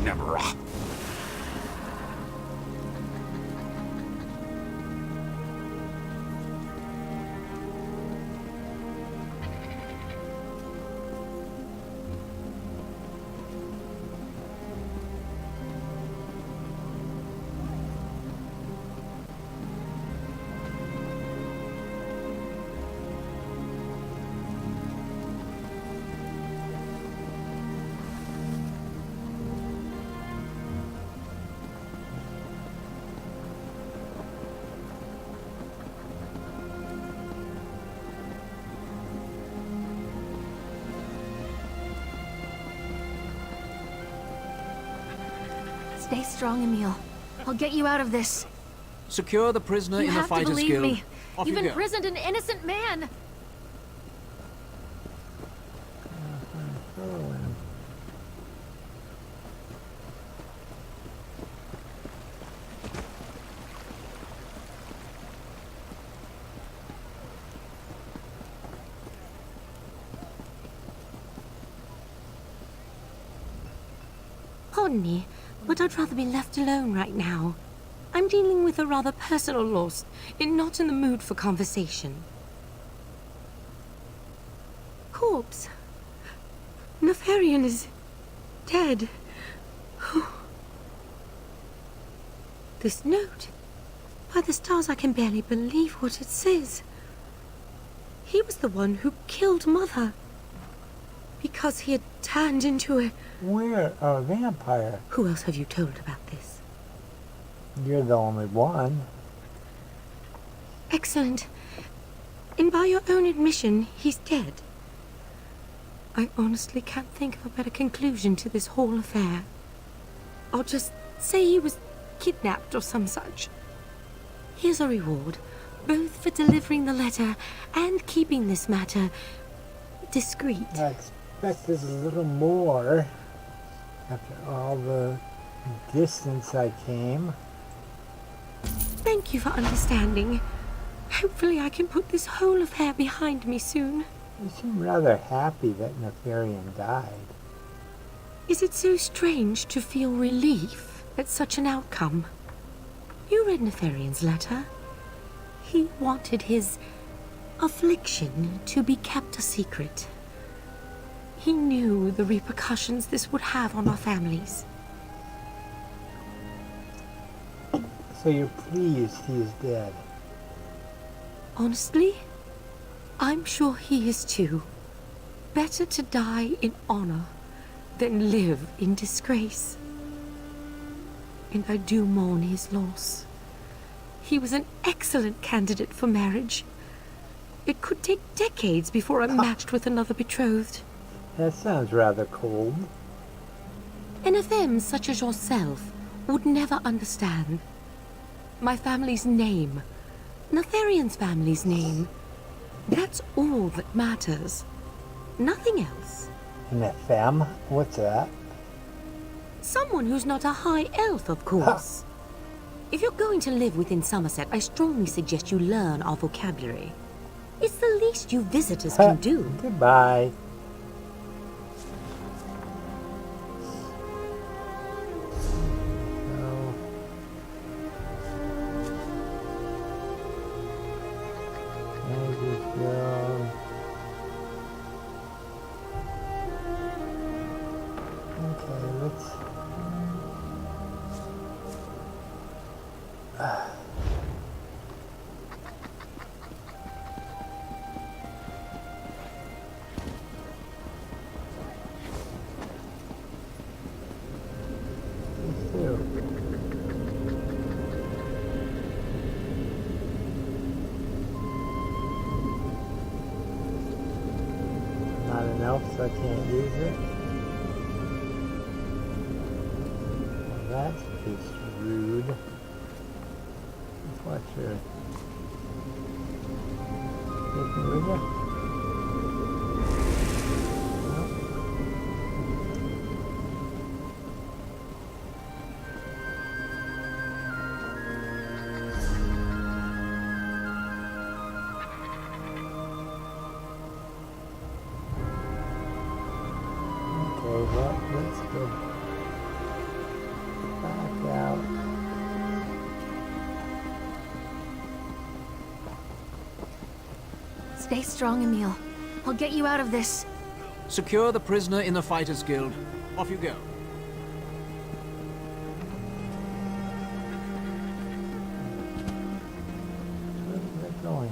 Never. Stay strong, Emil. I'll get you out of this. Secure the prisoner You in the have to Fighters believe Guild. me. Off You've you go. imprisoned an innocent man. Pardon me, but I'd rather be left alone right now. I'm dealing with a rather personal loss, and not in the mood for conversation. Corpse. Nefarian is dead. This note. By the stars, I can barely believe what it says. He was the one who killed Mother. Because he had turned into a... We're a vampire. Who else have you told about this? You're the only one. Excellent. And by your own admission, he's dead. I honestly can't think of a better conclusion to this whole affair. I'll just say he was kidnapped or some such. Here's a reward, both for delivering the letter and keeping this matter discreet. I expected a little more after all the distance I came. Thank you for understanding. Hopefully I can put this whole affair behind me soon. You seem rather happy that Nefarian died. Is it so strange to feel relief at such an outcome? You read Nefarian's letter. He wanted his affliction to be kept a secret. He knew the repercussions this would have on our families. So you're pleased he is dead? Honestly, I'm sure he is too. Better to die in honor than live in disgrace. And I do mourn his loss. He was an excellent candidate for marriage. It could take decades before I'm matched with another betrothed. That sounds rather cold. And a femme such as yourself would never understand. My family's name, Netherian's family's name, that's all that matters. Nothing else. Nefem? What's that? Someone who's not a high elf, of course. If you're going to live within Summerset, I strongly suggest you learn our vocabulary. It's the least you visitors can do. Goodbye. Not an elf, so I can't use it. Well, that's just rude. Let's watch her. Take me with you? Well, let's go back out. Stay strong, Emil. I'll get you out of this. Secure the prisoner in the Fighters Guild. Off you go. Where's that going?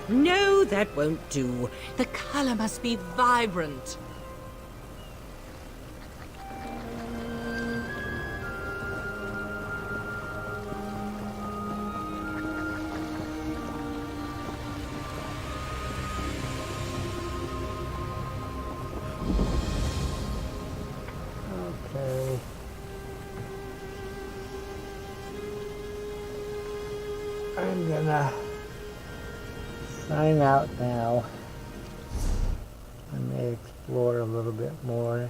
No, that won't do. The color must be vibrant. Okay. I'm gonna sign out now. I may explore a little bit more.